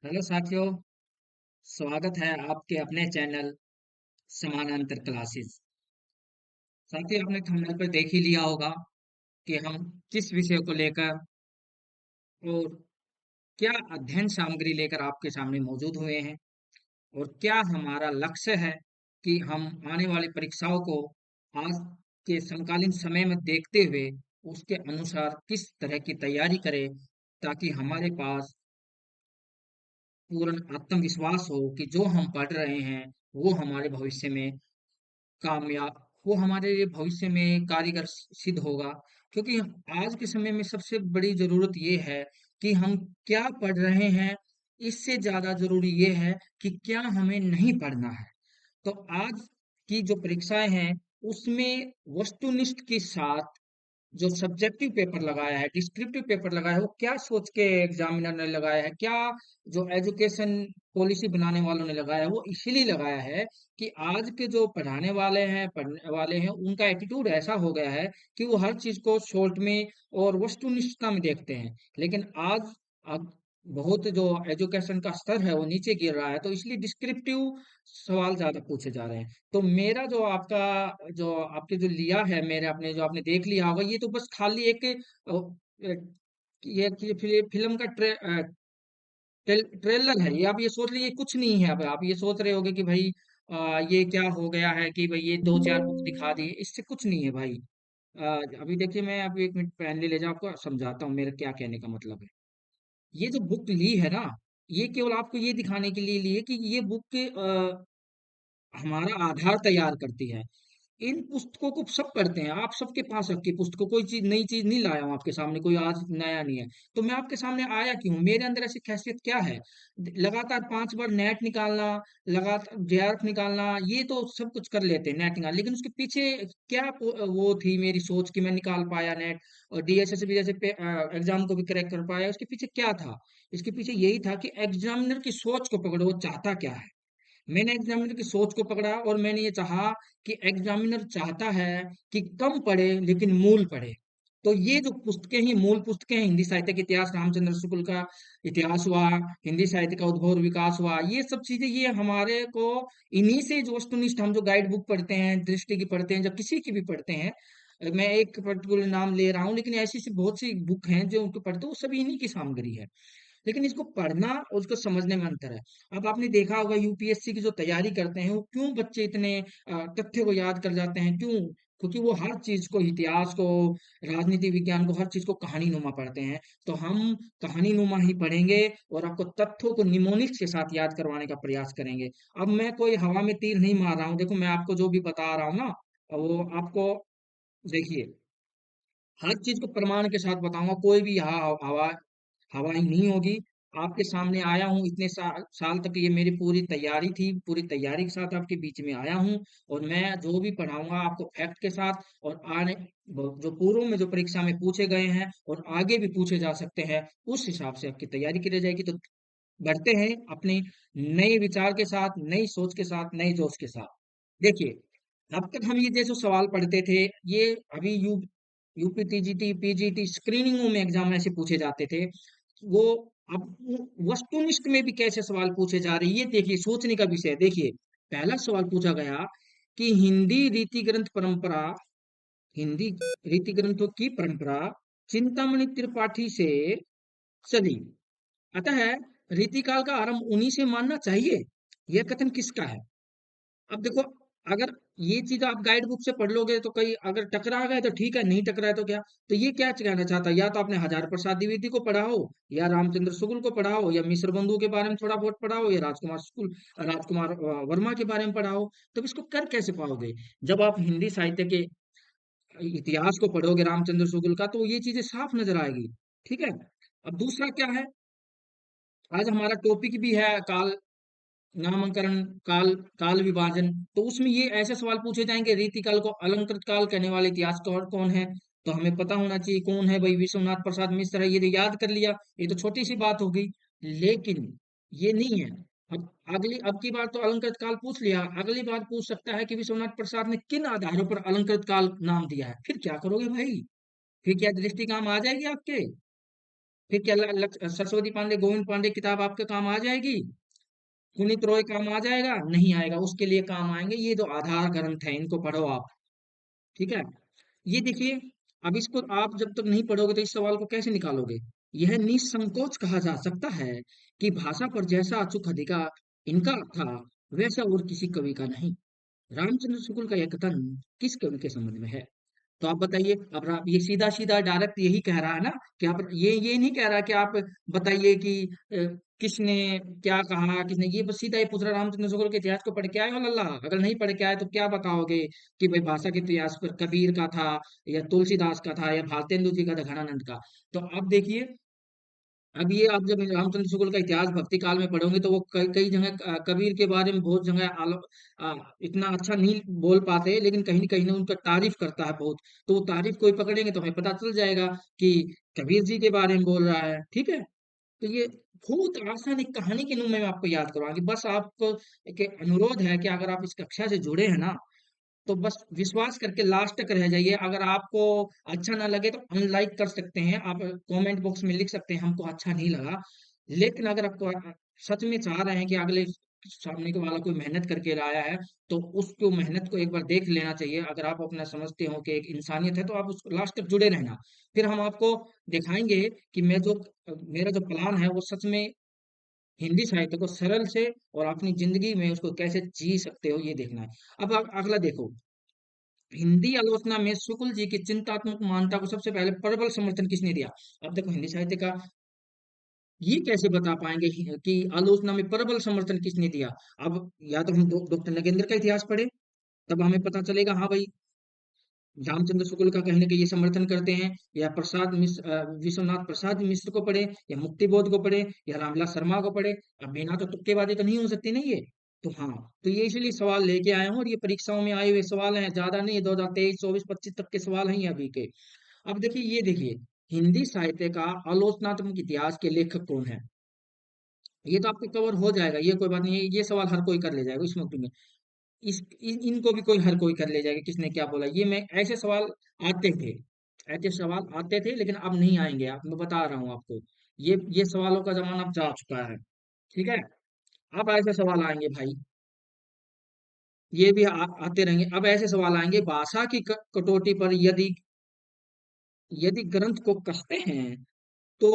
Hello साथियों। स्वागत है आपके अपने चैनल समानांतर क्लासेस। साथियों, आपने थंबनेल पर देख ही लिया होगा कि हम किस विषय को लेकर और क्या अध्ययन सामग्री लेकर आपके सामने मौजूद हुए हैं और क्या हमारा लक्ष्य है कि हम आने वाली परीक्षाओं को आज के समकालीन समय में देखते हुए उसके अनुसार किस तरह की तैयारी करें ताकि हमारे पास पूर्ण आत्मविश्वास हो कि जो हम पढ़ रहे हैं वो हमारे भविष्य में कामयाब वो हमारे लिए भविष्य में कारीगर सिद्ध होगा। क्योंकि आज के समय में सबसे बड़ी जरूरत ये है कि हम क्या पढ़ रहे हैं, इससे ज्यादा जरूरी ये है कि क्या हमें नहीं पढ़ना है। तो आज की जो परीक्षाएं हैं उसमें वस्तुनिष्ठ के साथ जो सब्जेक्टिव पेपर लगाया है, डिस्क्रिप्टिव पेपर लगाया है, वो क्या सोच के एग्जामिनर ने लगाया है, क्या जो एजुकेशन पॉलिसी बनाने वालों ने लगाया है, वो इसीलिए लगाया है कि आज के जो पढ़ाने वाले हैं, पढ़ने वाले हैं, उनका एटीट्यूड ऐसा हो गया है कि वो हर चीज को शॉर्ट में और वस्तुनिष्ठता में देखते हैं। लेकिन आज अब बहुत जो एजुकेशन का स्तर है वो नीचे गिर रहा है, तो इसलिए डिस्क्रिप्टिव सवाल ज्यादा पूछे जा रहे हैं। तो मेरा जो आपका जो आपने जो लिया है, मेरे अपने जो आपने देख लिया होगा, ये तो बस खाली एक ये फिल्म का ट्रेलर है। ये आप ये सोच लीजिए कुछ नहीं है। अब आप ये सोच रहे होगे कि भाई ये क्या हो गया है कि भाई ये दो चार बुक दिखा दिए, इससे कुछ नहीं है भाई। अभी देखिए, मैं अभी एक मिनट पहले ले जाओ, आपको समझाता हूँ मेरा क्या कहने का मतलब है। ये जो बुक ली है ना, ये केवल आपको ये दिखाने के लिए ली है कि ये बुक हमारा आधार तैयार करती है। इन पुस्तकों को सब पढ़ते हैं, आप सबके पास रखी पुस्तकों, कोई चीज नई चीज नहीं लाया हूं आपके सामने, कोई आज नया नहीं है। तो मैं आपके सामने आया क्यों, मेरे अंदर ऐसी खासियत क्या है? लगातार 5 बार नेट निकालना, लगातार जेआरएफ निकालना, ये तो सब कुछ कर लेते हैं, नेट निकाल, लेकिन उसके पीछे क्या वो थी मेरी सोच कि मैं निकाल पाया नेट और डीएसएसबी जैसे एग्जाम को भी क्रैक कर पाया? उसके पीछे क्या था? इसके पीछे यही था कि एग्जामिनर की सोच को पकड़ो, वो चाहता क्या है। मैंने एग्जामिनर की सोच को पकड़ा और मैंने ये चाहा कि एग्जामिनर चाहता है कि कम पढ़े लेकिन मूल पढ़े। तो ये जो पुस्तकें ही मूल पुस्तकें हैं, हिंदी साहित्य के इतिहास, रामचंद्र शुक्ल का इतिहास हुआ, हिंदी साहित्य का उद्भव और विकास हुआ, ये सब चीजें ये हमारे को इन्हीं से जो वस्तुनिष्ठ हम जो गाइड बुक पढ़ते हैं, दृष्टि की पढ़ते हैं, जब किसी की भी पढ़ते हैं, मैं एक पर्टिकुलर नाम ले रहा हूँ, लेकिन ऐसी सी बहुत सी बुक हैं जो उनको पढ़ते हैं, वो सभी इन्हीं की सामग्री है। लेकिन इसको पढ़ना और उसको समझने में अंतर है। अब आपने देखा होगा यूपीएससी की जो तैयारी करते हैं, वो क्यों बच्चे इतने तथ्य को याद कर जाते हैं, क्यों? क्योंकि वो हर चीज को, इतिहास को, राजनीति विज्ञान को, हर चीज को कहानी नुमा पढ़ते हैं। तो हम कहानी नुमा ही पढ़ेंगे और आपको तथ्यों को निमोनिक्स के साथ याद करवाने का प्रयास करेंगे। अब मैं कोई हवा में तीर नहीं मार रहा हूँ, देखो मैं आपको जो भी बता रहा हूँ ना, वो आपको देखिए हर चीज को प्रमाण के साथ बताऊंगा, कोई भी यहाँ हवा हवाई नहीं होगी। आपके सामने आया हूँ, इतने साल तक ये मेरी पूरी तैयारी थी, पूरी तैयारी के साथ आपके बीच में आया हूँ। और मैं जो भी पढ़ाऊंगा आपको फैक्ट के साथ, और आने जो पूर्व में जो परीक्षा में पूछे गए हैं और आगे भी पूछे जा सकते हैं, उस हिसाब से आपकी तैयारी की जाएगी। तो बढ़ते हैं अपने नए विचार के साथ, नई सोच के साथ, नए जोश के साथ। देखिए, अब तक हम ये जैसे सवाल पढ़ते थे, ये अभी यूपीटीजीटी पीजीटी स्क्रीनिंगों में एग्जाम ऐसे पूछे जाते थे, वो अब वस्तुनिष्ठ में भी कैसे सवाल पूछे जा रहे हैं, ये देखिए सोचने का विषय है। देखिए, पहला सवाल पूछा गया कि हिंदी रीति ग्रंथों की परंपरा चिंतामणि त्रिपाठी से चली, अतः रीतिकाल का आरंभ उन्हीं से मानना चाहिए। यह कथन किसका है? अब देखो, अगर ये चीज आप गाइड बुक से पढ़ लोगे तो कहीं अगर टकरा गए तो ठीक है, नहीं टकरा है तो क्या? तो ये क्या कहना चाहता है? या तो आपने हजार प्रसाद द्विवेदी को पढ़ा हो, या रामचंद्र शुक्ल को पढ़ा हो, या मिश्र बंधु के बारे में थोड़ा बहुत पढ़ा हो, या राजकुमार वर्मा के बारे में पढ़ा हो, तो इसको कर कैसे पाओगे? जब आप हिंदी साहित्य के इतिहास को पढ़ोगे रामचंद्र शुक्ल का, तो ये चीजें साफ नजर आएगी। ठीक है। अब दूसरा क्या है, आज हमारा टॉपिक भी है काल, नामकरण, काल, काल विभाजन। तो उसमें ये ऐसे सवाल पूछे जाएंगे, रीति काल को अलंकृत काल कहने वाले इतिहासकार कौन है? तो हमें पता होना चाहिए कौन है भाई, विश्वनाथ प्रसाद मिश्र है, ये तो याद कर लिया, ये तो छोटी सी बात हो गई। लेकिन ये नहीं है। अब की बार तो अलंकृत काल पूछ लिया, अगली बार पूछ सकता है कि विश्वनाथ प्रसाद ने किन आधारों पर अलंकृत काल नाम दिया है। फिर क्या करोगे भाई? फिर क्या दृष्टि काम आ जाएगी आपके? फिर क्या सरस्वती पांडे, गोविंद पांडे किताब आपके काम आ जाएगी? पुनीत रॉय काम आ जाएगा? नहीं आएगा। उसके लिए काम आएंगे ये जो आधार ग्रंथ है, इनको पढ़ो आप। ठीक है। ये देखिए, अब इसको आप जब तक नहीं पढ़ोगे तो इस सवाल को कैसे निकालोगे? यह निसंकोच कहा जा सकता है कि भाषा पर जैसा अचूक अधिकार इनका था, वैसा और किसी कवि का नहीं। रामचंद्र शुक्ल का यह कथन किस कवि के संबंध में है? तो आप बताइए। अब आप ये सीधा सीधा डायरेक्ट यही कह रहा है ना कि आप ये नहीं कह रहा कि आप बताइए कि किसने क्या कहा, किसने, ये बस सीधा ये पूछ रहा, रामचंद्र शुक्ल के इतिहास को पढ़ के आए हो लल्ला? अगर नहीं पढ़ के आए तो क्या बताओगे कि भाई भाषा के इतिहास पर कबीर का था, या तुलसीदास का था, या भारतेंदु जी का था, घनानंद का? तो अब देखिए, अब ये आप जब रामचंद्र शुक्ल का इतिहास भक्ति काल में पढ़ोगे तो वो कई कई जगह कबीर के बारे में बहुत जगह इतना अच्छा नहीं बोल पाते, लेकिन कहीं ना उनका तारीफ करता है बहुत। तो वो तारीफ कोई पकड़ेंगे तो हमें पता चल जाएगा कि कबीर जी के बारे में बोल रहा है। ठीक है। तो ये बहुत आसान एक कहानी के रूप में मैं आपको याद करवाऊंगी। बस आपको एक अनुरोध है कि अगर आप इस कक्षा से जुड़े हैं ना, तो बस विश्वास करके लास्ट तक रह जाइए। अगर आपको अच्छा ना लगे तो अनलाइक कर सकते हैं, आप कमेंट बॉक्स में लिख सकते हैं हमको अच्छा नहीं लगा। लेकिन अगर आपको सच में चाह रहे हैं कि अगले सामने के वाला कोई मेहनत करके लाया है, तो उसको मेहनत को एक बार देख लेना चाहिए। अगर आप अपना समझते हो कि एक इंसानियत है, तो आप उस लास्ट तक जुड़े रहना। फिर हम आपको दिखाएंगे कि मैं जो मेरा जो प्लान है वो सच में हिंदी साहित्य को सरल से और अपनी जिंदगी में उसको कैसे जी सकते हो, ये देखना है। अब आप अगला देखो। हिंदी आलोचना में शुक्ल जी की चिंतात्मक मान्यता को सबसे पहले प्रबल समर्थन किसने दिया? अब देखो, हिंदी साहित्य का ये कैसे बता पाएंगे कि आलोचना में प्रबल समर्थन किसने दिया? अब या तो हम डॉक्टर नगेंद्र का इतिहास पढ़े, तब हमें पता चलेगा हाँ भाई, रामचंद्र शुक्ल का कहीं ना कहीं ये समर्थन करते हैं, या प्रसाद मिश्र, विश्वनाथ प्रसाद मिश्र को पढ़े, या मुक्तिबोध को पढ़े, या रामविलास शर्मा को पढ़े। अब बिना तो तुक्केबाजी तो नहीं हो सकती ना ये। तो हाँ, तो ये इसलिए सवाल लेके आया हूँ, और ये परीक्षाओं में आए हुए सवाल हैं, ज्यादा नहीं है, 2023 24 25 तक के सवाल हैं ये अभी के। अब देखिए, ये देखिए, हिंदी साहित्य का आलोचनात्मक इतिहास के लेखक कौन है? ये तो आपको कवर हो जाएगा, ये कोई बात नहीं है, ये सवाल हर कोई कर ले जाएगा इसमें में। इनको भी कोई हर कोई कर ले जाएगा, किसने क्या बोला, ये मैं ऐसे सवाल आते थे, ऐसे सवाल आते थे, लेकिन अब नहीं आएंगे। आप, मैं बता रहा हूँ आपको, ये सवालों का जमाना अब जा चुका है। ठीक है। अब ऐसे सवाल आएंगे भाई, ये भी आते रहेंगे। अब ऐसे सवाल आएंगे, भाषा की कटौती पर यदि यदि ग्रंथ को कसते हैं, तो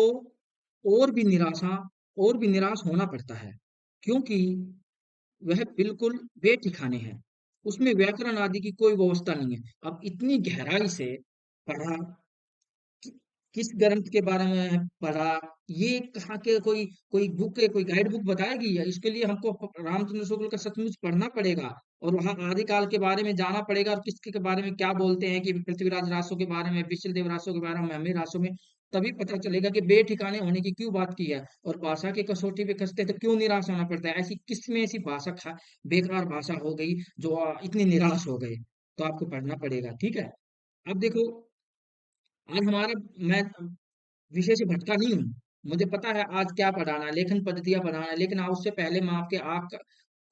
और भी निराशा और भी निराश होना पड़ता है, क्योंकि वह बिल्कुल बेठिकाने हैं। उसमें व्याकरण आदि की कोई व्यवस्था नहीं है। अब इतनी गहराई से पढ़ा, कि, किस ग्रंथ के बारे में पढ़ा, ये कहाँ के कोई कोई बुक है, कोई गाइड बुक बताएगी? या इसके लिए हमको रामचंद्र शुक्ल का सचमुच पढ़ना पड़ेगा, और वहाँ आदिकाल के बारे में जाना पड़ेगा, और किसके के बारे में क्या बोलते हैं, कि पृथ्वीराज रासो के बारे में, विश्वदेव रासो के बारे में, हमें रासो में, तभी पता चलेगा कि बेठिकाने होने की क्यों बात की है। और भाषा की कसौटी पे कसते तो क्यों निराश होना पड़ता है? ऐसी किसमें ऐसी भाषा बेकार भाषा हो गई जो इतनी निराश हो गए? तो आपको पढ़ना पड़ेगा। ठीक है। अब देखो, आज हमारा, मैं विषय से भटका नहीं हूँ, मुझे पता है आज क्या पढ़ाना है, लेखन पद्धतियां पढ़ाना है, लेकिन उससे पहले मैं आपके आँख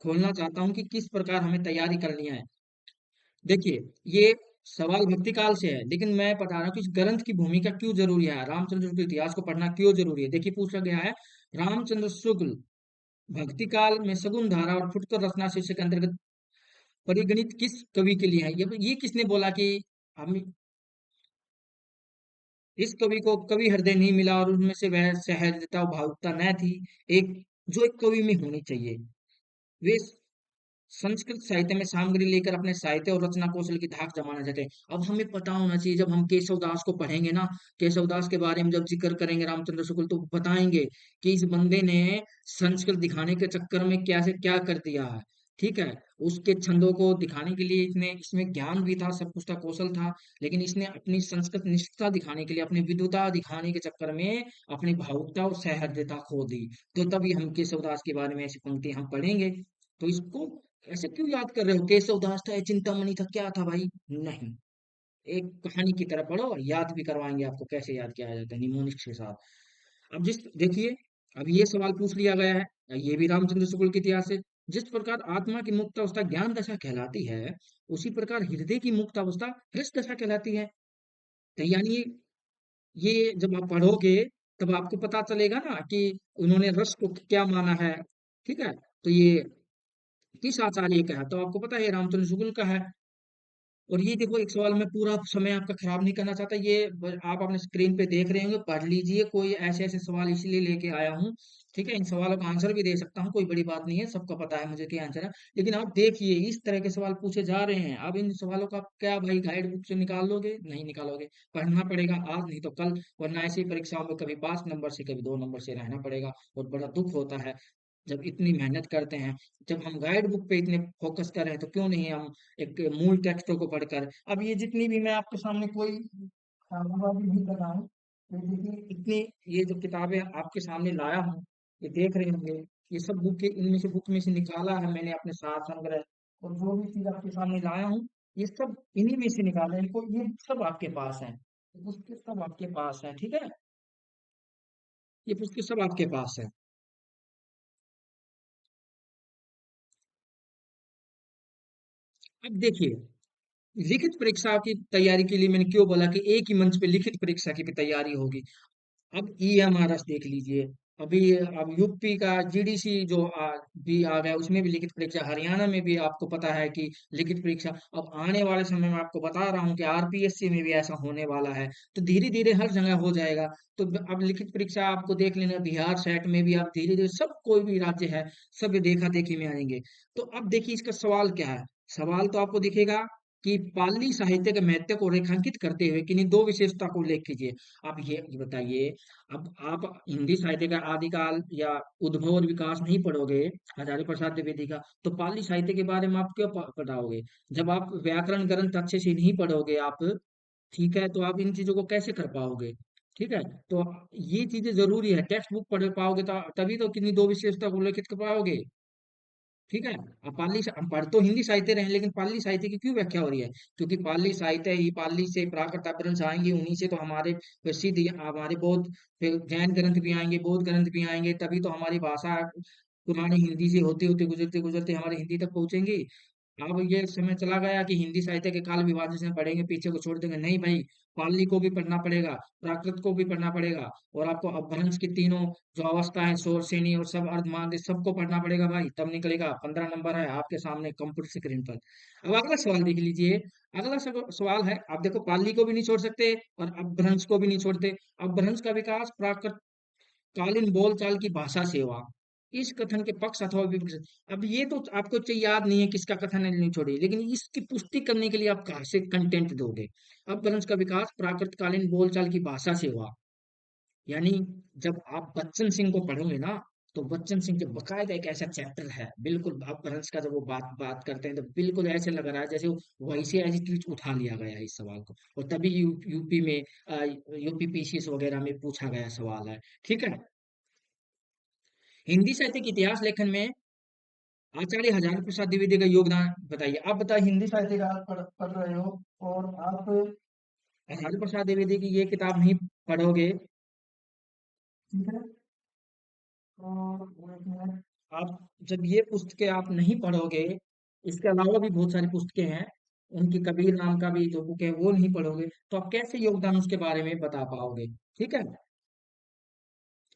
खोलना चाहता हूँ कि किस प्रकार हमें तैयारी करनी है। देखिए, ये सवाल भक्ति काल से है, लेकिन मैं बता रहा हूँ कि इस ग्रंथ की भूमिका क्यों जरूरी है, रामचंद्र शुक्ल इतिहास को पढ़ना क्यों जरूरी है। देखिए, पूछा गया है, रामचंद्र शुक्ल भक्ति काल में सगुन धारा और फुटकर रचना शीर्षक के अंतर्गत परिगणित किस कवि के लिए है? ये किसने बोला कि हम इस कवि को कवि हृदय नहीं मिला, और उनमें से वह सहजता और भावुकता न थी, एक जो एक कवि में होनी चाहिए? वे संस्कृत साहित्य में सामग्री लेकर अपने साहित्य और रचना कौशल की धाक जमाना चाहते हैं। अब हमें पता होना चाहिए, जब हम केशव दास को पढ़ेंगे ना, केशव दास के बारे में जब जिक्र करेंगे रामचंद्र शुक्ल, तो बताएंगे कि इस बंदे ने संस्कृत दिखाने के चक्कर में क्या से क्या कर दिया है। ठीक है। उसके छंदों को दिखाने के लिए इसने इसमें ज्ञान भी था, सब कुछ था, कौशल था, लेकिन इसने अपनी संस्कृत निष्ठता दिखाने के लिए, अपनी विद्वता दिखाने के चक्कर में अपनी भावुकता और सहृदयता खो दी। तो तभी हम केशव दास के बारे में ऐसी पंक्ति हम पढ़ेंगे। तो इसको ऐसे क्यों याद कर रहे हो? केशव दास था, चिंतामणि था, क्या था भाई? नहीं, एक कहानी की तरह पढ़ो, और याद भी करवाएंगे आपको कैसे याद किया जाता है निमोनिक्स के साथ। अब जिस देखिए, अब ये सवाल पूछ लिया गया है, ये भी रामचंद्र शुक्ल के इतिहास से। जिस प्रकार आत्मा की मुक्त अवस्था ज्ञान दशा कहलाती है, उसी प्रकार हृदय की मुक्त अवस्था रस दशा कहलाती है। तो यानी ये जब आप पढ़ोगे तब आपको पता चलेगा ना कि उन्होंने रस को क्या माना है। ठीक है, तो ये किस आचार्य का है, तो आपको पता है रामचंद्र शुक्ल का है। और ये देखो, एक सवाल में पूरा समय आपका खराब नहीं करना चाहता, आप अपने स्क्रीन पे देख रहे होंगे, पढ़ लीजिए। कोई ऐसे ऐसे सवाल इसलिए लेके आया हूँ, ठीक है, इन सवालों का आंसर भी दे सकता हूँ, कोई बड़ी बात नहीं है, सबको पता है मुझे क्या आंसर है। लेकिन आप देखिए, इस तरह के सवाल पूछे जा रहे हैं, अब इन सवालों का आप क्या भाई गाइड बुक से निकाल लोगे? नहीं निकालोगे, पढ़ना पड़ेगा आज नहीं तो कल, वरना ऐसी परीक्षाओं में कभी 5 नंबर से कभी 2 नंबर से रहना पड़ेगा। और बड़ा दुख होता है जब इतनी मेहनत करते हैं, जब हम गाइड बुक पे इतने फोकस कर रहे हैं, तो क्यों नहीं हम एक मूल टेक्स्टों को पढ़कर। अब ये जितनी भी मैं आपके सामने कोई खामखा नहीं कर रहा हूँ, ये देखिए इतनी, ये जो किताबें आपके सामने लाया हूँ, ये देख रहे होंगे, ये सब बुक इनमें से बुक में से निकाला है मैंने अपने साथ संग्रह। और जो भी चीज आपके सामने लाया हूँ, ये सब इन्हीं में से निकाला है, इनको ये सब आपके पास है, ये पुस्तक सब आपके पास है, ठीक है, ये पुस्तक सब आपके पास है। अब देखिए, लिखित परीक्षा की तैयारी के लिए मैंने क्यों बोला कि एक ही मंच पे लिखित परीक्षा की भी तैयारी होगी। अब ईएमआरएस देख लीजिए, अभी अब यूपी का जीडीसी जो भी आ गया, उसमें भी लिखित परीक्षा, हरियाणा में भी आपको पता है कि लिखित परीक्षा। अब आने वाले समय में आपको बता रहा हूँ कि आरपीएससी में भी ऐसा होने वाला है, तो धीरे धीरे हर जगह हो जाएगा। तो अब लिखित परीक्षा आपको देख लेना, बिहार सेट में भी आप धीरे धीरे, सब कोई भी राज्य है, सब देखा देखी में आएंगे। तो अब देखिए इसका सवाल क्या है। सवाल तो आपको दिखेगा कि पाली साहित्य के महत्व को रेखांकित करते हुए किन्हीं दो विशेषता को उल्लेख कीजिए। आप ये बताइए, अब आप हिंदी साहित्य का आदिकाल या उद्भव और विकास नहीं पढ़ोगे, हजारी प्रसाद द्विवेदी का, तो पाली साहित्य के बारे में आप क्यों पढ़ाओगे? जब आप व्याकरण ग्रंथ अच्छे से नहीं पढ़ोगे आप, ठीक है, तो आप इन चीजों को कैसे कर पाओगे? ठीक है, तो ये चीजें जरूरी है, टेक्स्ट बुक पढ़ पाओगे तो तभी तो किन्हीं दो विशेषता को उल्लेखित कर पाओगे। ठीक है, अब हम पढ़ तो हिंदी साहित्य रहे हैं, लेकिन पाली साहित्य की क्यों व्याख्या हो रही है? क्योंकि पाली साहित्य ही, पाली से प्राकृत अपभ्रंश आएंगे, उन्हीं से तो हमारे प्रसिद्ध हमारे बौद्ध, फिर जैन ग्रंथ भी आएंगे, बौद्ध ग्रंथ भी आएंगे, तभी तो हमारी भाषा पुरानी हिंदी से होते होते गुजरते गुजरते हमारी हिंदी तक पहुंचेंगी। अब ये समय चला गया कि हिंदी साहित्य के काल विभाजन से पढ़ेंगे, पीछे को छोड़ देंगे, नहीं भाई, पाली को भी पढ़ना पड़ेगा, प्राकृत को भी पढ़ना पड़ेगा, और आपको अपभ्रंश की तीनों जो अवस्था है, शोर श्रेणी और सब अर्धमांग, सबको पढ़ना पड़ेगा भाई, तब निकलेगा। 15 नंबर है आपके सामने कंप्यूटर स्क्रीन पर। अब अगला सवाल देख लीजिए। अगला सवाल है, आप देखो, पाली को भी नहीं छोड़ सकते और अपभ्रंश को भी नहीं छोड़ते। अपभ्रंश का विकास प्राकृत कालीन बोलचाल की भाषा सेवा, इस कथन के पक्ष अथवा विपक्ष। अब ये तो आपको याद नहीं है किसका कथन है, नहीं छोड़ी, लेकिन इसकी पुष्टि करने के लिए आप कहाँ से कंटेंट दोगे? अपभ्रंश का विकास प्राकृतकालीन बोलचाल की भाषा सेवा, यानी जब आप बच्चन सिंह को पढ़ोगे ना, तो बच्चन सिंह के बकायदा एक ऐसा चैप्टर है, बिल्कुल अपभ्रंश का, जब वो बात बात करते हैं तो बिल्कुल ऐसे लग रहा है जैसे वो वैसे एज इट इज उठा लिया गया है इस सवाल को, और तभी यूपी में यूपी पीसीएस वगैरह में पूछा गया सवाल है। ठीक है, हिंदी साहित्य के इतिहास लेखन में आचार्य हजारी प्रसाद द्विवेदी का योगदान बताइए। आप बताइए, हिंदी साहित्य का आप पढ़ रहे हो, और आप हजारी प्रसाद द्विवेदी की ये किताब नहीं पढ़ोगे, ठीक है, तो एक मिनट, आप जब ये पुस्तकें आप नहीं पढ़ोगे, इसके अलावा भी बहुत सारी पुस्तकें हैं, उनकी कबीर नाम का भी जो बुक है वो नहीं पढ़ोगे, तो आप कैसे योगदान उसके बारे में बता पाओगे? ठीक है,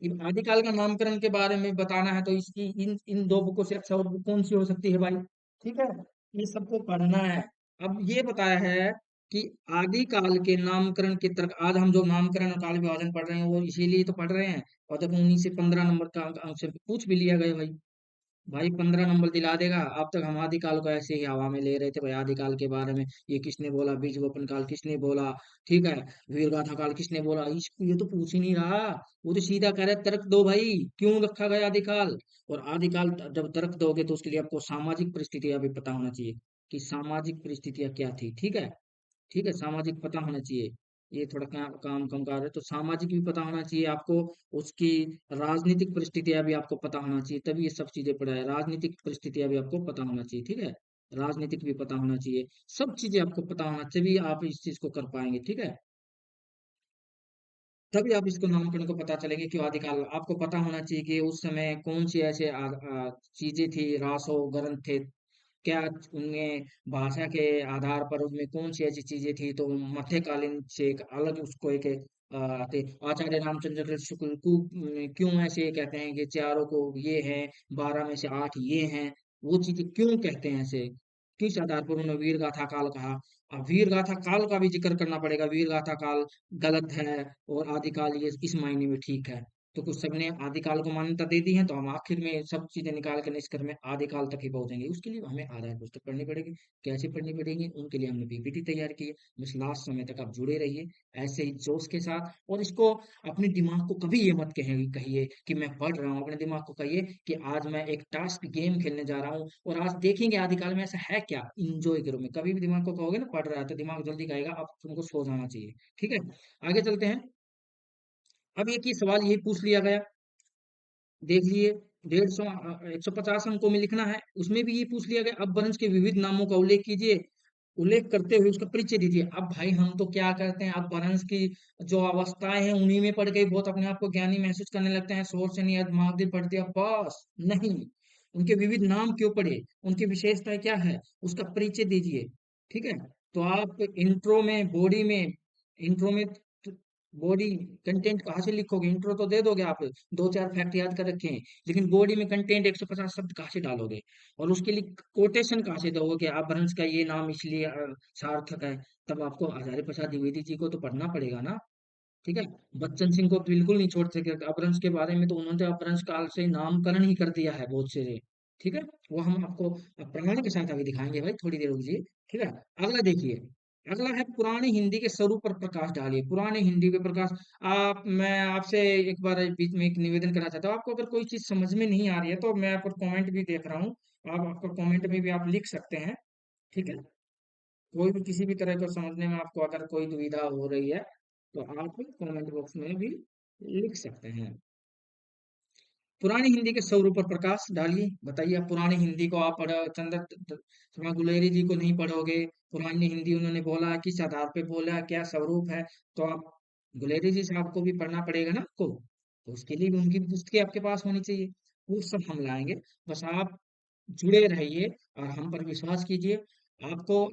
इन आदिकाल का नामकरण के बारे में बताना है, तो इसकी इन इन दो बुकों से अच्छा और बुक कौन सी हो सकती है भाई? ठीक है, ये सबको पढ़ना है। अब ये बताया है कि आदिकाल के नामकरण के तर्क, आज हम जो नामकरण और काल विभाजन पढ़ रहे हैं वो इसीलिए तो पढ़ रहे हैं, और जब उन्हीं से 15 नंबर का अंक से पूछ भी लिया गया भाई, 15 नंबर दिला देगा। अब तक हम आदिकाल को ऐसे ही हवा में ले रहे थे भाई, आदिकाल के बारे में ये किसने बोला, बीज वपन काल किसने बोला, ठीक है, वीर गाथा काल किसने बोला, इसको ये तो पूछ ही नहीं रहा। वो तो सीधा कह रहा है तर्क दो भाई, क्यों रखा गया आदिकाल। और आदिकाल जब तर्क दोगे तो उसके लिए आपको सामाजिक परिस्थितियां भी पता होना चाहिए, कि सामाजिक परिस्थितियां क्या थी। ठीक है, ठीक है, सामाजिक पता होना चाहिए। ये थोड़ा काम कम कर रहे हैं, तो सामाजिक भी पता होना चाहिए आपको, उसकी राजनीतिक परिस्थितियां भी आपको पता होना चाहिए, तभी ये सब चीजें पढ़ा है। राजनीतिक परिस्थितियां भी आपको पता होना चाहिए, ठीक है, राजनीतिक भी पता होना चाहिए, सब चीजें आपको पता होना चाहिए, आप इस चीज को कर पाएंगे। ठीक है, तभी आप इसको नामकरण को पता चलेंगे क्यों आदिकाल। आपको पता होना चाहिए कि उस समय कौन सी ऐसे चीजें थी, रासो ग्रंथ थे, क्या उनमें भाषा के आधार पर उनमें कौन सी ऐसी चीजें थी, तो मध्यकालीन से एक अलग उसको एक आचार्य रामचंद्र शुक्ल को क्यों ऐसे कहते हैं कि चारों को ये है, 12 में से 8 ये हैं, वो चीजें क्यों कहते हैं ऐसे, किस आधार पर उन्होंने वीर गाथा काल कहा। अब वीर गाथा काल का भी जिक्र करना पड़ेगा, वीर गाथा काल गलत है और आदिकाल ये इस मायने में ठीक है। तो कुछ सबने आदिकाल को मान्यता दे दी है, तो हम आखिर में सब चीजें निकाल कर निष्कर्ष में आदिकाल तक ही पहुंचेंगे। उसके लिए हमें आधार पुस्तक पढ़नी पड़ेगी। कैसे पढ़नी पड़ेगी, उनके लिए हमने पीपीटी तैयार की है। बस लास्ट समय तक आप जुड़े रहिए ऐसे ही जोश के साथ। और इसको अपने दिमाग को कभी ये मत कहिए कहिए कि मैं पढ़ रहा हूँ, अपने दिमाग को कहिए कि आज मैं एक टास्क गेम खेलने जा रहा हूँ और आज देखेंगे आदिकाल में ऐसा है क्या, इंजॉय करो। मैं कभी भी दिमाग को कहोगे ना पढ़ रहा है, तो दिमाग जल्दी कहेगा अब तुमको सो जाना चाहिए। ठीक है, आगे चलते हैं। अब एक ही सवाल यही पूछ लिया गया, देख लिए। 150 150 अंकों में लिखना है, उसमें भी ये पूछ लिया गया अपभ्रंश के विविध नामों का उल्लेख कीजिए, उल्लेख करते हुए उसका परिचय दीजिए। अब भाई हम तो क्या करते हैं, अपभ्रंश की जो अवस्थाएं हैं उन्हीं में पढ़ के ही बहुत अपने आप को ज्ञानी महसूस करने लगते हैं, सोच से नहीं महावतीर पढ़ दिया बस नहीं। उनके विविध नाम क्यों पढ़े, उनकी विशेषताएं क्या है, उसका परिचय दीजिए। ठीक है, तो आप इंट्रो में बॉडी में, इंट्रो में बॉडी कंटेंट कहाँ से लिखोगे, इंट्रो तो दे दोगे आप, दो चार फैक्ट याद कर रखे हैं, लेकिन बॉडी में कंटेंट 150 शब्द कहाँ से डालोगे, और उसके लिए कोटेशन कहाँ से दोगे कि अपभ्रंश का ये नाम इसलिए सार्थक है। तब आपको आचार्य प्रसाद द्विवेदी जी को तो पढ़ना पड़ेगा ना। ठीक है, बच्चन सिंह को बिल्कुल नहीं छोड़ सके अपभ्रंश के बारे में, तो उन्होंने तो अपभ्रंश काल से नामकरण ही कर दिया है बहुत से। ठीक है, वो हम आपको प्रमाण के साथ अभी दिखाएंगे भाई, थोड़ी देर रुकिए। ठीक है, अगला देखिए, अगला है पुरानी हिंदी के स्वरूप पर प्रकाश डालिए। पुरानी हिंदी पे प्रकाश, आप मैं आपसे एक बार बीच में एक निवेदन करना चाहता हूँ, आपको अगर कोई चीज समझ में नहीं आ रही है तो मैं आपको कमेंट भी देख रहा हूँ, आप आपको कमेंट में भी आप लिख सकते हैं। ठीक है, कोई भी किसी भी तरह को समझने में आपको अगर कोई दुविधा हो रही है तो आप कमेंट बॉक्स में भी लिख सकते हैं। पुरानी हिंदी के स्वरूप पर प्रकाश डालिए, बताइए आप पुरानी हिंदी को आप पढ़ चंद्र शर्मा गुलेरी जी को नहीं पढ़ोगे, पुरानी हिंदी उन्होंने बोला किस आधार पे बोला, क्या स्वरूप है, तो आप गुलेरी जी साहब को भी पढ़ना पड़ेगा ना आपको, तो उसके लिए भी उनकी भी पुस्तकें आपके पास होनी चाहिए। वो सब हम लाएंगे, बस आप जुड़े रहिए और हम पर विश्वास कीजिए। आपको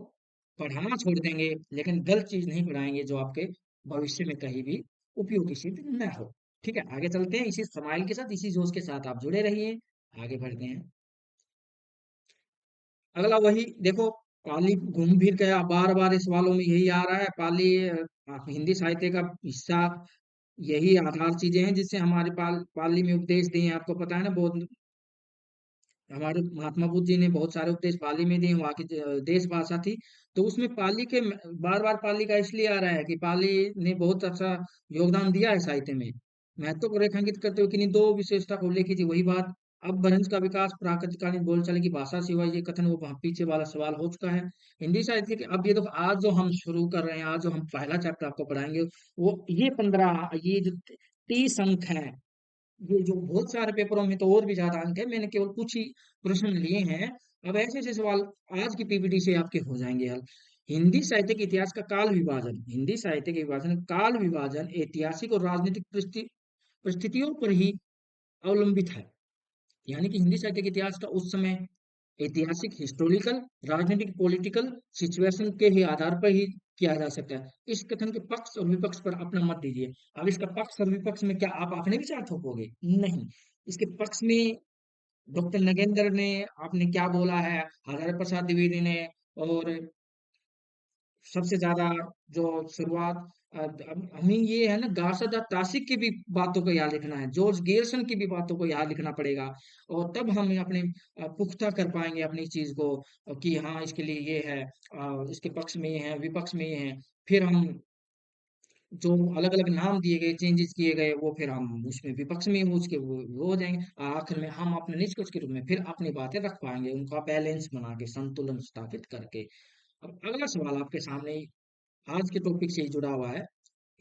पढ़ाना छोड़ देंगे लेकिन गलत चीज नहीं पढ़ाएंगे जो आपके भविष्य में कहीं भी उपयोगी सिद्ध न हो। ठीक है, आगे चलते हैं, इसी स्माइल के साथ इसी जोश के साथ आप जुड़े रहिए। आगे बढ़ते हैं, अगला वही देखो, पाली घूम फिर गया, बार बार इस सवालों में यही आ रहा है। पाली हिंदी साहित्य का हिस्सा, यही आधार चीजें हैं जिससे हमारे पाली में उपदेश दिए हैं। आपको पता है ना, बहुत हमारे महात्मा बुद्ध जी ने बहुत सारे उपदेश पाली में दिए, वहाँ की देश भाषा थी। तो उसमें पाली के बार बार पाली का इसलिए आ रहा है कि पाली ने बहुत अच्छा योगदान दिया है साहित्य में। महत्व को रेखांकित करते हुए किन्हीं दो विशेषता को उल्लेख कीजिए, वही बात। अब भ्रंश का विकास प्राकृतिकालीन बोलचाल की भाषा से हुआ, ये कथन वो वहाँ पीछे वाला सवाल हो चुका है। हिंदी साहित्य के अब ये देखो, आज जो हम शुरू कर रहे हैं, आज जो हम पहला चैप्टर आपको पढ़ाएंगे, वो ये 15, ये जो 30 अंक है, ये जो बहुत सारे पेपरों में तो और भी ज्यादा अंक है, मैंने केवल कुछ ही प्रश्न लिए हैं। अब ऐसे ऐसे सवाल आज की पीपीटी से आपके हो जाएंगे हल। हिंदी साहित्य के इतिहास का काल विभाजन, हिंदी साहित्य के विभाजन काल विभाजन ऐतिहासिक और राजनीतिक परिस्थितियों पर ही अवलंबित है। यानी कि हिंदी साहित्य के इतिहास का उस समय ऐतिहासिक, हिस्टोरिकल, राजनीतिक, पॉलिटिकल सिचुएशन के ही आधार पर ही किया जा सकता है। इस कथन के पक्ष और विपक्ष पर अपना मत दीजिए। अब इसका पक्ष और विपक्ष में क्या आप अपने विचार थोपोगे, नहीं। इसके पक्ष में डॉक्टर नगेंद्र ने आपने क्या बोला है, हजारे प्रसाद द्विवेदी ने, और सबसे ज्यादा जो शुरुआत हमें ये है ना, गार्सदा तासिक की भी बातों को याद लिखना है, जॉर्ज गेरसन की भी बातों को याद लिखना पड़ेगा। और तब हम अपने पुख्ता कर पाएंगे अपनी इस चीज को, कि हाँ इसके लिए ये है, इसके पक्ष में ये है, विपक्ष में ये है। फिर हम जो अलग अलग नाम दिए गए, चेंजेस किए गए, वो फिर हम उसमें विपक्ष में उसके वो हो जाएंगे। आखिर में हम अपने निष्कर्ष के रूप में फिर अपनी बातें रख पाएंगे, उनका बैलेंस बना के, संतुलन स्थापित करके। अब अगला सवाल आपके सामने आज के टॉपिक से ही जुड़ा हुआ है।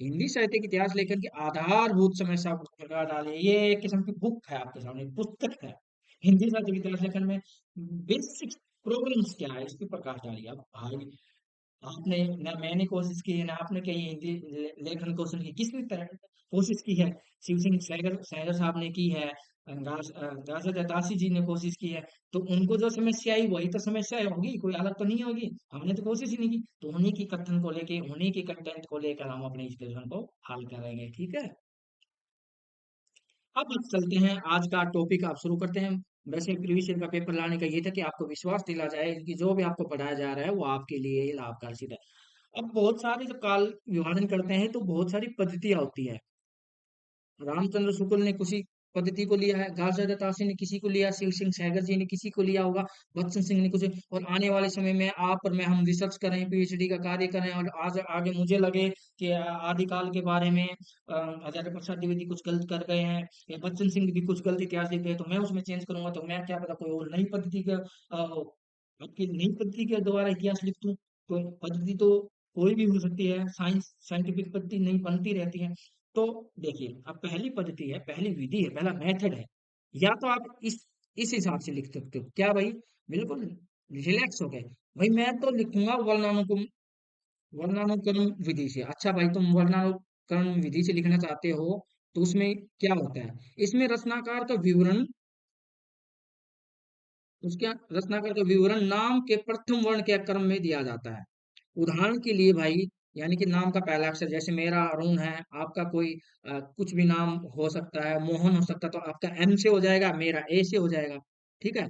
हिंदी साहित्य के इतिहास लेखन के आधारभूत समस्या पर प्रकाश डालिए। ये एक किस्म की बुक है आपके सामने, पुस्तक है। हिंदी साहित्य के इतिहास लेखन में बेसिक प्रॉब्लम्स क्या है, इस पर प्रकाश डालिए। अब भाई आपने ना, मैंने कोशिश की है ना, आपने कहीं हिंदी लेखन कौशल की किसी भी तरह कोशिश की है, शिव सिंह सैगर सैगर साहब ने की है, गाजर दासी जी ने कोशिश की है, तो उनको जो समस्या आई वही तो समस्या होगी, कोई अलग तो नहीं होगी। हमने तो कोशिश ही नहीं की, तो उन्हीं की कथन को लेके, उन्हीं की कंटेंट को लेकर हम अपने स्टेशन को हल करेंगे, ठीक है। अब चलते हैं, आज का टॉपिक आप शुरू करते हैं। वैसे प्रीवियस ईयर का पेपर लाने का ये था कि आपको विश्वास दिला जाए कि जो भी आपको पढ़ाया जा रहा है वो आपके लिए ही लाभकारी सिद्ध है। अब बहुत सारे जब काल विभाजन करते हैं तो बहुत सारी पद्धतियां होती है। रामचंद्र शुक्ल ने किसी पद्धति को लिया है, गार्जर दासी ने किसी को लिया, शिव सिंह सहगल जी ने किसी को लिया होगा, बच्चन सिंह ने कुछ। और आने वाले समय में आप और मैं हम रिसर्च करें, पीएचडी का कार्य करें, और आज आगे मुझे लगे कि आदिकाल के बारे में आचार्य प्रसाद द्विवेदी कुछ गलत कर गए हैं, या बच्चन सिंह भी कुछ गलत इतिहास लिख गए, तो मैं उसमें चेंज करूंगा, तो मैं क्या पता कोई और नई पद्धति का आपकी नई पद्धति के द्वारा इतिहास लिख दूं। तो पद्धति तो कोई भी हो सकती है, साइंटिफिक पद्धति नहीं बनती रहती है। तो देखिए, अब पहली पद्धति है, पहली विधि है, पहला मेथड है। या तो आप इस हिसाब से लिख सकते हो क्या भाई, बिल्कुल रिलैक्स हो गए। भाई मैं तो लिखूंगा वर्णानुक्रम, वर्णानुक्रम विधि से। अच्छा भाई, तुम वर्णानुक्रम विधि से लिखना चाहते हो, तो उसमें क्या होता है, इसमें रचनाकार का विवरण, उसके रचनाकार का विवरण नाम के प्रथम वर्ण के क्रम में दिया जाता है। उदाहरण के लिए भाई, यानी कि नाम का पहला अक्षर, जैसे मेरा अरुण है, आपका कोई कुछ भी नाम हो सकता है, मोहन हो सकता है, तो आपका एम से हो जाएगा, मेरा ए से हो जाएगा, ठीक है।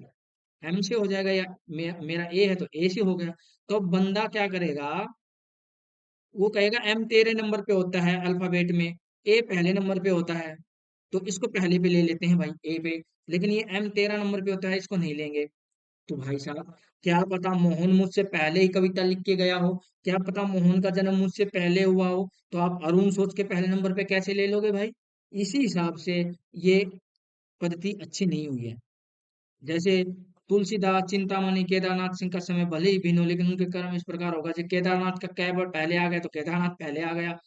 एम से हो जाएगा, या मेरा ए है तो ए से हो गया। तो अब बंदा क्या करेगा, वो कहेगा एम तेरे नंबर पे होता है अल्फाबेट में, ए पहले नंबर पे होता है, तो इसको पहले पे ले लेते हैं भाई, ए पे। लेकिन ये एम 13 नंबर पे होता है, इसको नहीं लेंगे। तो भाई साहब, क्या पता मोहन मुझसे पहले ही कविता लिख के गया हो, क्या पता मोहन का जन्म मुझसे पहले हुआ हो, तो आप अरुण सोच के पहले नंबर पे कैसे ले लोगे भाई। इसी हिसाब से ये पद्धति अच्छी नहीं हुई है। जैसे तुलसीदास, चिंतामणि, केदारनाथ सिंह का समय भले ही भिन्न हो, लेकिन उनके कर्म इस प्रकार होगा, जैसे केदारनाथ का कै वर्ड पहले आ गया तो केदारनाथ पहले आ गया।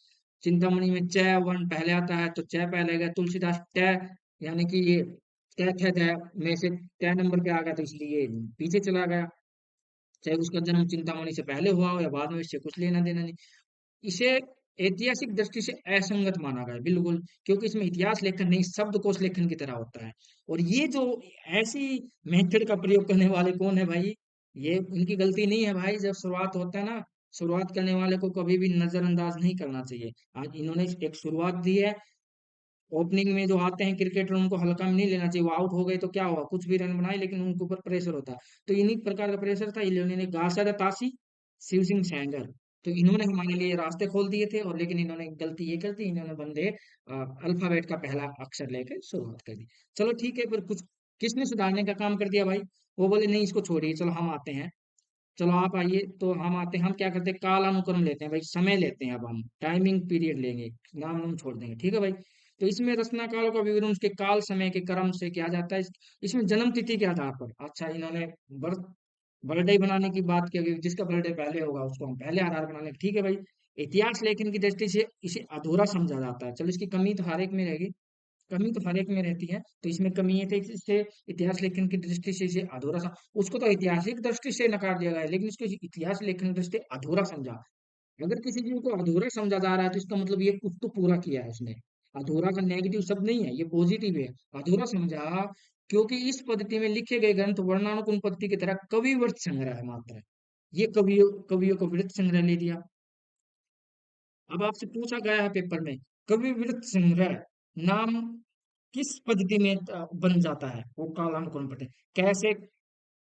चिंतामणि में च वर्ण पहले आता है तो च पहले गया। तुलसीदास ट, यानी कि ये थ में से ट नंबर पे आ गया, तो इसलिए ये पीछे चला गया। चाहे उसका जन्म चिंतामणि से पहले हुआ हो या बाद में, इससे कुछ लेना देना नहीं। इसे ऐतिहासिक दृष्टि से असंगत माना गया है, बिल्कुल, क्योंकि इसमें इतिहास लेखन नहीं, शब्दकोश लेखन की तरह होता है। और ये जो ऐसी मेथड का प्रयोग करने वाले कौन है भाई, ये उनकी गलती नहीं है भाई। जब शुरुआत होता है ना, शुरुआत करने वाले को कभी भी नजरअंदाज नहीं करना चाहिए। आज इन्होंने एक शुरुआत दी है, ओपनिंग में जो आते हैं क्रिकेटर उनको हल्का में नहीं लेना चाहिए। वो आउट हो गए तो क्या हुआ, कुछ भी रन बनाए, लेकिन उनके ऊपर प्रेशर होता है। तो इन्हीं प्रकार का प्रेशर था, इन्होंने गासर तासी, शिव सिंह सैंगर, तो इन्होंने हमारे लिए रास्ते खोल दिए थे। और लेकिन इन्होंने गलती ये कर दी, इन्होंने बंदे अल्फाबेट का पहला अक्षर लेकर शुरुआत कर दी। चलो ठीक है, पर कुछ किसने सुधारने का काम कर दिया भाई, वो बोले नहीं इसको छोड़िए, चलो हम आते हैं। चलो आप आइए, तो हम आते हैं, हम क्या करते हैं, कालानुक्रम लेते हैं भाई, समय लेते हैं, अब हम टाइमिंग पीरियड लेंगे, नाम नाम छोड़ देंगे, ठीक है भाई। तो इसमें रचना काल का विवरण उसके काल समय के क्रम से किया जाता है। इसमें जन्म तिथि के आधार पर, अच्छा इन्होंने बर्थ बर्थडे बनाने की बात की, जिसका बर्थडे पहले होगा उसको हम पहले आधार बना लेंगे, ठीक है भाई। इतिहास लेखन की दृष्टि से इसे अधूरा समझा जाता है। चलो, इसकी कमी तो हर एक में रहेगी, कमी तो हर एक में रहती है, तो इसमें कमी ये थी कि इससे इतिहास लेखन की दृष्टि से इसे अधूरा उसको तो ऐतिहासिक दृष्टि से नकार दिया गया है, लेकिन इसको इतिहास लेखन की दृष्टि से अधूरा समझा। अगर किसी चीज को अधूरा समझा जा रहा है, तो इसका मतलब ये कुछ तो पूरा किया है उसने। अधूरा का नेगेटिव शब्द नहीं है, ये पॉजिटिव है। अधूरा समझा, क्योंकि इस पद्धति में लिखे गए ग्रंथ वर्णानुक्रम पद्धति की तरह कवि वृत्त संग्रह है मात्र। ये कवियों को वृत्त संग्रह ले दिया। अब आपसे पूछा गया है पेपर में, कवि वृत्त संग्रह नाम किस पद्धति में बन जाता है, वो कालानुक्रम पद्धति। कैसे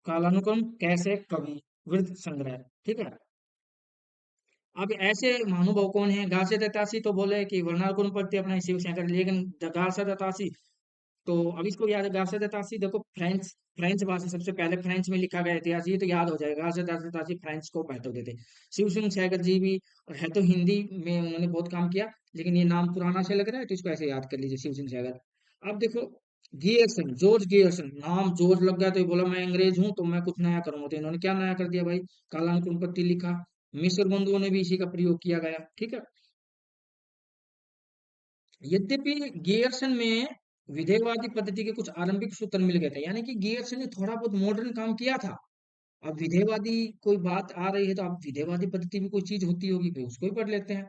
कालानुक्रम, कैसे कवि वृत्त संग्रह, ठीक है। अब ऐसे महानुभाव कौन है, गासे दत्तासी तो बोले कि वर्णानुक्रम पद्धति अपना शिव शंकर, लेकिन गासे दत्तासी, तो अब इसको याद है, गासे दत्तासी देखो, फ्रेंच फ्रेंच भाषा, सबसे पहले फ्रेंच में लिखा गया इतिहास, ये तो याद हो जाएगा, गासे दत्तासी फ्रेंच को महत्व देते। शिव सिंह सैगल जी भी है, तो हिंदी में उन्होंने बहुत काम किया, लेकिन ये नाम पुराना से लग रहा है, तो इसको ऐसे याद कर लीजिए, शिव सिंह सैगल। अब देखो, गियर्सन, जॉर्ज गियर्सन, नाम जॉर्ज लग गया तो ये बोला मैं अंग्रेज हूं तो मैं कुछ नया करूंगा, तो इन्होंने क्या नया कर दिया भाई, कालानुक्रम पद्धति लिखा। मिस्र बंधुओं ने भी इसी का प्रयोग किया गया, ठीक है। यद्यपि गियर्सन में विधेयवादी पद्धति के कुछ आरंभिक सूत्र मिल गए थे, यानी कि गियर्सन ने थोड़ा बहुत मॉडर्न काम किया था। अब विधेयवादी कोई बात आ रही है, तो अब विधेयवादी पद्धति भी कोई चीज होती होगी, फिर उसको ही पढ़ लेते हैं।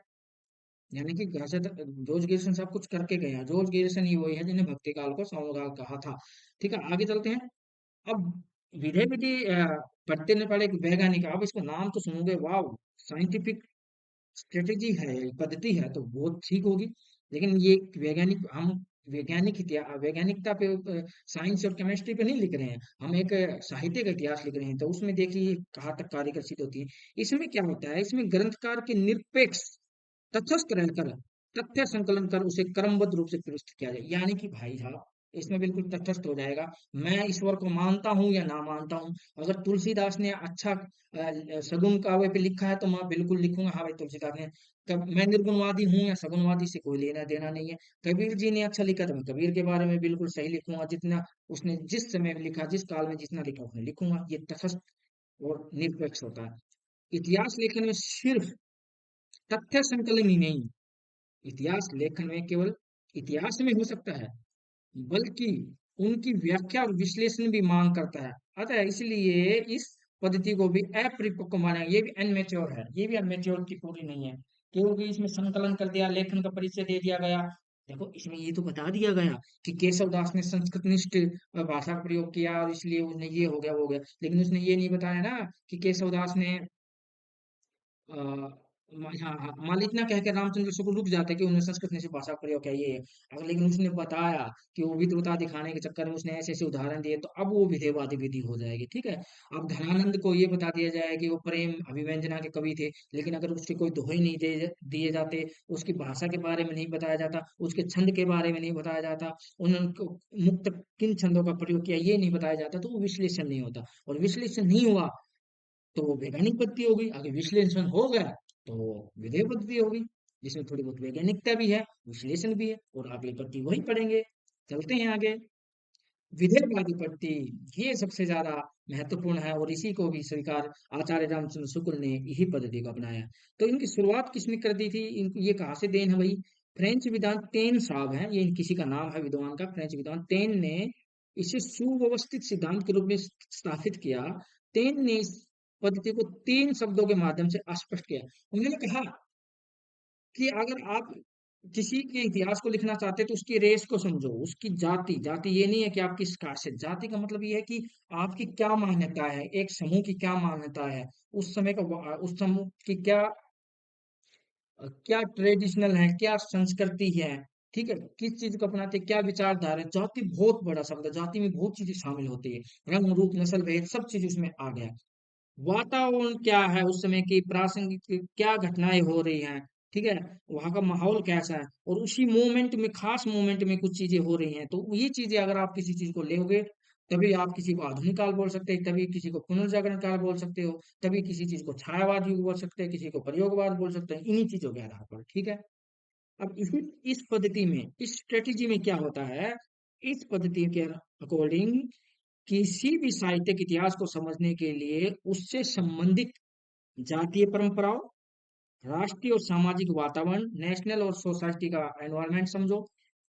यानी कि जॉर्ज गैरिसन साहब कुछ करके गए हैं। जॉर्ज गैरिसन ही वही है जिन्हें भक्ति काल को समकाल कहा था। ठीक है, आगे चलते हैं। अब विधे विधि पढ़ते ने पहले एक वैज्ञानिक, आप इसको नाम तो सुनोगे, वाह, साइंटिफिक स्ट्रेटेजी है, पद्धति है, तो वो ठीक होगी। लेकिन ये वैज्ञानिक, हम वैज्ञानिकता पे, साइंस और केमिस्ट्री पे नहीं लिख रहे हैं, हम एक साहित्य का इतिहास लिख रहे हैं। तो उसमें देखिए कहाँ तक कार्यकर होती है। इसमें क्या होता है, इसमें ग्रंथकार के निरपेक्ष तटस्थ रहकर तथ्य संकलन कर उसे क्रमबद्ध रूप से प्रस्तुत किया जाए। यानी कि भाई साहब, इसमें बिल्कुल तटस्थ हो जाएगा, मैं ईश्वर को मानता हूँ या ना मानता हूँ। अगर तुलसीदास ने अच्छा सगुन काव्य पे लिखा है तो मैं बिल्कुल लिखूंगा, हाँ भाई तुलसीदास ने। कब मैं निर्गुणवादी हूँ या सगुनवादी से कोई लेना देना नहीं है। कबीर जी ने अच्छा लिखा तो मैं कबीर के बारे में बिल्कुल सही लिखूंगा, जितना उसने जिस समय में लिखा, जिस काल में जितना लिखा उसने लिखूंगा। ये तटस्थ और निरपेक्ष होता है। इतिहास लेखन में सिर्फ तथ्य संकलन ही नहीं, इतिहास लेखन में केवल इतिहास में हो सकता है, बल्कि उनकी व्याख्या और विश्लेषण भी मांग करता है। अतः इसलिए इस पद्धति को भी अपरिपक्व माना, ये भी अनमेच्योर है, ये भी अनमेच्योर की पूरी नहीं है, क्योंकि इसमें संकलन कर दिया, लेखन का परिचय दे दिया गया। देखो इसमें ये तो बता दिया गया कि केशव दास ने संस्कृतनिष्ठ भाषा का प्रयोग किया और इसलिए उसने ये हो गया वो हो गया, लेकिन उसने ये नहीं बताया ना कि केशव दास ने हाँ हाँ, मान इतना कह के रामचंद्र शुक्ल रुक जाते कि उन्होंने संस्कृत में से भाषा का प्रयोग किया ये है। अगर लेकिन उसने बताया कि वो विद्वता दिखाने के चक्कर में उसने ऐसे ऐसे उदाहरण दिए, तो अब वो विधेयवादी विधि हो जाएगी। ठीक है, अब धनानंद को ये बता दिया जाए कि वो प्रेम अभिव्यंजना के कवि थे, लेकिन अगर उसके कोई दोहे नहीं दिए जाते, उसकी भाषा के बारे में नहीं बताया जाता, उसके छंद के बारे में नहीं बताया जाता, उन्होंने मुक्त किन छंदों का प्रयोग किया ये नहीं बताया जाता, तो वो विश्लेषण नहीं होता। और विश्लेषण नहीं हुआ तो वो वैज्ञानिक पद्धति होगी। अगर विश्लेषण हो गया तो वो विधेय पद्धति होगी, जिसमें थोड़ी बहुत वैज्ञानिकता भी है, विश्लेषण भी है, और अगली पद्धति वही पढ़ेंगे। चलते हैं आगे। विधेयवादी पद्धति, ये सबसे ज्यादा महत्वपूर्ण है, और इसी को भी स्वीकार आचार्य रामचंद्र शुक्ल ने यही पद्धति को अपनाया। तो इनकी शुरुआत किसने कर दी थी, ये कहाँ से देन है भाई? फ्रेंच विद्वान टेन साहब हैं, ये किसी का नाम है विद्वान का, फ्रेंच विद्वान टेन ने इसे सुव्यवस्थित सिद्धांत के रूप में स्थापित किया। टेन ने इस पद्धति को तीन शब्दों के माध्यम से स्पष्ट किया। उन्होंने कहा कि अगर आप किसी के इतिहास को लिखना चाहते हैं तो उसकी रेस को समझो, उसकी जाति, जाति ये नहीं है कि आप किस कास्ट से, जाति का मतलब ये है कि आपकी क्या मान्यता है, एक समूह की क्या मान्यता है, उस समय का उस समूह की क्या क्या ट्रेडिशनल है, क्या संस्कृति है। ठीक है, किस चीज को अपनाते हैं, क्या विचारधारा है। जाति बहुत बड़ा शब्द है, जाति में बहुत चीजें शामिल होती है, रंग रूप नस्ल भेद सब चीज उसमें आ गया। वातावरण क्या है, उस समय की प्रासंगिक क्या घटनाएं हो रही हैं, ठीक है, वहाँ का माहौल कैसा है, और उसी मोमेंट में, खास मोमेंट में कुछ चीजें हो रही हैं, तो ये चीजें अगर आप किसी चीज को लोगे, तभी आप किसी को आधुनिक काल बोल सकते हैं, तभी किसी को पुनर्जागरण काल बोल सकते हो, तभी किसी चीज को छायावाद युग बोल सकते हैं, किसी को प्रयोगवाद बोल सकते हैं, इन्हीं चीजों के आधार पर। ठीक है, अब इस पद्धति में, इस स्ट्रेटेजी में क्या होता है, इस पद्धति के अकॉर्डिंग किसी भी साहित्यिक इतिहास को समझने के लिए उससे संबंधित जातीय परंपराओं, राष्ट्रीय और सामाजिक वातावरण, नेशनल और सोसाइटी का एनवायरनमेंट समझो,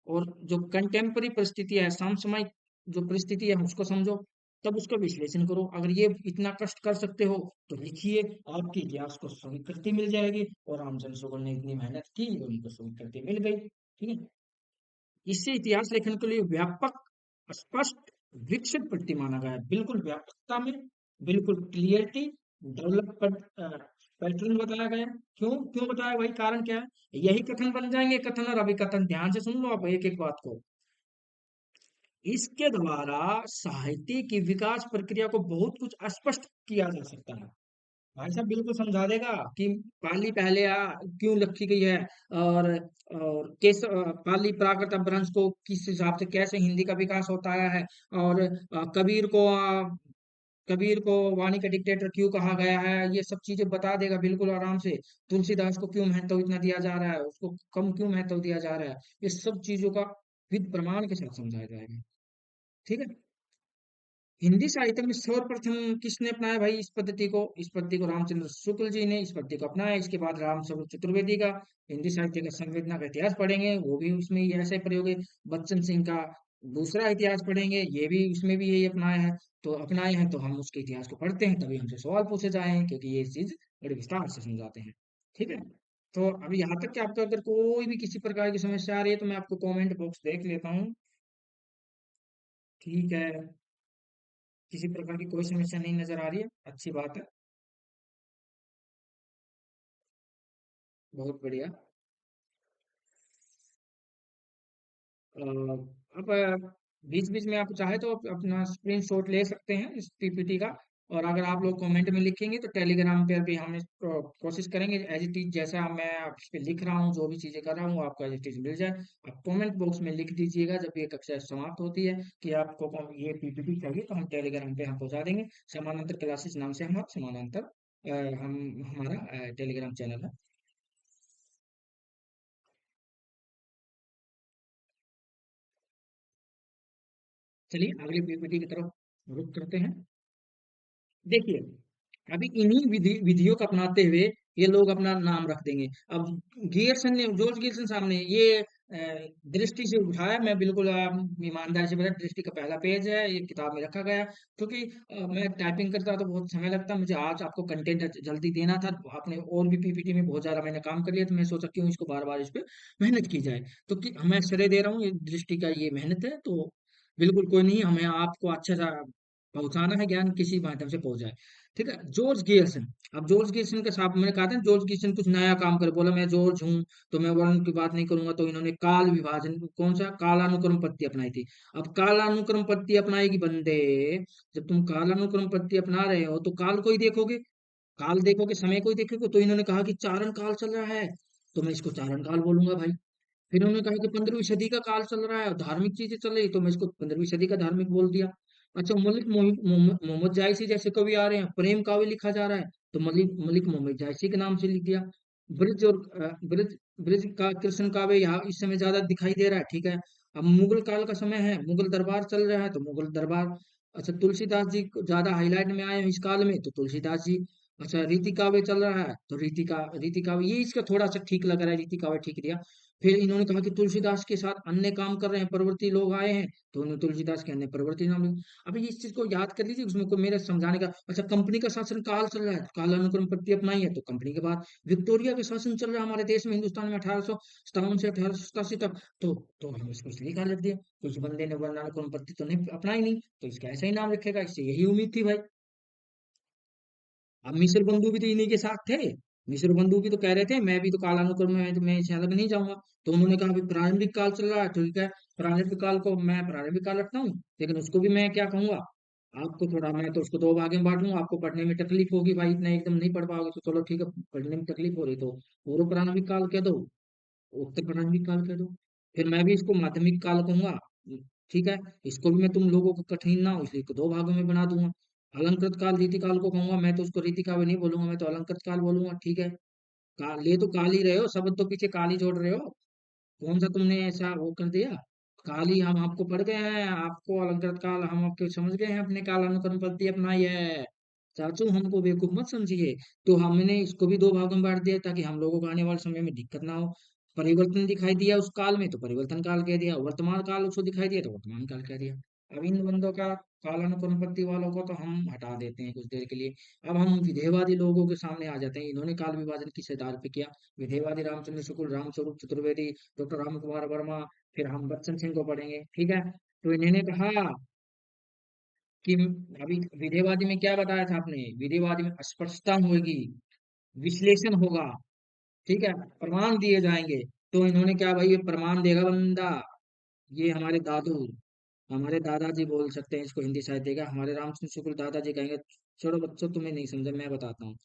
और जो कंटेम्पररी परिस्थिति है, समसामयिक जो परिस्थिति है उसको समझो, तब उसका विश्लेषण करो। अगर ये इतना कष्ट कर सकते हो तो लिखिए, आपके इतिहास को स्वीकृति मिल जाएगी। और रामचंद्र शुक्ल ने इतनी मेहनत की, उनको स्वीकृति मिल गई। ठीक है, इससे इतिहास लेखन के लिए व्यापक, स्पष्ट, विकसित पद्धति माना गया है। बिल्कुल व्यापकता में, बिल्कुल क्लियरिटी, डेवलप पैटर्न बताया गया है। क्यों क्यों बताया भाई, कारण क्या है? यही कथन बन जाएंगे, कथन और अभिकथन, ध्यान से सुन लो आप एक एक बात को। इसके द्वारा साहित्य की विकास प्रक्रिया को बहुत कुछ स्पष्ट किया जा सकता है। भाई साहब बिल्कुल समझा देगा कि पाली पहले क्यों लिखी गई है, और पाली प्राकृत अपभ्रंश को किस हिसाब से, कैसे हिंदी का विकास होता आया है, और कबीर को वाणी का डिक्टेटर क्यों कहा गया है, ये सब चीजें बता देगा बिल्कुल आराम से। तुलसीदास को क्यों महत्व इतना दिया जा रहा है, उसको कम क्यों महत्व दिया जा रहा है, ये सब चीजों का विद प्रमाण के साथ समझाया जाएगा। ठीक है, हिंदी साहित्य में सर्वप्रथम किसने अपनाया भाई इस पद्धति को? इस पद्धति को रामचंद्र शुक्ल जी ने इस पद्धति को अपनाया। इसके बाद रामचंद्र चतुर्वेदी का हिंदी साहित्य का संवेदना का इतिहास पढ़ेंगे, वो भी उसमें ही ऐसे प्रयोग है। बच्चन सिंह का दूसरा इतिहास पढ़ेंगे, ये भी उसमें भी यही अपनाया है। तो अपनाए हैं तो हम उसके इतिहास को पढ़ते हैं, तभी हमसे सवाल पूछे जाए हैं, क्योंकि ये चीज बड़े विस्तार से समझाते हैं। ठीक है, तो अभी यहाँ तक कि आपको अगर कोई भी किसी प्रकार की समस्या आ रही है तो मैं आपको कमेंट बॉक्स देख लेता हूँ। ठीक है, किसी प्रकार की कोई समस्या नहीं नजर आ रही है, अच्छी बात है। बहुत बढ़िया। आप बीच बीच में आप चाहे तो आप अपना स्क्रीन शॉट ले सकते हैं इस पीपीटी का। और अगर आप लोग कमेंट में लिखेंगे तो टेलीग्राम पे भी हम कोशिश करेंगे एज इट इज, जैसा मैं आप इस पे लिख रहा हूँ जो भी चीजें कर रहा हूँ आपको एज इट इज मिल जाए। आप कमेंट बॉक्स में लिख दीजिएगा जब ये कक्षा समाप्त होती है कि आपको ये पीपीटी चाहिए, तो हम टेलीग्राम पे हम पहुंचा देंगे। समानांतर क्लासेस नाम से हमारा समानांतर हम हमारा टेलीग्राम चैनल है। चलिए अगली पीपीटी की तरफ रुख करते हैं। देखिए, अभी इन्हीं विधियों को अपनाते हुए ये लोग अपना नाम रख देंगे। अब गियर्सन ने, जॉर्ज गियर्सन साहब ने ये दृष्टि से उठाया, मैं बिल्कुल ईमानदारी से बता, दृष्टि का पहला पेज है, ये किताब में रखा गया। क्योंकि मैं टाइपिंग करता तो बहुत समय लगता, मुझे आज आपको कंटेंट जल्दी देना था, आपने और भी पीपीटी में बहुत ज्यादा मैंने काम कर लिया, तो मैं सोचा क्यों इसको बार बार इस पे मेहनत की जाए। तो मैं श्रेय दे रहा हूँ, ये दृष्टि का ये मेहनत है, तो बिल्कुल कोई नहीं, हमें आपको अच्छा सा पहुंचाना है, ज्ञान किसी माध्यम से पहुंच जाए। ठीक है, जॉर्ज गियर्सन। अब जॉर्ज गियर्सन के साथ मैंने कहा था जॉर्ज गियर्सन कुछ नया काम करे, बोला मैं जॉर्ज हूँ तो मैं वर्ण की बात नहीं करूंगा, तो इन्होंने काल विभाजन, कौन सा, कालानुक्रम पद्धति अपनाई थी। अब कालानुक्रम पद्धति अपनाएगी बंदे, जब तुम कालानुक्रम पद्धति अपना रहे हो तो काल को ही देखोगे, काल देखोगे, समय को ही देखोगे। तो इन्होंने कहा कि चारण काल चल रहा है, तो मैं इसको चारण काल बोलूंगा भाई। फिर उन्होंने कहा कि 15वीं सदी का काल चल रहा है और धार्मिक चीजें चल रही, तो मैं इसको 15वीं सदी का धार्मिक बोल दिया। अच्छा, मलिक मोहम्मद जायसी जैसे कवि आ रहे हैं, प्रेम काव्य लिखा जा रहा है, तो मलिक मलिक मोहम्मद जायसी के नाम से लिख दिया। ब्रज और ब्रज ब्रज का कृष्ण काव्य यहाँ इस समय ज्यादा दिखाई दे रहा है, ठीक है। अब मुगल काल का समय है, मुगल दरबार चल रहा है, तो मुगल दरबार। अच्छा, तुलसीदास जी को ज्यादा हाईलाइट में आए हैं इस काल में, तो तुलसीदास जी। अच्छा, रीति काव्य चल रहा है, तो रीति काव्य, ये इसका थोड़ा सा ठीक लग रहा है, रीति काव्य ठीक दिया। फिर इन्होंने कहा कि तुलसीदास के साथ अन्य काम कर रहे हैं परवर्ती लोग आए हैं, तो उन्होंने तुलसीदास के अन्य परवर्ती नाम लिया। अभी इस चीज को याद कर लीजिए, उसमें को मेरे समझाने का। अच्छा, कंपनी का शासन काल चल रहा है, तो कालानुक्रम पद्धति अपनाई है, तो कंपनी के बाद विक्टोरिया का शासन चल रहा है हमारे देश में, हिंदुस्तान में 1857 से 1887 तक, तो हम इसको इसलिए काल रख दिया। कुछ बंदे ने वर्णानुक्रम पद्धति तो नहीं अपनाई, नहीं, तो इसका ऐसा ही नाम रखेगा, इससे यही उम्मीद थी भाई। अब मिस्र बंधु भी तो इन्हीं के साथ थे। मिस्र बंधु भी तो कह रहे थे मैं भी तो कालानुक्रम में, तो मैं इसे अलग नहीं जाऊंगा। तो उन्होंने कहा भी प्रारंभिक काल चल रहा है, ठीक है, प्रारंभिक काल को मैं प्रारंभिक काल रखता हूँ, लेकिन उसको भी मैं क्या कहूंगा, आपको थोड़ा, मैं तो उसको दो भागे में बांट लूंगा, आपको पढ़ने में तकलीफ होगी भाई, इतना एकदम नहीं पढ़ पाओगे, तो चलो ठीक है, पढ़ने में तकलीफ हो रही तो पूर्व प्रारंभिक काल कह दो, उत्तर प्रारंभिक काल कह दो। फिर मैं भी इसको माध्यमिक काल कहूंगा, ठीक है। इसको भी मैं तुम लोगों को कठिन ना हो इसलिए इसको दो भागों में बना दूंगा। अलंकृत काल रीति काल को कहूंगा, मैं तो उसको रीति काव्य नहीं बोलूंगा, मैं तो अलंकृत काल बोलूंगा, ठीक है। काल, ये तो काल ही रहे हो, शब्द तो पीछे काल ही जोड़ रहे हो, कौन सा तुमने ऐसा वो कर दिया। काल ही हम आपको पढ़ गए हैं, आपको अलंकृत काल हम आपके समझ गए हैं, अपने काल अनुक्रम पद्धति अपनाई है। चाचू हमको बेवकूफ मत समझिए। तो हमने इसको भी दो भागों में बांट दिया ताकि हम लोगों को आने वाले समय में दिक्कत ना हो। परिवर्तन दिखाई दिया उस काल में तो परिवर्तन काल कह दिया, वर्तमान काल उसको दिखाई दिया तो वर्तमान काल कह दिया। अब इन बंदों का, कालानुक्रम पद्धति वालों को तो हम हटा देते हैं कुछ देर के लिए। अब हम विधेयवादी लोगों के सामने आ जाते हैं, इन्होंने काल विभाजन किस आधार पे किया। विधेयवादी रामचंद्र शुक्ल, रामस्वरूप चतुर्वेदी, डॉक्टर राम कुमार वर्मा, फिर हम बच्चन सिंह को पढ़ेंगे, ठीक है। तो इन्होंने कहा कि अभी विधेयवादी में क्या बताया था आपने, विधेयवादी में अस्पष्टता होगी, विश्लेषण होगा, ठीक है, प्रमाण दिए जाएंगे। तो इन्होंने क्या भाई, ये प्रमाण देगा बंदा, ये हमारे दादू, हमारे दादाजी बोल सकते हैं इसको, हिंदी साहित्य का हमारे रामचंद्र शुक्ल दादाजी कहेंगे। छोड़ो बच्चों, तुम्हें नहीं समझा, मैं बताता हूँ।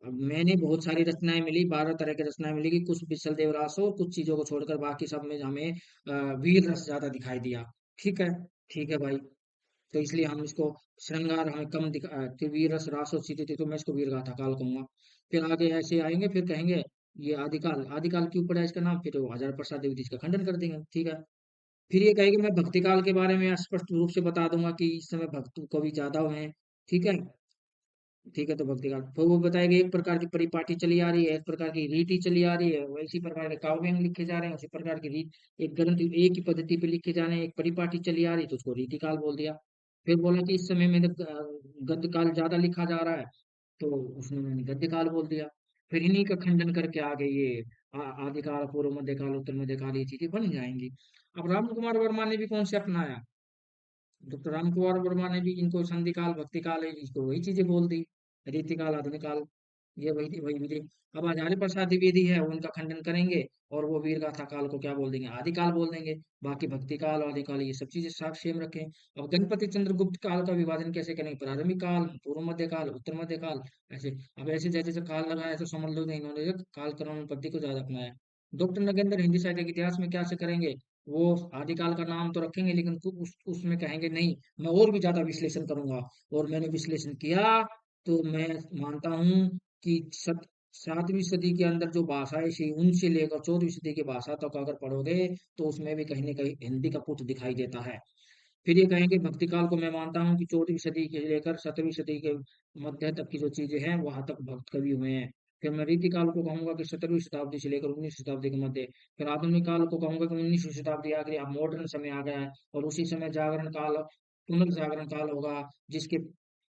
अब मैंने बहुत सारी रचनाएं मिली, 12 तरह की रचनाएं मिली, कि कुछ बिसल देवरास हो, कुछ चीजों को छोड़कर बाकी सब में हमें वीर रस ज्यादा दिखाई दिया। ठीक है, ठीक है भाई। तो इसलिए हम इसको, श्रृंगार हमें कम दिखा, कि वीर रस रासो सीते थे, तो मैं इसको वीर गाथा काल कहूंगा। फिर आगे ऐसे आएंगे, फिर कहेंगे ये आदिकाल, आदिकाल क्यों पड़ा इसका नाम, फिर वो हजार प्रसाद देवी जी इसका खंडन कर देंगे, ठीक है। फिर ये कहेगी मैं भक्ति काल के बारे में स्पष्ट रूप से बता दूंगा कि इस समय भक्त कवि ज्यादा हुए हैं, ठीक है। ठीक है, तो भक्ति काल फिर वो बताएगा, एक प्रकार की परिपाटी चली आ रही है, एक प्रकार की रीति चली आ रही है, वैसी प्रकार के काव्य लिखे जा रहे हैं, उसी प्रकार की रीत, एक ग्रंथ एक ही पद्धति पे लिखे जा रहे हैं, एक परिपाटी चली आ रही है, तो उसको रीति काल बोल दिया। फिर बोला कि इस समय में गद्य काल ज्यादा लिखा जा रहा है, तो उसने मैंने गद्य काल बोल दिया। फिर इन्हीं का खंडन करके आगे ये आदिकाल, पूर्व मध्यकाल, उत्तर मध्यकाल, ये चीजें बन जाएंगी। अब राम कुमार वर्मा ने भी कौन से अपनाया, डॉक्टर राम कुमार वर्मा ने भी इनको संधि काल, भक्ति काल, इसको वही चीजें बोल दी, रीति काल, आधुनिक काल, ये वही वही विधि। अब आचार्य प्रसाद द्विवेदी है, वो उनका खंडन करेंगे और वो वीर गाथा काल को क्या बोल देंगे, आदिकाल बोल देंगे। बाकी भक्ति काल, आदिकाल, ये सब चीजें साफ सेम रखें। अब गणपति चंद्रगुप्त काल का विभाजन कैसे करेंगे, प्रारंभिक काल, पूर्व मध्य काल, उत्तर मध्य काल, ऐसे। अब ऐसे जैसे जैसे काल लगाया तो समझ लो कि इन्होंने जो काल क्रम पद्धति को ज्यादा अपनाया। डॉक्टर नगेंद्र हिंदी साहित्य के इतिहास में क्या से करेंगे, वो आदिकाल का नाम तो रखेंगे लेकिन उसमें कहेंगे नहीं, मैं और भी ज्यादा विश्लेषण करूंगा। और मैंने विश्लेषण किया तो मैं मानता हूँ कि 7वीं सदी के अंदर जो भाषाएं थी उनसे लेकर 14वीं सदी की भाषा तक अगर पढ़ोगे तो उसमें भी कहीं ना कहीं हिंदी का पुट दिखाई देता है। फिर ये कहेंगे भक्ति काल को मैं मानता हूँ कि 14वीं सदी से लेकर 17वीं सदी के मध्य तक की जो चीजें हैं वहां तक भक्त कवि हुए हैं। फिर मैं रीति काल को कहूंगा कि 17वीं शताब्दी से लेकर 19वीं शताब्दी के मध्य। फिर आधुनिक काल को कहूंगा कि 19वीं शताब्दी आ गई, अब मॉडर्न समय आ गया है। और उसी समय जागरण काल, पुनर्जागरण काल होगा, जिसके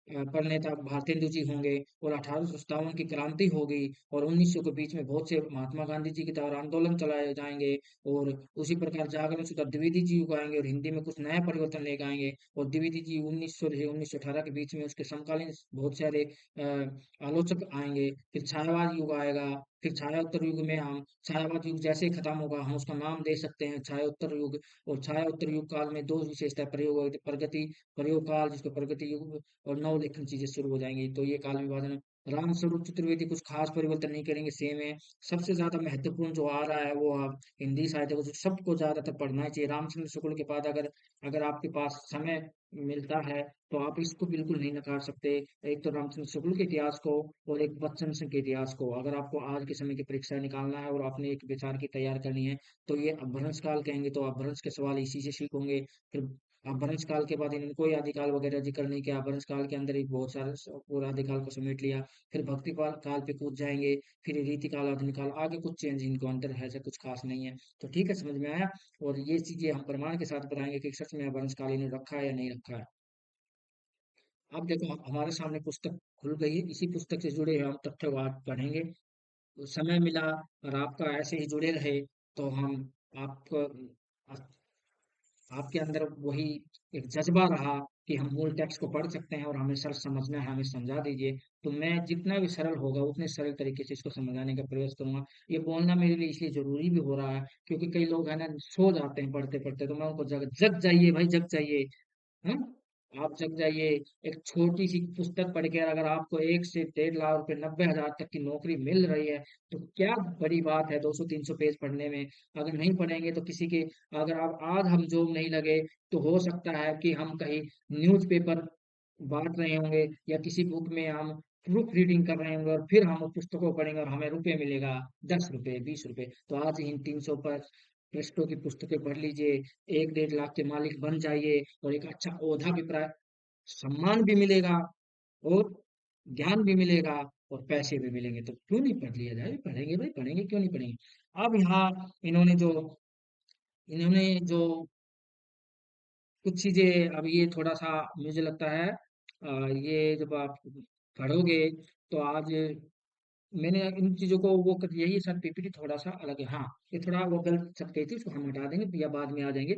प्रणेता भारतेंदु जी होंगे। और 1857 की क्रांति होगी और 1900 के बीच में बहुत से महात्मा गांधी जी के द्वारा आंदोलन चलाए जाएंगे। और उसी प्रकार जागरण सुधा द्विवेदी जी उगाएंगे और हिंदी में कुछ नया परिवर्तन लेके आएंगे। और द्विवेदी जी 1900 से 1918 के बीच में उसके समकालीन बहुत सारे आलोचक आएंगे। फिर छायावाद युग आएगा। फिर छाया युग में हम छायावाद युग जैसे ही खत्म होगा हम उसका नाम दे सकते हैं छाया युग। और छाया युग काल में दो विशेषता प्रयोग, प्रगति प्रयोग काल जिसको प्रगति युग, और नौ लेखन चीजें शुरू हो जाएंगी। तो ये काल विभाजन, राम स्वरूप चतुर्वेदी कुछ खास परिवर्तन नहीं करेंगे, सेम है। सबसे ज्यादा महत्वपूर्ण जो आ रहा है वो आप हिंदी साहित्य को जो सबको ज्यादातर पढ़ना चाहिए, रामचंद्र शुक्ल के बाद अगर अगर आपके पास समय मिलता है तो आप इसको बिल्कुल नहीं नकार सकते। एक तो रामचंद्र शुक्ल के इतिहास को और एक बच्चन सिंह के इतिहास को, अगर आपको आज के समय की परीक्षा निकालना है और आपने एक विचार की तैयार करनी है तो ये अपभ्रंश काल कहेंगे, तो अपभ्रंश के सवाल इसी से सीखोगे। फिर अपभ्रंश काल के बाद इन्होंने कोई आदिकाल वगैरह जिक्र नहीं किया, अपभ्रंश काल के अंदर ही बहुत सारे पूरा आदिकाल को समेट लिया। फिर भक्ति काल काल पे कूद जाएंगे। फिर रीति काल, आधुनिक काल, आगे कुछ चेंज इनको अंदर है, ऐसा कुछ खास नहीं है। तो ठीक है, समझ में आया। और ये चीजें हम प्रमाण के साथ बताएंगे कि सच में अपभ्रंश काल इन्होंने रखा है या नहीं रखा है। अब देखो हमारे सामने पुस्तक खुल गई है, इसी पुस्तक से जुड़े हम तथ्यवाद पढ़ेंगे। तो समय मिला और आपका ऐसे ही जुड़े रहे तो हम आपको आपके अंदर वही एक जज्बा रहा कि हम मूल टेक्स्ट को पढ़ सकते हैं और हमें सर समझना है, हमें समझा दीजिए। तो मैं जितना भी सरल होगा उतने सरल तरीके से इसको समझाने का प्रयास करूंगा। ये बोलना मेरे लिए इसलिए जरूरी भी हो रहा है क्योंकि कई लोग है ना सो जाते हैं पढ़ते पढ़ते, तो मैं उनको जग जग जाइए भाई, जग जाइए। हाँ, आप जग जाइए। एक छोटी सी पुस्तक पढ़ के अगर आपको 1 से 1.5 लाख रुपए, 90,000 तक की नौकरी मिल रही है तो क्या बड़ी बात है 200-300 पेज पढ़ने में। अगर नहीं पढ़ेंगे तो किसी के, अगर आप आज हम जॉब नहीं लगे तो हो सकता है कि हम कहीं न्यूज़पेपर बांट रहे होंगे या किसी बुक में हम प्रूफ रीडिंग कर रहे होंगे और फिर हम उस पुस्तकों को पढ़ेंगे और हमें रुपए मिलेगा, 10 रुपए, 20 रुपए। तो आज इन 300 पर पृष्ठों की पुस्तकें पढ़ लीजिए, 1-1.5 लाख के मालिक बन जाइए और एक अच्छा ओहदा भी प्राप्त, सम्मान भी मिलेगा और ज्ञान भी मिलेगा और पैसे भी मिलेंगे। तो क्यों नहीं पढ़ लिया जाए, पढ़ेंगे भाई, पढ़ेंगे क्यों नहीं पढ़ेंगे। अब यहाँ इन्होंने जो इन्होंने जो कुछ चीजें, अब ये थोड़ा सा मुझे लगता है ये जब आप पढ़ोगे तो आज मैंने इन चीजों को वो कर दिया, ये सर पीपीटी थोड़ा सा अलग है। हाँ, ये थोड़ा वो गलत छप गई थी, उसको हम हटा देंगे या बाद में आ जाएंगे।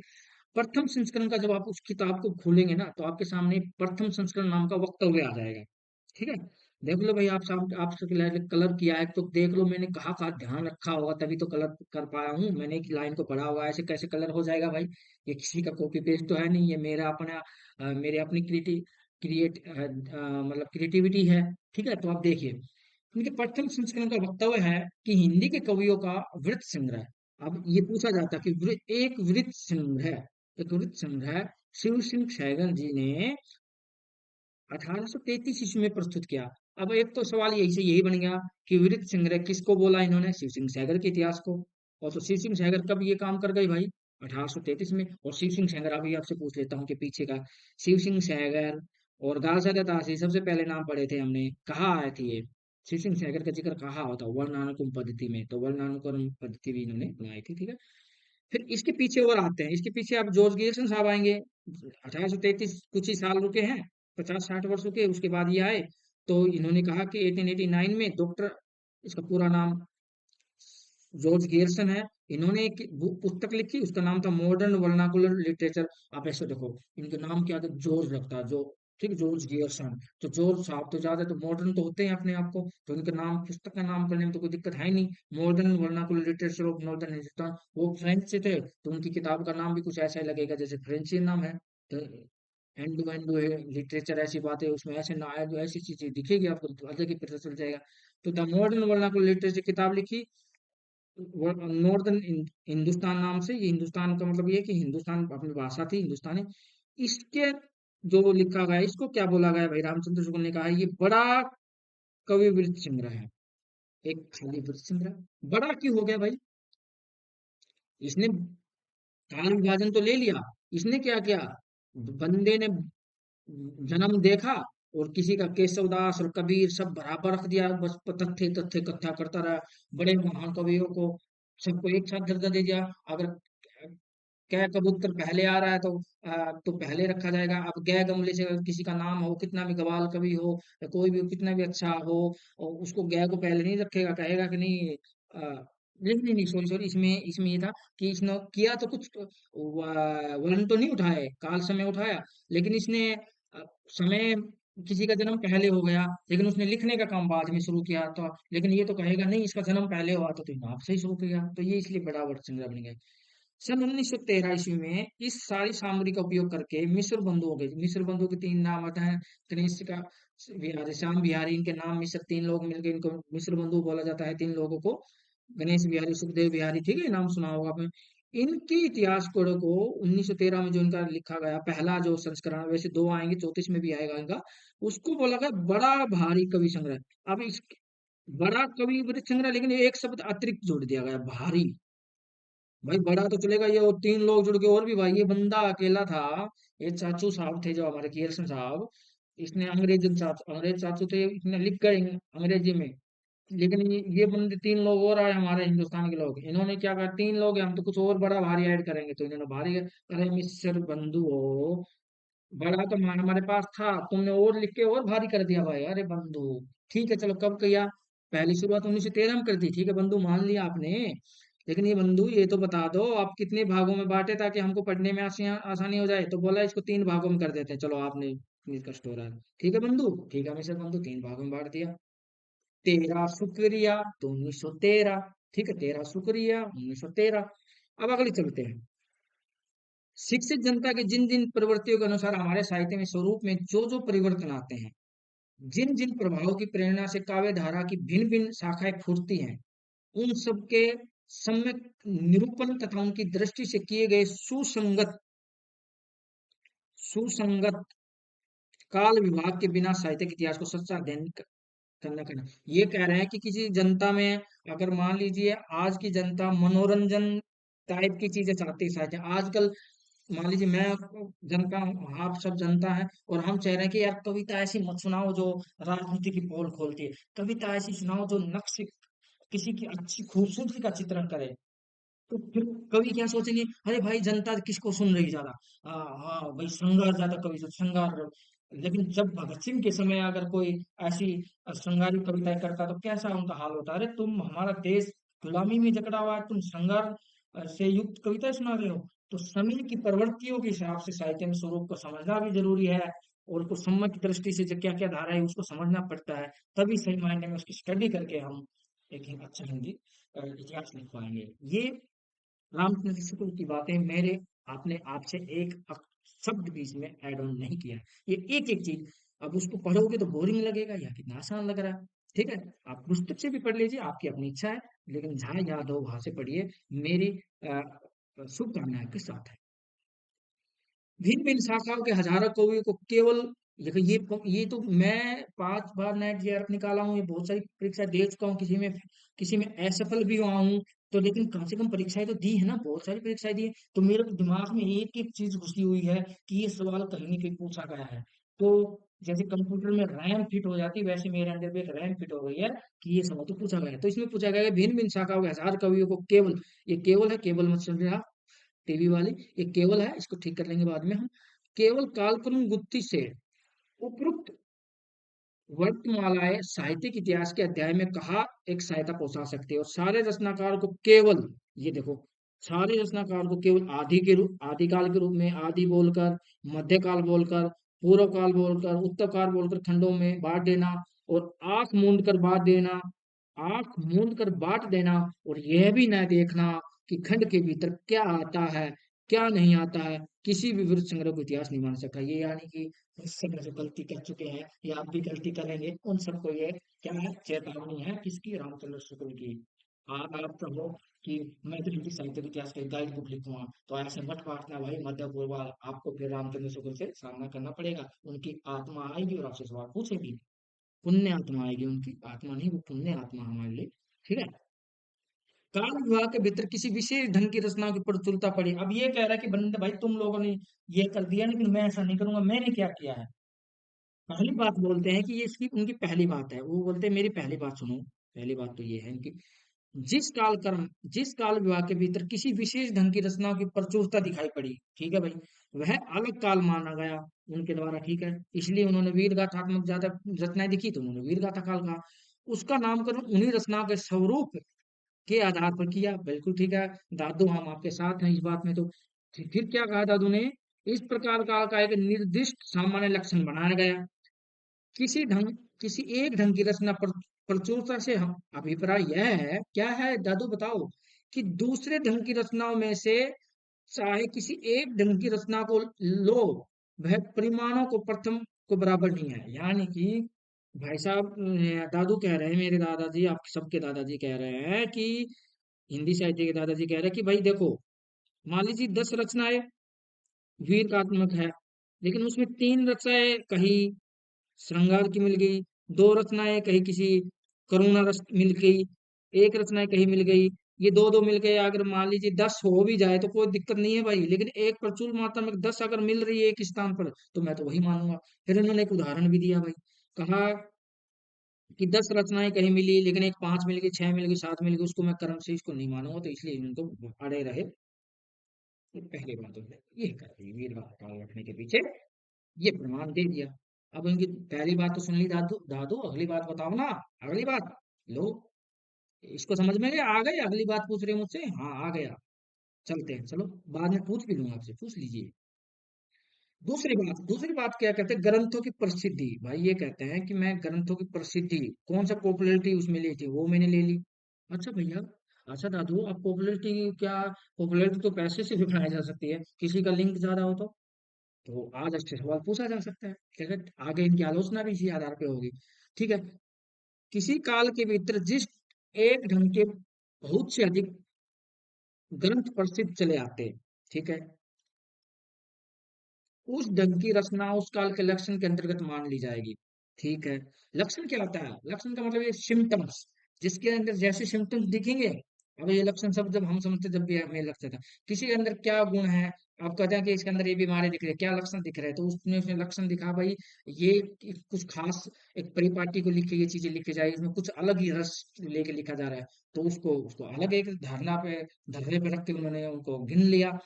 प्रथम संस्करण का जब आप उस किताब को खोलेंगे ना तो आपके सामने प्रथम संस्करण नाम का वक्तव्य आ जाएगा। ठीक है, देख लो भाई, आप साहब आपसे कलर किया है तो देख लो, मैंने कहा का ध्यान रखा होगा तभी तो कलर कर पाया हूँ। मैंने एक लाइन को पढ़ा हुआ है, ऐसे कैसे कलर हो जाएगा भाई। ये किसी का कॉपी पेस्ट तो है नहीं, ये मेरा अपना मेरे अपनी मतलब क्रिएटिविटी है। ठीक है, तो आप देखिए उनके प्रथम संस्करण का वक्तव्य है कि हिंदी के कवियों का वृत्त संग्रह। अब ये पूछा जाता है कि एक वृत्त संग्रह, एक वृत्त संग्रह शिव सिंह सहगल जी ने 1833 ईस्वी में प्रस्तुत किया। अब एक तो सवाल यही से यही बन गया कि वृत्त संग्रह किसको बोला इन्होंने, शिव सिंह सहगल के इतिहास को। और तो शिव सिंह सहगल कब ये काम कर गए भाई, 1833 में। और शिव सिंह सहगल, अभी आपसे पूछ लेता हूँ कि पीछे का शिव सिंह सहगल और गालसादा दासी सबसे पहले नाम पढ़े थे हमने, कहाँ आए थे ये। शिव सिंह सहगल का जिक्र कहाँ होता, वर्णानुक्रम पद्धति में, तो वर्णानुक्रम पद्धति भी इन्होंने बनाई थी। ठीक है, फिर इसके पीछे और आते हैं, इसके पीछे आप जॉर्ज गिल्सन साहब आएंगे, 1833 कुछ ही साल रुके हैं, 50-60 वर्ष रुके, उसके बाद ये आए। तो इन्होंने कहा कि 1889 में डॉक्टर इसका पूरा नाम जॉर्ज गियर्सन है। इन्होंने एक पुस्तक लिखी, उसका नाम था मॉडर्न वर्नाकुलर लिटरेचर। आप ऐसे देखो, इनके नाम क्या था, जॉर्ज रखता है जो, ठीक, जॉर्ज गियर्सन। तो जॉर्ज साहब तो ज्यादा तो मॉडर्न तो होते हैं अपने आप को, तो इनका नाम, पुस्तक का नाम करने में तो कोई दिक्कत है नहीं। Modern vernacular literature of northern Hindustan. वो फ्रेंच से थे, तो उनकी किताब का नाम भी कुछ ऐसा ही लगेगा जैसे फ्रेंची नाम है। तो एंडो एंडो लिटरेचर, ऐसी बातें उसमें ऐसे ना आए, तो ऐसी चीजें दिखेगी आपको तो अलग ही पता चल जाएगा। तो द मॉडर्न वर्नाकुलर लिटरेचर किताब लिखी नॉर्दर्न हिंदुस्तान नाम से। ये हिंदुस्तान का मतलब ये है कि हिंदुस्तान अपनी भाषा थी हिंदुस्तानी। इसके जो लिखा गया है, इसको क्या बोला गया है भाई, रामचंद्र शुक्ल ने कहा है ये बड़ा कवि वृत्त संग्रह है। एक खाली वृत्त संग्रह, बड़ा क्यों हो गया भाई? इसने काल विभाजन तो ले लिया, इसने क्या किया, बंदे ने जन्म देखा और किसी का केशवदास और कबीर सब बराबर रख दिया, बस तथ्य तथ्य कथा करता रहा। बड़े महान कवियों को सबको एक साथ दर्जा दे दिया। अगर कै कबूतर पहले आ रहा है तो पहले रखा जाएगा। अब गै गमले से अगर किसी का नाम हो, कितना भी गवाल कवि हो या कोई भी कितना भी अच्छा हो, और उसको गै को पहले नहीं रखेगा, कहेगा कि नहीं नहीं नहीं नहीं, सॉरी सॉरी, इसमें इसमें ये था कि इसने किया तो कुछ वर्ण तो नहीं उठाए, काल समय उठाया, लेकिन इसने समय, किसी का जन्म पहले हो गया लेकिन उसने लिखने का काम बाद में शुरू किया, तो लेकिन ये तो कहेगा नहीं इसका जन्म पहले हुआ था तो इसने आपसे ही शुरू किया, तो ये इसलिए बड़ा वर्ड संग्रह बन गया। सन 1913 ईस्वी में इस सारी सामग्री का उपयोग करके मिस्र बंधुओं के, मिस्र बंधुओं के तीन नाम आता है, गणेश का बिहारी, श्याम बिहारी, इनके नाम मिस्र, तीन लोग मिलकर इनको मिस्र बंधु बोला जाता है, तीन लोगों को। गणेश बिहारी, सुखदेव बिहारी, ठीक है, नाम सुना होगा आपने। इनके इतिहास को 1913 में जो इनका लिखा गया पहला जो संस्करण, वैसे दो आएंगे, 34 में भी आएगा इनका, उसको बोला गया बड़ा भारी कवि संग्रह। अब इस बड़ा कवि वृत्त संग्रह, लेकिन एक शब्द अतिरिक्त जोड़ दिया गया, भारी। भाई बड़ा तो चलेगा, ये और तीन लोग जुड़ के और भी, भाई ये बंदा अकेला था। ये चाचू साहब थे जो हमारे कियरसन साहब, इसने अंग्रेज चाचू थे, इसने लिख गए अंग्रेजी में। लेकिन ये बंदे तीन लोग और आए हमारे हिंदुस्तान के लोग, इन्होंने क्या कहा, तीन लोग हैं हम तो कुछ और बड़ा भारी ऐड करेंगे, तो इन्होंने भारी अरे मिस्र बंधु हो, बड़ा तो हमारे पास था, तुमने और लिख के और भारी कर दिया भाई, अरे बंधु। ठीक है चलो, कब किया, पहली शुरुआत 1913 में कर दी, ठीक है बंधु, मान लिया आपने। लेकिन ये बंधु ये तो बता दो आप कितने भागों में बांटे ताकि हमको पढ़ने में आसानी हो जाए, तो बोला इसको तीन भागों में कर देते हैं, चलो आपने इतनी कष्ट हो रहा है, ठीक है बंधु, ठीक है मिस्र बंधु, तीन भागों में बांट दिया। 13 शुक्रिया तो 1913, ठीक है, 13 शुक्रिया 1913। अब अगले चलते हैं। शिक्षित जनता के जिन जिन प्रवृत्तियों के अनुसार हमारे साहित्य में स्वरूप में जो जो परिवर्तन आते हैं, जिन जिन प्रभावों की प्रेरणा से काव्य धारा की भिन्न भिन्न शाखाएं फूटती हैं, उन सबके सम्यक निरूपण तथा उनकी दृष्टि से किए गए सुसंगत सुसंगत काल विभाग के बिना साहित्यिक इतिहास को सच्चा अध्ययन करना। ये कह रहे हैं कि किसी जनता में, अगर मान लीजिए आज की जनता मनोरंजन टाइप की चीजें चाहती है साहित्य आजकल, मान लीजिए मैं जनता हूँ, आप सब जनता है, और हम चाह रहे हैं कि यार कविता ऐसी मत सुनाओ जो राजनीति की पोल खोलती है, कविता ऐसी सुनाओ जो नक्श किसी की अच्छी खूबसूरती का चित्रण करे। तो फिर कवि क्या सोचेंगे, अरे भाई जनता किसको सुन रही ज्यादा, हाँ भाई श्रृंगार ज्यादा, कवि जो श्रृंगार। लेकिन जब भगत सिंह के समय अगर कोई ऐसी श्रृंगारी कविताएं करता तो कैसा उनका हाल होता, अरे तुम हमारा देश गुलामी में जकड़ा हुआ है, तुम श्रृंगार से युक्त कविताएं सुना रहे हो। तो समय की प्रवृत्तियों के हिसाब से साहित्य में स्वरूप को समझना भी जरूरी है, और उसको सम्यक दृष्टि से जो क्या क्या धारा है उसको समझना पड़ता है, तभी सही मायने में उसकी स्टडी करके हम एक अच्छा हिंदी इतिहास लिख पाएंगे। ये रामचंद्र शुक्ल की बातें मेरे, आपने आपसे एक शब्द भी इसमें ऐड ऑन नहीं किया है। ये एक एक चीज, अब उसको पढ़ोगे तो बोरिंग लगेगा, या कितना आसान लग रहा है। ठीक है, आप पुस्तक से भी पढ़ लीजिए, आपकी अपनी इच्छा है, लेकिन जहां याद हो वहां से पढ़िए, मेरी शुभकामनाएं के साथ है। भिन्न भिन्न शाखाओं के हजारों कवियों को केवल, देखो ये तो मैं 5 बार नेट जेआरएफ निकाला हूँ, ये बहुत सारी परीक्षा दे चुका हूँ, किसी में असफल भी हुआ हूँ, तो लेकिन कम से कम परीक्षाएं तो दी है ना, बहुत सारी परीक्षाएं दी है, तो मेरे दिमाग में एक एक चीज घुसी हुई है कि ये सवाल कहीं ना कहीं पूछा गया है। तो जैसे कंप्यूटर में रैम फिट हो जाती है, वैसे मेरे अंदर भी एक रैम फिट हो गई है कि ये सवाल तो पूछा गया है। तो इसमें पूछा गया है भिन्न भिन्न शाखाओं के हजार कवियों को केवल, ये केवल है, केवल मत समझना टीवी वाली, ये केवल है, इसको ठीक कर लेंगे बाद में हम, केवल कालक्रम गुत्थी से उपयुक्त वर्णमालाएं साहित्यिक इतिहास के अध्याय में कहा एक सहायता पहुंचा सकती है, और सारे रचनाकार को केवल, ये देखो, सारे रचनाकार को केवल आदिकाल के रूप में आदि बोलकर, मध्यकाल बोलकर, पूर्व काल बोलकर, उत्तर काल बोलकर खंडों में बांट देना, और आंख मूंद कर बांट देना, और यह भी न देखना कि खंड के भीतर क्या आता है, क्या नहीं आता है, किसी भी विवृत संग्रह को इतिहास नहीं मान सकता। ये यानी कि इस समय जो गलती कर चुके हैं या आप भी गलती करेंगे, उन सबको ये क्या है, चेतावनी है, किसकी, रामचंद्र शुक्ल की। आप कहो कि मैं तो हिंदी साहित्य के इतिहास का एक गाइड बुक लिखूंगा, तो ऐसे मत बांटना भाई, मध्य पूर्व आपको फिर रामचंद्र शुक्ल से सामना करना पड़ेगा। उनकी आत्मा आएगी और आपसे सवाल पूछेगी। पुण्य आत्मा आएगी, उनकी आत्मा नहीं, वो पुण्य आत्मा हमारे लिए। ठीक है। काल विवाह के भीतर किसी विशेष ढंग की रचनाओं की प्रचुरता पड़ी। अब ये कह रहा है कि बंदे भाई तुम लोगों ने ये कर दिया, लेकिन मैं ऐसा नहीं करूंगा, मैंने क्या किया है। पहली बात बोलते हैं कि ये इसकी उनकी पहली बात है, वो बोलते हैं मेरी पहली बात सुनो। पहली बात तो ये है कि जिस काल कर्म जिस काल विभाग के भीतर किसी विशेष ढंग की रचनाओं की प्रचुरता दिखाई पड़ी, ठीक है भाई, वह अलग काल माना गया उनके द्वारा। ठीक है, इसलिए उन्होंने वीर गाथात्मक ज्यादा रचनाएं दिखी, तो उन्होंने वीर गाथा काल कहा। उसका नामकरण उन्हीं रचनाओं के स्वरूप के आधार पर किया। बिल्कुल ठीक है दादू, हम आपके साथ हैं इस बात में। तो फिर क्या कहा दादू ने, इस प्रकार काल का एक निर्दिष्ट सामान्य लक्षण बनाया गया। किसी ढंग किसी एक ढंग की रचना पर प्रचुरता से हम अभिप्राय यह है, क्या है दादू बताओ, कि दूसरे ढंग की रचनाओं में से चाहे किसी एक ढंग की रचना को लो, वह परिमाणों को प्रथम को बराबर नहीं है। यानी कि भाई साहब, दादू कह रहे हैं, मेरे दादाजी, आप सबके दादाजी कह रहे हैं कि हिंदी साहित्य के दादाजी कह रहे हैं कि भाई देखो, मान लीजिए 10 रचनाएं वीरकात्मक है, लेकिन उसमें 3 रचनाएं कहीं श्रृंगार की मिल गई, 2 रचनाएं कहीं किसी करुणा रस मिल गई, एक रचना कहीं मिल गई, ये दो दो मिल गए। अगर मान लीजिए 10 हो भी जाए तो कोई दिक्कत नहीं है भाई, लेकिन एक प्रचुर मात्रा में 10 अगर मिल रही है एक स्थान पर, तो मैं तो वही मानूंगा। फिर उन्होंने एक उदाहरण भी दिया भाई, कहा कि 10 रचनाएं कहीं मिली, लेकिन एक 5 मिल गई, 6 मिल गई, 7 मिल गई, उसको मैं कर्म से इसको नहीं मानूंगा, तो इसलिए इनको अड़े रहे। ये पहली बात है, ये कर दी वीर काल रखने के पीछे ये प्रमाण दे दिया। अब इनकी पहली बात तो सुन ली दादू, दादू अगली बात बताओ ना। अगली बात लो, इसको समझ में गया, आ गए, अगली बात पूछ रहे हैं मुझसे, हाँ आ गया। चलते हैं, चलो बाद में पूछ भी लूंगा आपसे, पूछ लीजिए। दूसरी बात क्या कहते हैं, ग्रंथों की प्रसिद्धि। भाई ये कहते हैं कि मैं ग्रंथों की प्रसिद्धि, कौन सा पॉपुलैरिटी उसमें ली थी, वो मैंने ले ली। अच्छा भैया, अच्छा दादू, अब पॉपुलैरिटी क्या, पॉपुलैरिटी तो पैसे से भी बनाई जा सकती है, किसी का लिंक ज्यादा हो तो आज अच्छे सवाल पूछा जा सकता है। ठीक है, आगे इनकी आलोचना भी इसी आधार पे होगी। ठीक है, किसी काल के भीतर जिस एक ढंग के बहुत से अधिक ग्रंथ प्रसिद्ध चले आते हैं, ठीक है, उस ढंग की रचना उस काल के लक्षण के अंतर्गत मान ली जाएगी। ठीक है, लक्षण क्या होता है, लक्षण का मतलब ये सिम्टम्स, जिसके अंदर जैसे सिम्टम्स दिखेंगे। अब ये लक्षण सब जब हम समझते, जब भी हमें लगता था किसी के अंदर क्या गुण है, आप कहते हैं कि इसके अंदर ये बीमारी दिख रही है, क्या लक्षण दिख रहे हैं, तो उसने उसने लक्षण दिखा भाई, ये कुछ खास एक परिपाटी को लिख के ये चीजें लिखी जाए, इसमें कुछ अलग ही रस लेके लिखा जा रहा है, तो उसको उसको अलग एक धारणा पे, धरने पे रख के उन्होंने उनको गिन लिया।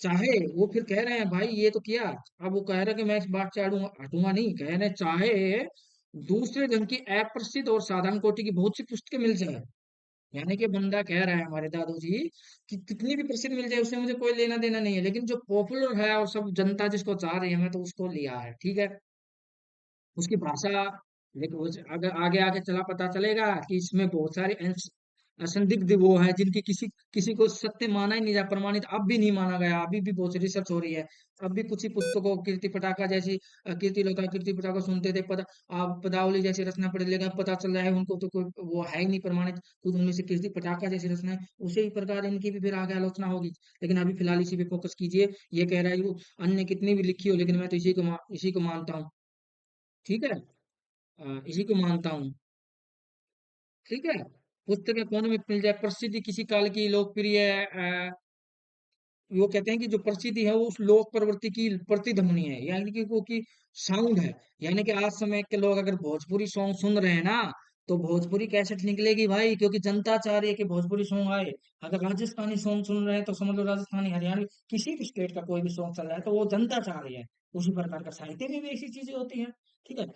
चाहे वो फिर कह रहे हैं भाई ये तो किया, अब वो कह रहे हैं कि मैं इस बात से हटूंगा हटूंगा नहीं, कह रहे हैं चाहे दूसरे ढंग की अप्रसिद्ध और साधारण कोटि की बहुत सी पुस्तकें मिल जाए। यानी कि बंदा कह रहा है हमारे दादू जी कि कितनी भी प्रसिद्ध मिल जाए, उससे मुझे कोई लेना देना नहीं है, लेकिन जो पॉपुलर है और सब जनता जिसको चाह रही है, मैं तो उसको लिया है। ठीक है, उसकी भाषा, लेकिन अगर आगे आगे चला पता चलेगा कि इसमें बहुत सारे असंदिग्ध वो है, जिनकी किसी किसी को सत्य माना ही नहीं जा, प्रमाणित अब भी नहीं माना गया, अभी भी बहुत सी रिसर्च हो रही है। अब भी कुछ ही पुस्तकों, कीर्ति पटाखा जैसी, कीर्ति लोका कीर्ति पटाखा सुनते थे, पता आप पदावली जैसी रचना पढ़ लेगा, पता चल रहा है उनको तो कोई वो है ही नहीं प्रमाणित, खुद उनमें से कीर्ति पटाखा जैसी रचना है। उसी प्रकार इनकी भी फिर आगे आलोचना होगी, लेकिन अभी फिलहाल इसी पे फोकस कीजिए। ये कह रहा है वो अन्य कितनी भी लिखी हो, लेकिन मैं तो इसी को मानता हूँ। ठीक है, इसी को मानता हूँ। ठीक है, पुस्तकें कौन में मिल जाए, प्रसिद्धि किसी काल की लोकप्रिय, वो कहते हैं कि जो प्रसिद्धि है वो उस लोक प्रवृत्ति की प्रतिध्वनि है, यानी कि वो की साउंड है। यानी कि आज समय के लोग अगर भोजपुरी सॉन्ग सुन रहे हैं ना, तो भोजपुरी कैसेट निकलेगी भाई, क्योंकि जनता चाह रही है कि भोजपुरी सॉन्ग आए। अगर राजस्थानी सॉन्ग सुन रहे हैं तो समझ लो राजस्थानी, हरियाणवी, किसी भी स्टेट का कोई भी सॉन्ग चल रहा है तो वो जनता चाह रही है। उसी प्रकार का साहित्य में भी ऐसी चीजें होती हैं। ठीक है,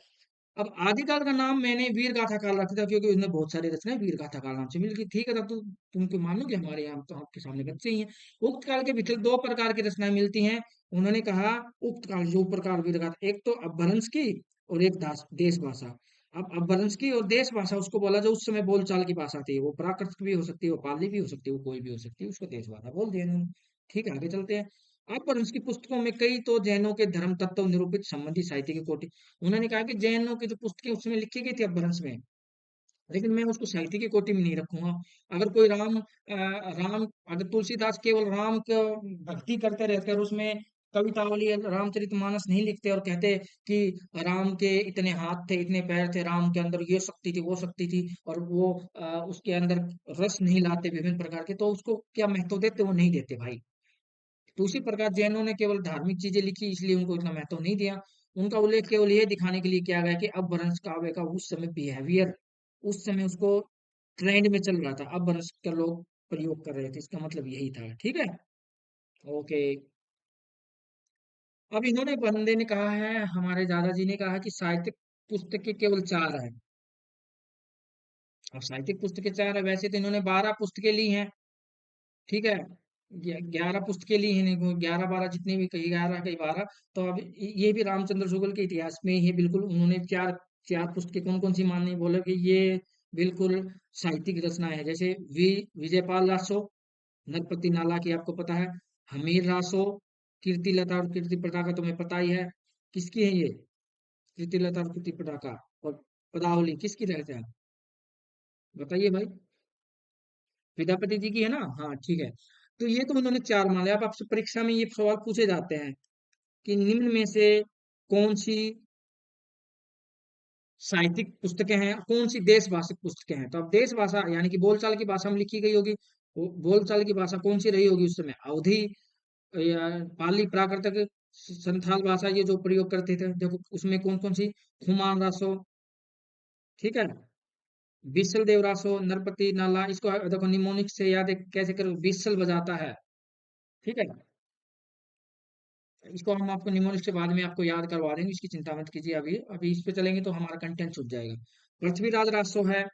अब आदिकाल का नाम मैंने वीर गाथा काल रखा था क्योंकि उसमें बहुत सारी रचनाएं वीर गाथा काल नाम से मिल गई। ठीक है, तब तो तुम क्यों मानो कि हमारे यहाँ तो आपके सामने बच्चे ही हैं। उक्त काल के भीतर दो प्रकार की रचनाएं मिलती हैं। उन्होंने कहा उक्त काल जो प्रकार वीर गाथा, एक तो अपभ्रंश की और एक दास देश भाषा। अब अपभ्रंश की और देश भाषा उसको बोला जो उस समय बोलचाल की भाषा थी, वो प्राकृत भी हो सकती है, वो पाली भी हो सकती है, वो कोई भी हो सकती है, उसको देश भाषा बोल दिया इन्होंने। ठीक है, आगे चलते हैं। अपभ्रंश की पुस्तकों में कई तो जैनों के धर्म तत्व निरूपित संबंधी साहित्य की कोटि। उन्होंने कहा कि जैनों की जो पुस्तकें उसमें लिखी गई थी अपभ्रंश में, लेकिन मैं उसको साहित्य की कोटि में नहीं रखूंगा। अगर कोई राम, अगर तुलसीदास केवल राम का भक्ति करते रहते और उसमें कवितावली रामचरितमानस नहीं लिखते और कहते कि राम के इतने हाथ थे, इतने पैर थे, राम के अंदर ये शक्ति थी, वो शक्ति थी, और वो उसके अंदर रस नहीं लाते विभिन्न प्रकार के, तो उसको क्या महत्व देते? वो नहीं देते भाई। तो उसी प्रकार जैनों ने केवल धार्मिक चीजें लिखी इसलिए उनको इतना महत्व नहीं दिया। उनका उल्लेख केवल ये दिखाने के लिए किया गया कि अपभ्रंश काव्य का उस समय बिहेवियर, उस समय उसको ट्रेंड में चल रहा था, अपभ्रंश का लोग प्रयोग कर रहे थे, इसका मतलब यही था। ठीक है, ओके। अब इन्होंने बंदे ने कहा है, हमारे दादाजी ने कहा कि साहित्यिक पुस्तकें केवल चार है। अब साहित्यिक पुस्तकें चार है, वैसे तो इन्होंने 12 पुस्तकें ली हैं। ठीक है, 11 पुस्तकें ली हैं, 11 12 जितने भी, कहीं 11 कहीं 12। तो अब ये भी रामचंद्र शुगल के इतिहास में ही बिल्कुल उन्होंने चार चार पुस्तकें कौन कौन सी मानी, बोले कि ये बिल्कुल साहित्यिक रचनाएं है। जैसे विजयपाल रासो, नरपति नाला की आपको पता है, हमीर रासो, कीर्ति लता और कीर्ति पताका तुम्हें पता ही है किसकी है ये, कीर्ति लता और कीर्ति पताका। और पदावली किसकी रहते हैं, बताइए भाई। विद्यापति जी की है ना, हाँ ठीक है। तो ये तो उन्होंने चार मान लिया। अब आपसे परीक्षा में ये सवाल पूछे जाते हैं कि निम्न में से कौन सी साहित्यिक पुस्तकें हैं, कौन सी देश भाषिक पुस्तकें हैं। तो अब देश भाषा यानी कि बोलचाल की भाषा में लिखी गई होगी। वो बोलचाल की भाषा कौन सी रही होगी उस समय, अवधी या पाली प्राकृतिक संथाल भाषा, ये जो प्रयोग करते थे, देखो उसमें कौन कौन सी, खुमान रासो, ठीक है, बीसल देव रासो, नरपति नाला, इसको देखो निमोनिक से याद है कैसे करो, बीसल बजाता है। ठीक है, इसको हम आपको निमोनिक से बाद में आपको याद करवा देंगे, इसकी चिंता मत कीजिए। अभी अभी इस पे चलेंगे तो हमारा कंटेंट छूट जाएगा। पृथ्वीराज रासो है,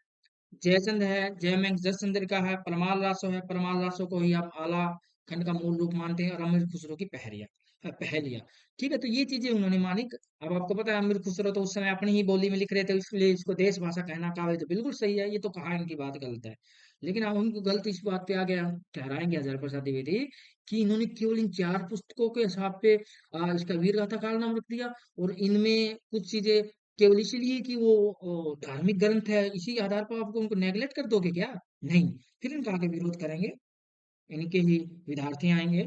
जयचंद है, जयमेंग जसचंद्र का है, परमाल रासो है, परमाल रासो को ही आप आला खंड का मूल रूप मानते हैं, और अमीर खुसरो की पहरिया पहलिया। ठीक है, तो ये चीजें उन्होंने मानी। अब आपको पता है अमीर खुसरो तो उस समय अपनी ही बोली में लिख रहे थे, इसलिए इसको देश भाषा कहना काव्य तो बिल्कुल सही है, ये तो कहा इनकी बात गलत है। लेकिन अब उनको गलत इस बात पे आ गया, ठहराएंगे हजार प्रसाद द्विवेदी कि इन्होंने केवल इन चार पुस्तकों के हिसाब पे इसका वीर गाथा काल नाम रख दिया, और इनमें कुछ चीजें केवल इसीलिए कि वो धार्मिक ग्रंथ है, इसी के आधार पर आपको उनको नेगलेक्ट कर दोगे क्या? नहीं, फिर इनका आगे विरोध करेंगे, इनके ही विद्यार्थी आएंगे।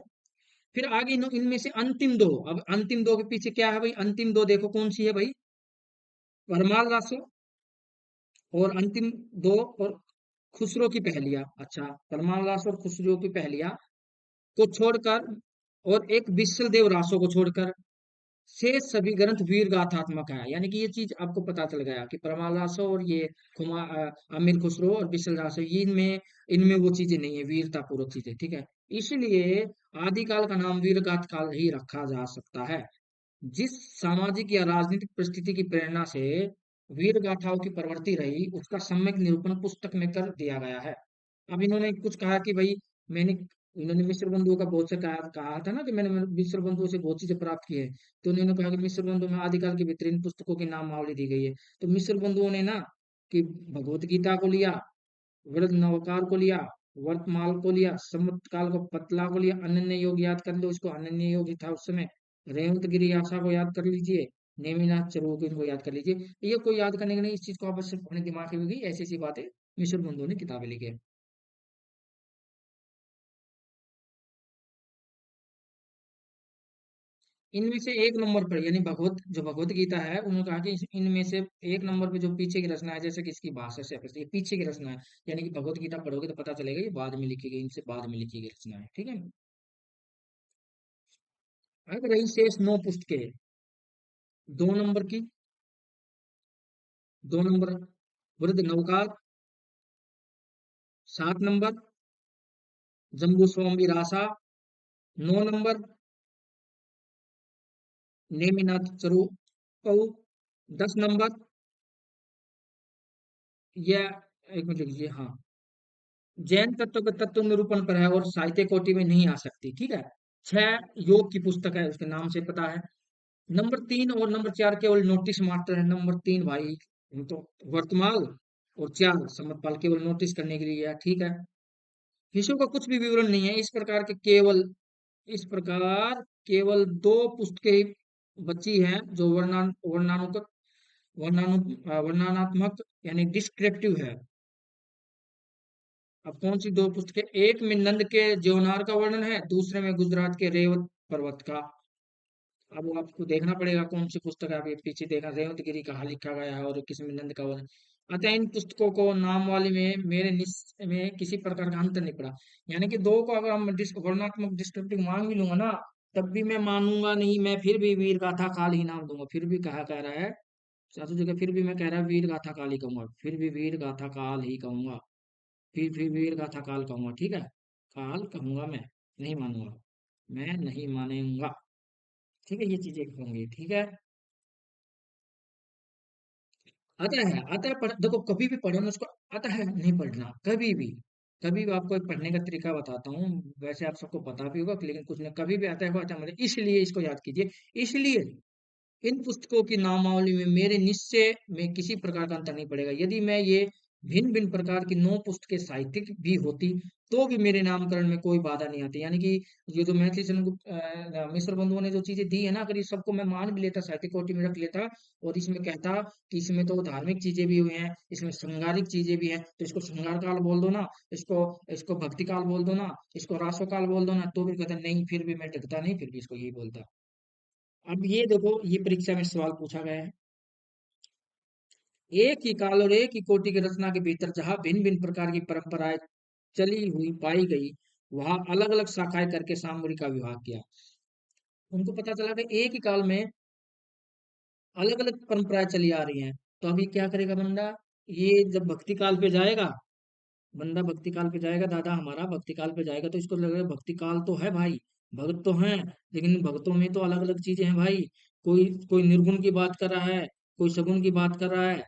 फिर आगे इनमें से अंतिम दो, अब अंतिम दो के पीछे क्या है भाई, अंतिम दो देखो कौन सी है भाई, परमाल रासो और अंतिम दो, और खुसरो की पहलिया। अच्छा, परमाल रासो और खुसरो की पहलिया को छोड़कर, और एक बिसल देव रासो को छोड़कर शेष सभी ग्रंथ वीर गाथात्मक है। यानी कि ये चीज आपको पता चल गया कि परमाल रासो और ये अमीर खुसरो और बिसल रासो, ये इनमें इनमें वो चीजें नहीं है, वीरता पूर्वक चीजें। ठीक है, इसलिए आदिकाल का नाम वीर गाथ काल ही रखा जा सकता है। जिस सामाजिक या राजनीतिक परिस्थिति की प्रेरणा से वीर गाथाओं की प्रवृत्ति रही, उसका सम्यक निरूपण पुस्तक में कर दिया गया है। अब इन्होंने कुछ कहा कि भाई मैंने, इन्होंने मिश्र बंधुओं का बहुत से कहा था ना कि मैंने मिश्र बंधुओं से बहुत चीजें प्राप्त की है। तो उन्होंने कहा कि मिश्र बंधु में आदिकाल की बेहतरीन पुस्तकों की नामावली दी गई है। तो मिश्र बंधुओं ने ना कि भगवत गीता को लिया, वृद्ध नवकार को लिया, वर्तमान को लिया, सम्मत काल को पतला को लिया, अनन्य योग याद कर लो, इसको अनन्य योग था उस समय, रेवंत गिरी आशा को याद कर लीजिए, नेमिनाथ चरवो को इनको याद कर लीजिए। ये कोई याद करने का नहीं, इस चीज को आप बस अपने दिमाग में होगी, ऐसी ऐसी बातें मिश्र बंधुओं ने किताबें लिखी है। इनमें से एक नंबर पर, यानी भगवत गीता है, उन्होंने कहा कि इनमें से एक नंबर पे जो पीछे की रचना है, जैसे कि इसकी भाषा से ये पीछे की रचना है, यानी कि भगवत गीता पढ़ोगे तो पता चलेगा ये बाद में लिखी गई, इनसे बाद में लिखी गई रचना है। ठीक है, अब रही शेष 9 पुस्तकें। 2 नंबर की, 2 नंबर वृद्ध नवकार, 7 नंबर जम्बू स्वामी रासा, 9 नंबर नेमिनाथ चरु, 10 नंबर यह एक मिनट लीजिए, हाँ, जैन तत्व के तत्व निरूपण पर है और साहित्य कोटि में नहीं आ सकती, ठीक है। छह योग की पुस्तक है, उसके नाम से पता है। नंबर तीन और नंबर चार केवल नोटिस मात्र है। नंबर तीन भाई तो वर्तमान, और चार समतपाल केवल नोटिस करने के लिए है, ठीक है। विषयों का कुछ भी विवरण नहीं है। इस प्रकार केवल दो पुस्तकें बची हैं जो वर्णनात्मक यानी डिस्क्रिप्टिव है। अब कौन सी दो पुस्तकें? एक में नंद के ज्योनार का वर्णन है, दूसरे में गुजरात के रेवत पर्वत का। अब वो आपको देखना पड़ेगा कौन सी पुस्तक है। अभी पीछे देखा, रेवतगिरी कहाँ लिखा गया है और किसमें नंद का वर्णन। अतः इन पुस्तकों को नामवाली में मेरे निश्चय में किसी प्रकार का अंतर नहीं पड़ा। यानी कि दो को अगर हम वर्णनात्मक डिस्क्रिप्टिव मान भी लूंगा ना, तब भी मैं मानूंगा नहीं, मैं फिर भी वीर गाथा काल ही नाम दूंगा। फिर भी कह रहा है सासू जी का, फिर भी मैं कह रहा वीर गाथा काल ही कहूंगा, फिर भी वीर गाथा काल ही कहूंगा, फिर वीर गाथा काल कहूंगा, ठीक है। काल कहूंगा मैं, नहीं मानूंगा, मैं नहीं मानूंगा, ठीक है। ये चीजें होंगी, ठीक है। अतः पढ़ देखो, कभी भी पढ़ो ना उसको, अतः नहीं पढ़ना कभी भी। कभी भी आपको एक पढ़ने का तरीका बताता हूँ, वैसे आप सबको पता भी होगा, लेकिन कुछ नहीं, कभी भी अतः को अतः मतलब इसलिए इसको याद कीजिए। इसलिए इन पुस्तकों की नामावली में मेरे निश्चय में किसी प्रकार का अंतर नहीं पड़ेगा। यदि मैं ये भिन्न भिन्न प्रकार की नौ पुस्तकें साहित्यिक भी होती, तो भी मेरे नामकरण में कोई बाधा नहीं आती। यानी कि ये जो मैथिली चंद्रगुप्त मिश्र बंधुओं ने जो चीजें दी है ना, अगर ये सबको मैं मान भी लेता, साहित्यिक कोटि में रख लेता, और इसमें कहता कि इसमें तो धार्मिक चीजें भी हुई हैं, इसमें श्रृंगारिक चीजें भी हैं, तो इसको श्रृंगार काल बोल दो ना, इसको इसको भक्ति काल बोल दो ना, इसको रासो काल बोल दो ना, तो भी कहता नहीं, फिर भी मैं टिकता नहीं, फिर भी इसको यही बोलता। अब ये देखो, ये परीक्षा में सवाल पूछा गया है। एक ही काल और एक ही कोटि की रचना के भीतर जहां भिन्न भिन्न प्रकार की परंपराएं चली हुई पाई गई, वहां अलग अलग शाखाएं करके सामूहिक का विभाग किया। उनको पता चला कि एक ही काल में अलग अलग परंपराएं चली आ रही हैं, तो अभी क्या करेगा बंदा? ये जब भक्ति काल पे जाएगा, बंदा भक्ति काल पे जाएगा, दादा हमारा भक्ति काल पे जाएगा, तो इसको लगेगा भक्ति काल तो है भाई, भगत तो हैं, लेकिन भक्तों में तो अलग अलग चीजें हैं भाई। कोई कोई निर्गुण की बात कर रहा है, कोई सगुण की बात कर रहा है,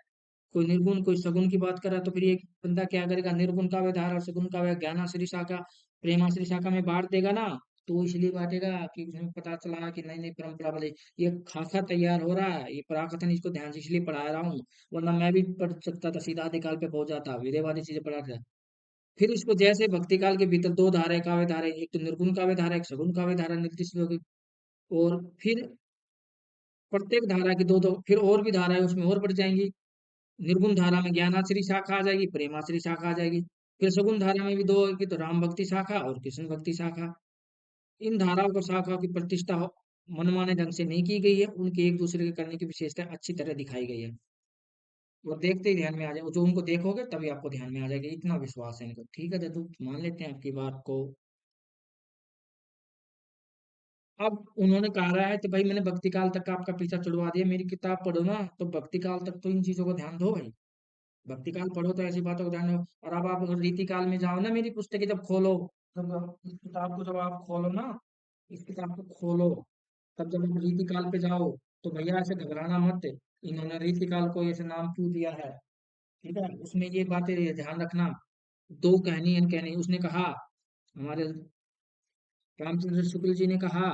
कोई निर्गुण कोई सगुण की बात कर रहा है, तो फिर ये बंदा क्या करेगा? निर्गुण का व्यवहार और सगुण का व्यवहार ज्ञानाश्री शाखा प्रेमाश्री शाखा में बांट देगा ना। तो इसलिए बांटेगा कि उसमें पता चला कि नई नई परंपरा वाले ये खाका तैयार हो रहा है, ये पराकथन इसको ध्यान से इसलिए पढ़ा रहा हूँ, वरना मैं भी पढ़ सकता था, सीधा आदि काल पे पहुंच जाता, विदेवादी चीजें पढ़ा था। फिर इसको जैसे भक्ति काल के भीतर दो धाराएं काव्य धाराएं, एक तो निर्गुण काव्य धारा, एक सगुण काव्य धारा निर्दिष्ट होगी, और फिर प्रत्येक धारा की दो दो फिर और भी धाराएं उसमें और बढ़ जाएंगी। निर्गुण धारा में ज्ञानाश्री शाखा आ जाएगी, प्रेमाश्री शाखा आ जाएगी। फिर सगुण धारा में भी दो होगी, तो राम भक्ति शाखा और कृष्ण भक्ति शाखा। इन धाराओं को शाखा की प्रतिष्ठा मनमाने ढंग से नहीं की गई है, उनके एक दूसरे के करने की विशेषता अच्छी तरह दिखाई गई है। वो देखते ही ध्यान में आ जाए, जो उनको देखोगे तभी आपको ध्यान में आ जाएगा, इतना विश्वास है इनको, ठीक है जदू, मान लेते हैं आपकी बात को। अब उन्होंने कहा है तो भाई मैंने भक्ति काल तक का आपका पीछा छुड़वा दिया, मेरी किताब पढ़ो ना, तो भक्ति काल तक तो इन चीजों को ध्यान दो भाई। भक्ति काल पढ़ो तो ऐसी बातों को ध्यान दो। और अब आप अगर रीति काल में जाओ ना, मेरी पुस्तकें जब खोलो, जब आप इस किताब को जब आप खोलो ना, इस किताब को खोलो, तब जब आप रीति काल पे जाओ, तो भैया ऐसे घबराना मत, इन्होंने रीति काल को ऐसे नाम क्यों दिया है, ठीक है। उसमें ये बातें ध्यान रखना। दो कहनी अनकहनी उसने कहा, हमारे रामचंद्र शुक्ल जी ने कहा,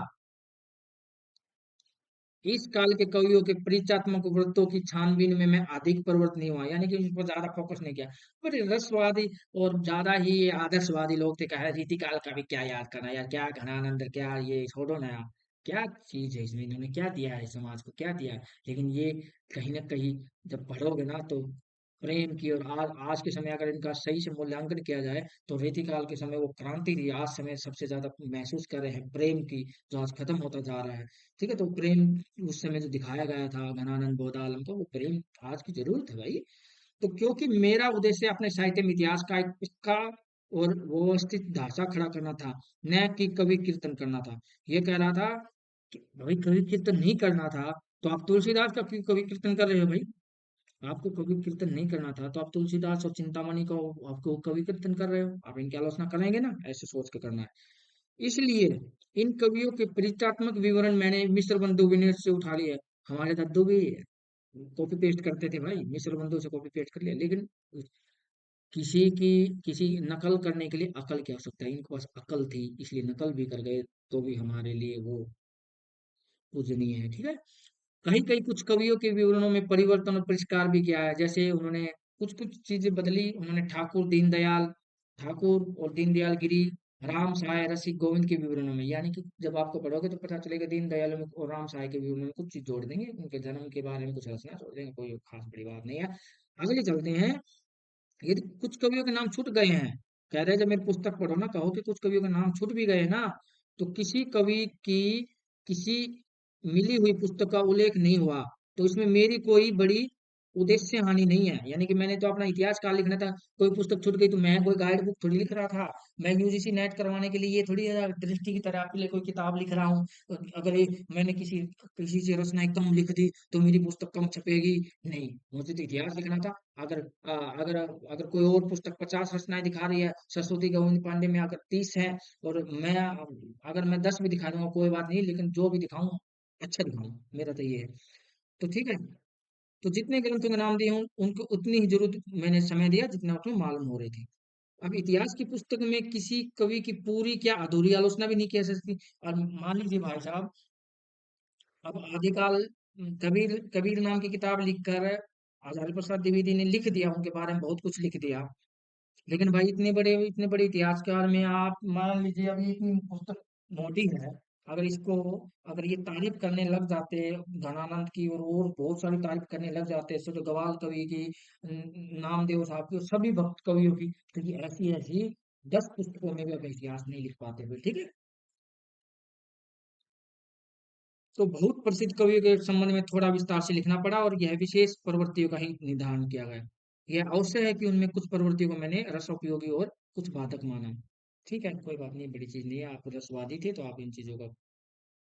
इस काल के कवियों के परिचयात्मक वृत्तों की छानबीन में मैं अधिक प्रवृत्त नहीं हुआ, यानी कि उस पर ज्यादा फोकस नहीं किया। पर ये रसवादी और ज्यादा ही ये आदर्शवादी लोग थे, कहा रीति काल का भी क्या याद करना यार, क्या घनानंद, क्या ये छोड़ो ना यार, क्या चीज है इसमें, इन्होंने क्या दिया है समाज को, क्या दिया है। लेकिन ये कहीं ना कहीं जब पढ़ोगे ना, तो प्रेम की, और आज के समय अगर इनका सही से मूल्यांकन किया जाए, तो रीतिकाल के समय वो क्रांति थी, आज समय सबसे ज्यादा महसूस कर रहे हैं प्रेम की, जो आज खत्म होता जा रहा है, ठीक है। तो प्रेम उस समय जो दिखाया गया था घनानंद बोधाल को, वो प्रेम आज की जरूरत है भाई। तो क्योंकि मेरा उद्देश्य अपने साहित्य में इतिहास का एक पक्का और व्यवस्थित ढांचा खड़ा करना था, न कि कवि कीर्तन करना था। ये कह रहा था कि भाई कवि कीर्तन नहीं करना था, तो आप तुलसीदास का क्यों कवि कीर्तन कर रहे हो भाई? आपको कवि कीर्तन नहीं करना था, तो आप तुलसीदास और चिंतामणि को आपको कवि कीर्तन कर रहे हो, आप इनकी आलोचना करेंगे ना, ऐसे सोच के करना है। इसलिए इन कवियों के परिचयात्मक विवरण मैंने मिश्र बंधु विनय से उठा लिए। हमारे दद्दू भी कॉपी पेस्ट करते थे भाई, मिस्र बंधु से कॉपी पेस्ट कर लिया। लेकिन किसी की किसी नकल करने के लिए अकल की आवश्यकता है, इनके पास अकल थी इसलिए नकल भी कर गए, तो भी हमारे लिए वो पूजनीय है। ठीक है। कहीं कहीं कुछ कवियों के विवरणों में परिवर्तन और परिष्कार भी किया है, जैसे उन्होंने कुछ कुछ चीजें बदली। उन्होंने ठाकुर और दीनदयाल गिरी, राम सहाय रसिक गोविंद के विवरणों में, यानी कि जब आपको पढ़ोगे तो पता चलेगा दीनदयाल में और राम सहाय के विवरणों में कुछ चीज जोड़ देंगे, उनके जन्म के बारे में कुछ रचना जोड़ देंगे, कोई खास बड़ी बात नहीं है। आगे चलते हैं। यदि कुछ कवियों के नाम छूट गए हैं, कह रहे हैं जब मेरी पुस्तक पढ़ो ना, कहो कि कुछ कवियों के नाम छूट भी गए ना, तो किसी कवि की किसी मिली हुई पुस्तक का उल्लेख नहीं हुआ, तो इसमें मेरी कोई बड़ी उद्देश्य हानि नहीं है। यानी कि मैंने तो अपना इतिहास काल लिखना था, कोई पुस्तक छूट गई तो मैं कोई गाइड बुक थोड़ी लिख रहा था। मैं यूजीसी नेट करवाने के लिए ये थोड़ी दृष्टि की तरह आपके लिए कोई किताब लिख रहा हूँ। अगर ये मैंने किसी किसी से रचनाएं कम लिख दी तो मेरी पुस्तक कम छपेगी, नहीं, मुझे तो इतिहास लिखना था। अगर अगर अगर कोई और पुस्तक 50 रचनाएं दिखा रही है, सरस्वती गोविंद पांडे में अगर 30 है, और मैं अगर मैं 10 भी दिखा दूंगा कोई बात नहीं, लेकिन जो भी दिखाऊं अच्छा दिखाऊं, मेरा तो ये है। तो ठीक है। तो जितने ग्रंथों के नाम दिए हूं उनको उतनी ही जरूरत मैंने समय दिया जितना उसमें मालूम हो रही थी। अब इतिहास की पुस्तक में किसी कवि की पूरी क्या अधूरी आलोचना भी नहीं की जा सकती। और मान लीजिए भाई साहब, अब आदिकाल कबीर कबीर नाम की किताब लिखकर आचार्य प्रसाद द्विवेदी ने लिख दिया, उनके बारे में बहुत कुछ लिख दिया। लेकिन भाई इतने बड़े इतिहासकार में आप मान लीजिए अभी इतनी पुस्तक मोटी है, अगर इसको अगर ये तारीफ करने लग जाते घनानंद की और बहुत सारी तारीफ करने लग जाते, शुद्ध गवाल कवि की, नामदेव साहब की और सभी भक्त कवियों की, तो ये ऐसी ऐसी 10 पुस्तकों में भी अपने इतिहास नहीं लिख पाते थे। ठीक है। तो बहुत प्रसिद्ध कवियों के संबंध में थोड़ा विस्तार से लिखना पड़ा, और यह विशेष प्रवृत्तियों का ही निर्धारण किया गया। यह अवश्य है कि उनमें कुछ प्रवृत्तियों को मैंने रसोपयोगी और कुछ बाधक माना। ठीक है, कोई बात नहीं, बड़ी चीज नहीं है, आप रसवादी थे तो आप इन चीजों का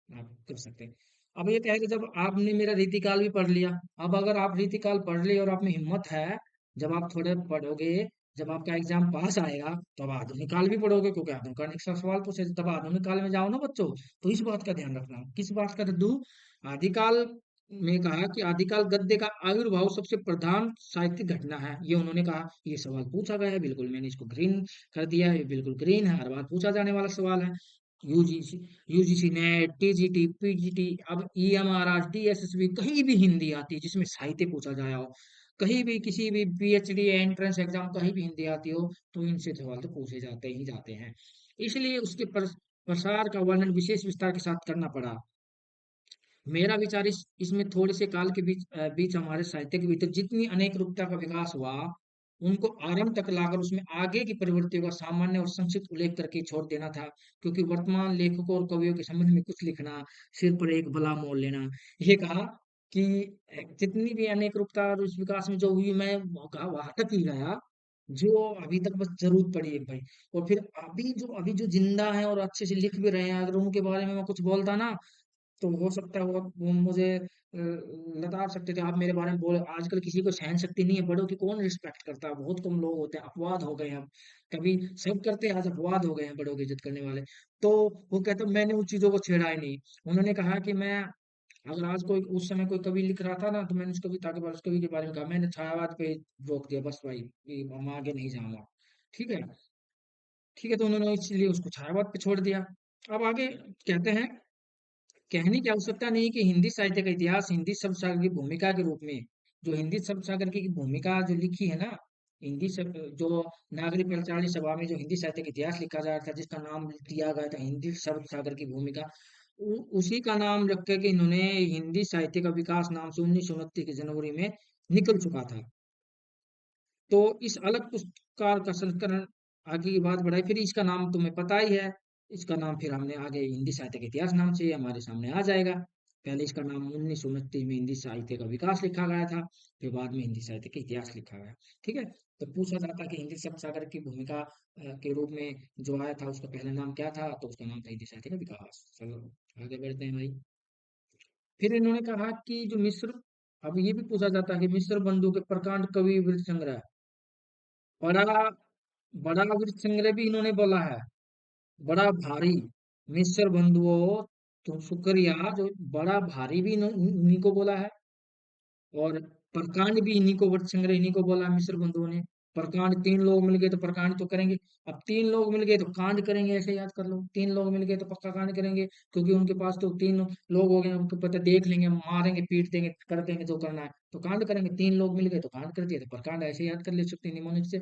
आप कर सकते हैं। अब ये क्या है कि जब आपने मेरा रीतिकाल भी पढ़ लिया, अब अगर आप रीतिकाल पढ़ लिए और आप में हिम्मत है, जब आप थोड़े पढ़ोगे, जब आपका एग्जाम पास आएगा, तो अब आधुनिक काल भी पढ़ोगे, क्योंकि आधुनिक काल का सवाल पूछे, तब आधुनिक काल में जाओ ना बच्चों। तो इस बात का ध्यान रखना। किस बात का दद्दू? आदिकाल में कहा कि आदिकाल गद्य का आविर्भाव सबसे प्रधान साहित्यिक घटना है, ये उन्होंने कहा। ये सवाल पूछा गया है, बिल्कुल मैंने इसको ग्रीन कर दिया है, ये बिल्कुल ग्रीन है, हर बार पूछा जाने वाला सवाल है। UGC UGC net, TGT, PGT, अब ईएमआरआर, टीएसएसबी, कहीं भी हिंदी आती है जिसमें साहित्य पूछा जाया हो, कहीं भी किसी भी पीएचडी एंट्रेंस एग्जाम कहीं भी हिंदी आती हो, तो इनसे सवाल तो पूछे जाते ही जाते हैं। इसलिए उसके प्रसार का वर्णन विशेष विस्तार के साथ करना पड़ा। मेरा विचार इसमें थोड़े से काल के बीच हमारे साहित्य के भीतर जितनी अनेक रूपता का विकास हुआ, उनको आरंभ तक लाकर उसमें आगे की प्रवृत्तियों का सामान्य और संक्षिप्त उल्लेख करके छोड़ देना था। क्योंकि वर्तमान लेखकों और कवियों के संबंध में कुछ लिखना, सिर पर एक बला मोल लेना। ये कहा कि जितनी भी अनेक रूपता और उस विकास में जो हुई, मैं वहां तक ही गया जो अभी तक बस जरूरत पड़ी है भाई। और फिर अभी जो जिंदा है और अच्छे से लिख भी रहे हैं, अगर उनके बारे में मैं कुछ बोलता ना, तो हो सकता है वो मुझे लताड़ सकते थे। आप मेरे बारे में बोले, आजकल किसी को सहन शक्ति नहीं है, बड़ों की कौन रिस्पेक्ट करता है, बहुत कम लोग होते हैं, अपवाद हो गए हैं अब। कभी सब करते हैं, आज अपवाद हो गए हैं बड़ों की इज्जत करने वाले। तो वो कहते मैंने उन चीजों को छेड़ा ही नहीं। उन्होंने कहा कि मैं अगर आज कोई उस समय कोई कवि लिख रहा था ना, तो मैंने उस कविता के बारे उस कवि के बारे में कहा, मैंने छायावाद पे रोक दिया बस भाई, कि हम आगे नहीं जाऊंगा। ठीक है। ठीक है, तो उन्होंने इसलिए उसको छायावाद पे छोड़ दिया। अब आगे कहते हैं, कहने की आवश्यकता नहीं कि हिंदी साहित्य का इतिहास हिंदी शब्द सागर की भूमिका के रूप में, जो हिंदी शब्द सागर की भूमिका जो लिखी है ना, हिंदी शब्द जो नागरिक पंचाली सभा में जो हिंदी साहित्य का इतिहास लिखा जा रहा था, जिसका नाम दिया गया था हिंदी शब्द सागर की भूमिका, उसी का नाम रख के कि इन्होंने हिंदी साहित्य का विकास नाम से 1929 के जनवरी में निकल चुका था। तो इस अलग पुरस्कार का संस्करण आगे की बात बढ़ाई, फिर इसका नाम तुम्हें पता ही है। इसका नाम फिर हमने आगे हिंदी साहित्य के इतिहास नाम से हमारे सामने आ जाएगा। पहले इसका नाम 1929 में हिंदी साहित्य का विकास लिखा गया था, फिर बाद में हिंदी साहित्य के इतिहास लिखा गया। ठीक है। तो पूछा जाता कि हिंदी शब्द सागर की भूमिका के रूप में जो आया था, उसका पहला नाम क्या था, तो उसका नाम था हिंदी साहित्य का विकास। चलो आगे बढ़ते हैं भाई। फिर इन्होंने कहा कि जो मिस्र, अब ये भी पूछा जाता है कि मिस्र बंधु के प्रकांड कवि वृत्त संग्रह, बड़ा बड़ा वृक्ष संग्रह भी इन्होंने बोला है, बड़ा भारी। मिस्र बंधुओं, तो शुक्रिया, जो बड़ा भारी भी उन्हीं को बोला है। और प्रकांड भी इन्हीं को, वर्ड संग्रह इन्हीं को बोला मिश्र बंधुओं ने। प्रकांड, तीन लोग मिल गए तो प्रकांड तो करेंगे। अब तीन लोग मिल गए तो कांड करेंगे, ऐसे याद कर लो, तीन लोग मिल गए तो पक्का कांड करेंगे, क्योंकि उनके पास तो तीन लोग हो गए, उनको पता, देख लेंगे, मारेंगे, पीट देंगे, कर देंगे जो करना है, तो कांड करेंगे। तीन लोग मिल गए तो कांड कर दिया, तो प्रकांड ऐसे याद कर ले सकते हैं निमोनिक से।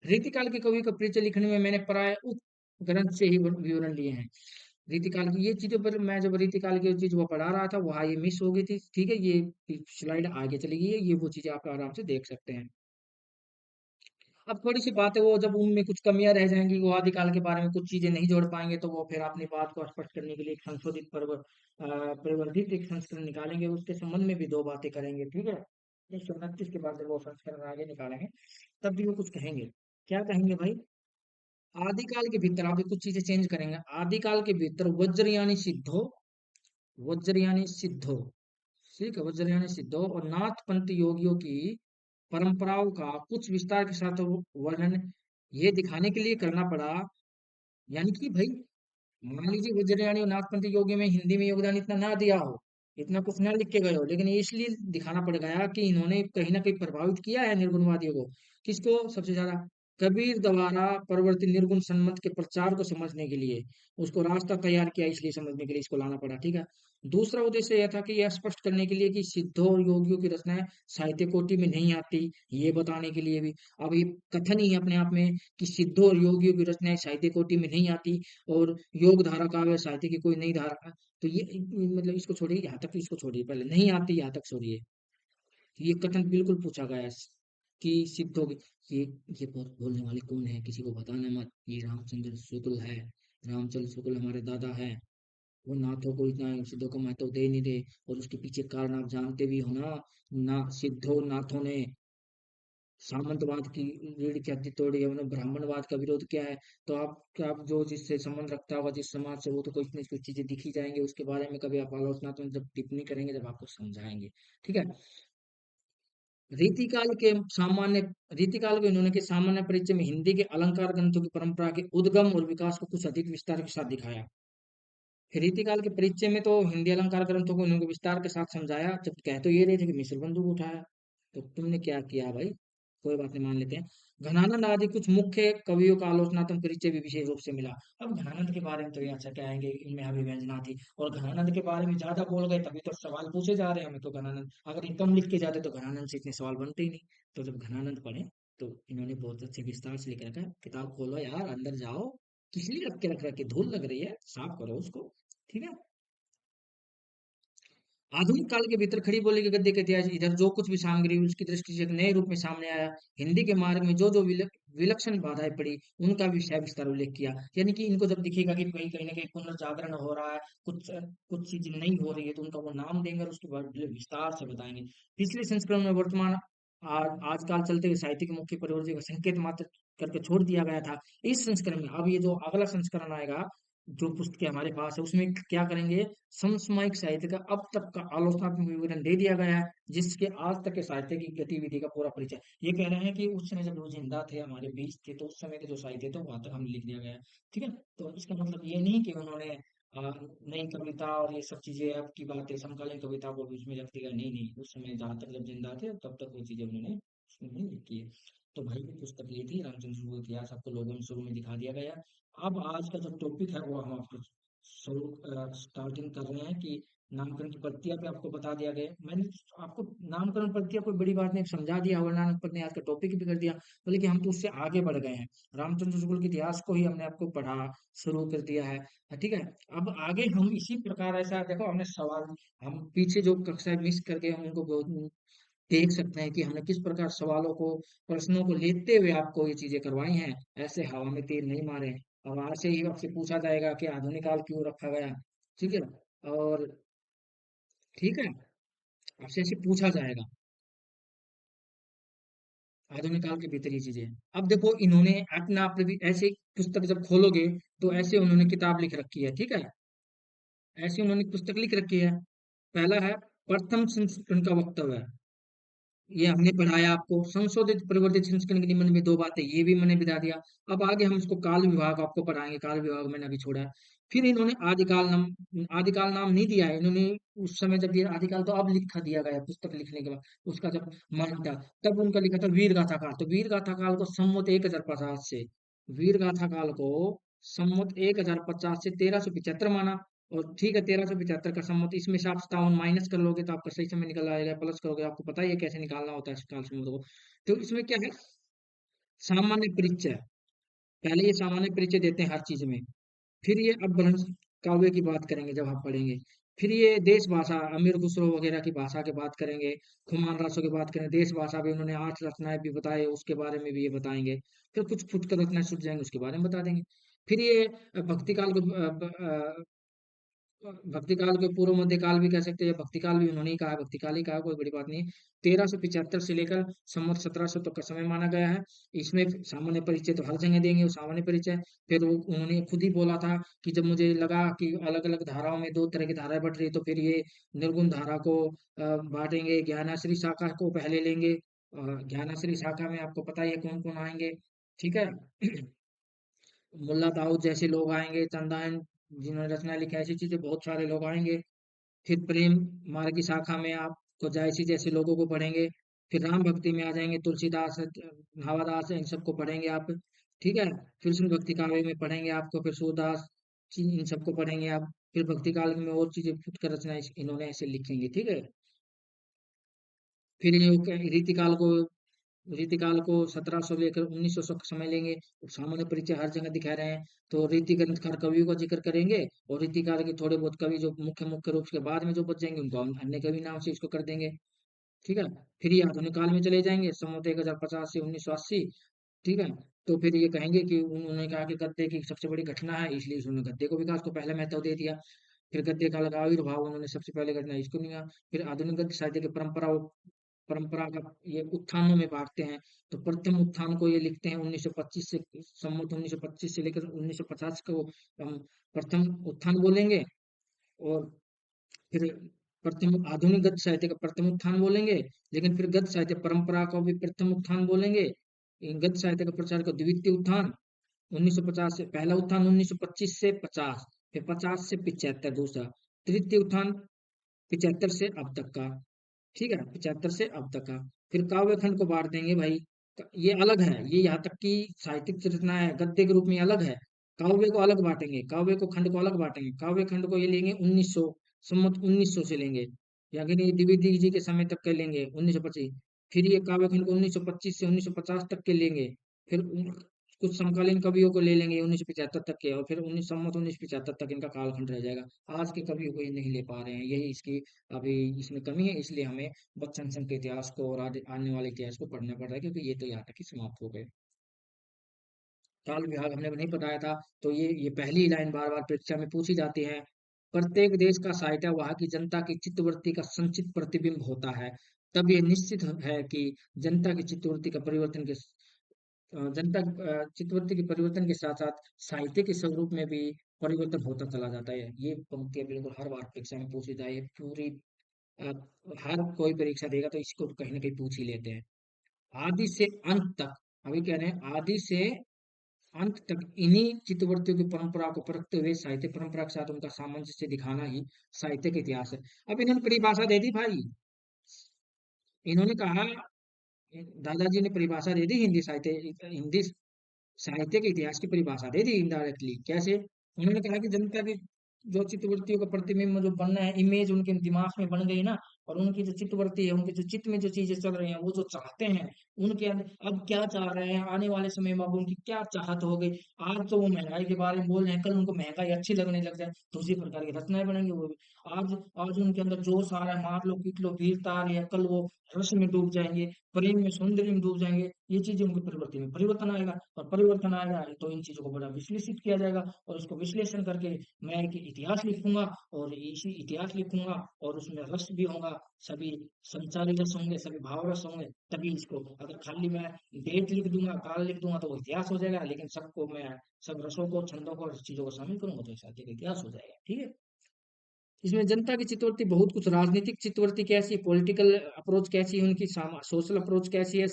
रीतिकाल के कवि का परिचय लिखने में मैंने प्राय उक्त ग्रंथ से ही विवरण लिए हैं। रीतिकाल की ये चीजों पर, मैं जब रीतिकाल की चीज वो पढ़ा रहा था, वहाँ ये मिस हो गई थी, ठीक है, ये स्लाइड आगे चली गई है, ये वो चीजें आप आराम से देख सकते हैं। अब थोड़ी सी बातें, वो जब उनमें कुछ कमियां रह जाएंगी, वो आदिकाल के बारे में कुछ चीजें नहीं जोड़ पाएंगे, तो वो फिर अपनी बात को स्पष्ट करने के लिए एक संशोधित परिवर्धित एक संस्करण निकालेंगे, उसके संबंध में भी दो बातें करेंगे, ठीक है। 129 के बाद जब वो संस्करण आगे निकालेंगे, तब भी वो कुछ कहेंगे। क्या कहेंगे भाई? आदिकाल के भीतर, आप कुछ चीजें चेंज करेंगे। आदिकाल के भीतर वज्रयानी सिद्धो, वज्रयानी सिद्धो, ठीक है, वज्रयानी सिद्धो और नाथपंथ योगियों की परंपराओं का कुछ विस्तार के साथ वर्णन ये दिखाने के लिए करना पड़ा। यानी कि भाई, मान लीजिए वज्रयानी और नाथपंथी योगी में हिंदी में योगदान इतना ना दिया हो, इतना कुछ ना लिख के गए हो, लेकिन ये इसलिए दिखाना पड़ गया कि इन्होंने कहीं ना कहीं प्रभावित किया है निर्गुणवादियों को। किसको सबसे ज्यादा? कबीर द्वारा प्रवर्तित निर्गुण सन्मत के प्रचार को समझने के लिए, उसको रास्ता तैयार किया, इसलिए समझने के लिए इसको लाना पड़ा, ठीक है। दूसरा उद्देश्य यह था कि यह स्पष्ट करने के लिए कि सिद्धों और योगियों की रचनाएं साहित्य कोटि में नहीं आती, ये बताने के लिए भी। अब ये कथन ही है अपने आप में कि सिद्धों और योगियों की रचनाएं साहित्य कोटि में नहीं आती, और योग धारा काव्य साहित्य की कोई नई धारा, तो ये मतलब इसको छोड़िए, यहाँ तक इसको छोड़िए, पहले नहीं आती यहाँ तक छोड़िए। तो ये कथन बिल्कुल पूछा गया है कि सिद्ध हो गए। ये ये बोलने वाले कौन है, किसी को बताना मत, ये रामचंद्र शुक्ल है। रामचंद्र शुक्ल हमारे दादा है। वो नाथों को इतना सिद्धों को महत्व दे नहीं रहे, और उसके पीछे कारण आप जानते भी हो ना। ना सिद्धों नाथों ने सामंतवाद की रीढ़ की हड्डी तोड़ी है, उन्होंने ब्राह्मणवाद का विरोध किया है। तो आप जो जिससे संबंध रखता होगा, जिस समाज से, वो तो कुछ न कुछ चीजें दिखी जाएंगी उसके बारे में, कभी आप आलोचनात्मक जब टिप्पणी करेंगे, जब आपको समझाएंगे, ठीक है। रीतिकाल के सामान्य रीतिकाल को इन्होंने के सामान्य परिचय में हिंदी के अलंकार ग्रंथों की परंपरा के उद्गम और विकास को कुछ अधिक विस्तार के साथ दिखाया। रीतिकाल के परिचय में तो हिंदी अलंकार ग्रंथों को इन्होंने विस्तार के साथ समझाया, जब कह तो ये रहे थे कि मिस्र बंधु उठाया, तो तुमने क्या किया भाई? कोई बात नहीं, मान लेते हैं। घनानंद आदि कुछ मुख्य कवियों का आलोचनात्मक परिचय भी विशेष रूप से मिला। अब घनानंद के बारे में तो ये अच्छा कहेंगे, इनमें अभिव्यंजना थी, और घनानंद के बारे में ज्यादा बोल गए, तभी तो सवाल पूछे जा रहे हैं हमें, तो घनानंद अगर ये कम लिख के जाते तो घनानंद से इतने सवाल बनते ही नहीं। तो जब घनानंद पढ़े, तो इन्होंने बहुत अच्छे विस्तार से लिख रखा है। किताब खोलो यार, अंदर जाओ, किस लिए रख के रख रखे, धूल लग रही है, साफ करो उसको, ठीक है। आधुनिक काल के भीतर खड़ी बोली के गद्य के इतिहास, इधर जो कुछ भी सामग्री उसकी दृष्टि से एक नए रूप में सामने आया, हिंदी के मार्ग में जो जो विलक्षण बाधाएं पड़ी, उनका भी विस्तार उल्लेख किया। यानी कि इनको जब दिखेगा कि कहीं कहीं ना कहीं पुनर्जागरण हो रहा है, कुछ कुछ चीजें नहीं हो रही है, तो उनका वो नाम देंगे और उसके बाद विस्तार से बताएंगे। पिछले संस्करण में वर्तमान आजकल चलते हुए साहित्य के मुख्य परिवर्तन का संकेत मात्र करके छोड़ दिया गया था। इस संस्करण में, अब ये जो अगला संस्करण आएगा, जो पुस्तकें हमारे पास है, उसमें क्या करेंगे? समसामयिक साहित्य का अब तक का आलोचनात्मक विवरण दे दिया गया है, जिसके आज तक के साहित्य की गतिविधि का पूरा परिचय। ये कह रहे हैं कि उस समय जब वो जिंदा थे, हमारे बीच थे, तो उस समय के जो साहित्य थे वहां तक हमने लिख दिया गया है, ठीक है। तो इसका मतलब ये नहीं कि उन्होंने नई कविता और ये सब चीजें, अब की बातें समकालीन कविता को बीच में रख दिया, नहीं नहीं, उस समय जहाँ तक जब जिंदा थे तब तक वो चीजें उन्होंने उसमें नहीं लिखी है। तो भाई ये पुस्तक ये थी रामचंद्र शुरू इतिहास, आपको लोगों में शुरू में दिखा दिया गया। अब आज का जो टॉपिक है वो हम आपको शुरू स्टार्टिंग कर रहे हैं कि नामकरण की प्रक्रिया पे आपको बता दिया गया। मैंने आपको नामकरण प्रक्रिया कोई बड़ी बात नहीं, समझा दिया, वर्णनात्मक पद ने आज का टॉपिक भी कर दिया, बल्कि हम तो उससे आगे बढ़ गए हैं। रामचंद्र शुक्ल के इतिहास को ही हमने आपको पढ़ा शुरू कर दिया है, ठीक है। अब आगे हम इसी प्रकार, ऐसा देखो, हमने सवाल, हम पीछे जो कक्षाएं मिस करके हम उनको देख सकते हैं कि हमने किस प्रकार सवालों को, प्रश्नों को लेते हुए आपको ये चीजें करवाई हैं। ऐसे हवा में तीर नहीं मारे। अब आज से ही आपसे पूछा जाएगा कि आधुनिक काल क्यों रखा गया, ठीक है। और ठीक है, आपसे ऐसे पूछा जाएगा आधुनिक काल के भीतर ये चीजें हैं। अब देखो, इन्होंने अपना आप भी ऐसे पुस्तक जब खोलोगे, तो ऐसे उन्होंने किताब लिख रखी है, ठीक है। ऐसे उन्होंने पुस्तक लिख रखी है। पहला है प्रथम संस्करण का वक्तव्य, ये हमने पढ़ाया आपको। संशोधित परिवर्तित संस्करण के निबंध में दो बातें, ये भी मैंने बता दिया। अब आगे हम इसको काल विभाग आपको पढ़ाएंगे, काल विभाग मैंने अभी छोड़ा है। फिर इन्होंने आदिकाल नाम नहीं दिया है इन्होंने। उस समय जब ये आदिकाल तो अब लिखा दिया गया पुस्तक लिखने के बाद, उसका जब मान था, तब उनका लिखा था वीर गाथा काल। तो वीर गाथा काल को संवत 1050 से, वीर गाथा काल को संवत 1050 से 1375 माना। और ठीक है, 1375 का संवत, इसमें से आप 57 माइनस कर लोगे तो आपका सही समय निकल आएगा, प्लस करोगे आपको पता ही है कैसे निकालना होता है इस काल संवत को। तो इसमें क्या है, सामान्य परिचय, पहले ये सामान्य परिचय देते हैं हर चीज में। फिर ये अपभ्रंश काव्य की बात करेंगे जब हम पढ़ेंगे। फिर ये देश भाषा, अमीर खुसरो वगैरह की भाषा की बात करेंगे। खुमान रासो की बात करें, देश भाषा भी उन्होंने 8 रचनाएं भी बताए, उसके बारे में भी ये बताएंगे। फिर कुछ फुटकर रचनाएं छूट जाएंगे, उसके बारे में बता देंगे। फिर ये भक्ति काल को भक्ति काल के पूर्व मध्य काल भी कह सकते हैं, भक्ति काल भी उन्होंने ही कहा, भक्ति काल ही कहा, कोई बड़ी बात नहीं है। 1375 से लेकर संवत 1700 तक का समय माना गया है। इसमें सामान्य परिचय तो हर जगह देंगे वो सामान्य परिचय। फिर वो उन्होंने खुद ही बोला था कि जब मुझे लगा कि अलग अलग धाराओं में दो तरह की धाराएं बढ़ रही है, तो फिर ये निर्गुण धारा को बांटेंगे, ज्ञानाश्री शाखा को पहले लेंगे। ज्ञानाश्री शाखा में आपको पता ही है कौन कौन आएंगे, ठीक है। मुल्ला दाऊद जैसे लोग आएंगे, चंदान जिन्होंने रचना लिखा है, ऐसी चीजें बहुत सारे लोग आएंगे। फिर प्रेम मार्ग की शाखा में आपको जायसी जैसे लोगों को पढ़ेंगे। फिर राम भक्ति में आ जाएंगे, तुलसीदास, भावादास, इन सबको पढ़ेंगे आप, ठीक है। फिर उसमें भक्ति काव्य में पढ़ेंगे आपको, फिर सूरदास इन सबको पढ़ेंगे आप। फिर भक्ति काल में और चीजें फुटकर रचना इन्होंने ऐसे लिखेंगे, ठीक है। फिर ये रीतिकाल को 1700 लेकर 1900 का समय लेंगे। और सामान्य परिचय हर जगह दिखा रहे हैं। तो रीति ग्रंथकार कवियों का जिक्र करेंगे, और रीतिकाल के थोड़े बहुत कवि जो मुख्य मुख्य रूप से बाद में जो बच जाएंगे उनको हम अन्य कवि नाम से इसको कर देंगे, ठीक है। फिर ये आधुनिक काल में चले जाएंगे, संवत 1050 से 1980, ठीक है। तो फिर ये कहेंगे कि उन्होंने कहा कि गद्य की सबसे बड़ी घटना है, इसलिए उन्होंने गद्य को विकास को पहला महत्व दे दिया। फिर गद्य काल का आविर्भाव उन्होंने सबसे पहले घटना इसको लिया। फिर आधुनिक गद्य साहित्य की परंपरा का ये उत्थानों में बांटते हैं। तो प्रथम उत्थान को ये लिखते हैं 1925 से, संवत 1925 से लेकर 1950 को हम प्रथम उत्थान बोलेंगे। और फिर प्रथम आधुनिक गद्य साहित्य का प्रथम उत्थान बोलेंगे। लेकिन फिर गद्य साहित्य परंपरा को भी प्रथम उत्थान बोलेंगे। इन गद्य साहित्य का प्रचार का द्वितीय उत्थान 1950 से, पहला उत्थान 1925 से 50, फिर 50 से 75 दूसरा, तृतीय उत्थान 75 से अब तक का, ठीक है, 75 से अब तक का। फिर काव्य खंड को बांट देंगे भाई, ये अलग है, ये यहाँ तक की साहित्यिक रचना है गद्य के रूप में अलग है। काव्य को अलग बांटेंगे, काव्य को खंड को अलग बांटेंगे। काव्य खंड को ये लेंगे 1900, संवत 1900 से लेंगे, या कि नहीं द्विवेदी जी के समय तक के लेंगे 1925। फिर ये काव्य खंड को 1925 से 1950 तक के लेंगे। फिर कुछ समकालीन कवियों को ले लेंगे 1975 तक के, और फिर 1975 तक इनका कालखंड रह जाएगा। आज के कवियों को ये नहीं ले पा रहे हैं, यही इसकी अभी इसमें कमी है। इसलिए हमें बच्चन सिंह के इतिहास को और आने वाले इतिहास को पढ़ना पड़ रहा है, क्योंकि ये तो यहाँ तक ही समाप्त हो गए। काल विभाग हमने नहीं बताया था, तो ये पहली लाइन बार बार परीक्षा में पूछी जाती है। प्रत्येक देश का साहित्य वहाँ की जनता की चित्तवृत्ति का संचित प्रतिबिंब होता है। तब ये निश्चित है कि जनता की चित्तवृत्ति का परिवर्तन के चित्तवृत्ति के परिवर्तन के साथ साथ साहित्य के स्वरूप में भी परिवर्तन होता चला जाता है। ये पंक्तियां बिल्कुल हर बार परीक्षा में पूछी जाए, पूरी अ, हर कोई परीक्षा देगा तो इसको कहीं ना कहीं पूछ ही लेते हैं। आदि से अंत तक, अभी कह रहे हैं आदि से अंत तक इन्हीं चित्तवृत्तियों की परंपरा को परखते हुए साहित्य परंपरा के साथ उनका सामंजस्य दिखाना ही साहित्य का इतिहास है। अब इन्होंने परिभाषा दे दी भाई, इन्होंने कहा, दादाजी ने परिभाषा दे दी, हिंदी साहित्य के इतिहास की परिभाषा दे दी इनडायरेक्टली। कैसे? उन्होंने कहा कि जनता की जो चित्तवृत्तियों का प्रतिबिंब जो बनना है, इमेज उनके दिमाग में बन गई ना, और उनकी जो चित्तवृत्ति है, उनके जो चित्त में जो चीजें चल रही हैं, वो जो चाहते हैं उनके अंदर अब क्या चाह रहे हैं, आने वाले समय में अब उनकी क्या चाहत हो गई। आज तो वो महंगाई के बारे में बोल रहे हैं, कल उनको महंगाई अच्छी लगने लग जाए तो उसी प्रकार की रचनाएं बनेंगी वो भी। आज आज उनके अंदर जोश आ रहा है, मार लो पीट लो वीरता आ रही है, कल वो रस में डूब जाएंगे, प्रेम में सौंदर्य में डूब जाएंगे। ये चीजें उनके प्रवृत्ति में परिवर्तन आएगा, और परिवर्तन आएगा तो इन चीजों को बड़ा विश्लेषित किया जाएगा, और उसको विश्लेषण करके मैं एक इतिहास लिखूंगा, और इसी इतिहास लिखूंगा और उसमें रस भी होगा, सभी संचारी रस होंगे, सभी भाव रस होंगे। तभी इसको, अगर खाली मैं डेट लिख दूंगा, काल लिख दूंगा तो वो इतिहास हो जाएगा, लेकिन सबको मैं सब रसों को, छंदों को और चीजों को शामिल करूंगा तो ऐसा इतिहास हो जाएगा, ठीक है। इसमें जनता की चित्तवृत्ति बहुत कुछ, राजनीतिक चित्तवृत्ति कैसी, पॉलिटिकल अप्रोच कैसी है उनकी, सोशल अप्रोच कैसी है,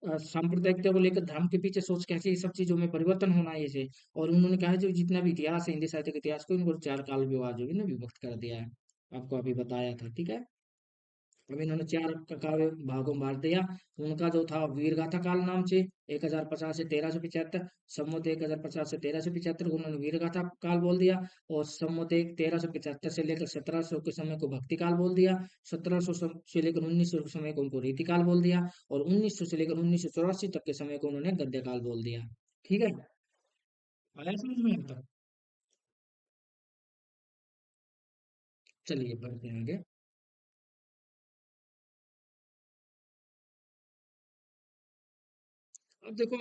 सांप्रदायिकता को लेकर धर्म के पीछे सोच कैसे ये सब चीजों में परिवर्तन होना है इसे। और उन्होंने कहा है जो जितना भी इतिहास है हिंदी साहित्य के इतिहास को इनको चार काल विभाजन में विभक्त कर दिया है। आपको अभी बताया था, ठीक है। अब इन्होंने चार काव्य भागों में बांट दिया। उनका जो था वीर गाथा काल नाम से 1050 से 1375, सम्वत 1050 से 1375 को उन्होंने वीर गाथा काल बोल दिया। और सम्वत 1375 से लेकर 1700 के समय को भक्ति काल बोल दिया। 1700 से लेकर 1900 के समय को उनको रीति काल बोल दिया। और 1900 से लेकर 1984 तक के समय को उन्होंने गद्य काल बोल दिया। ठीक है, आया समझ में आता। चलिए बढ़ते हैं आगे। अब देखो,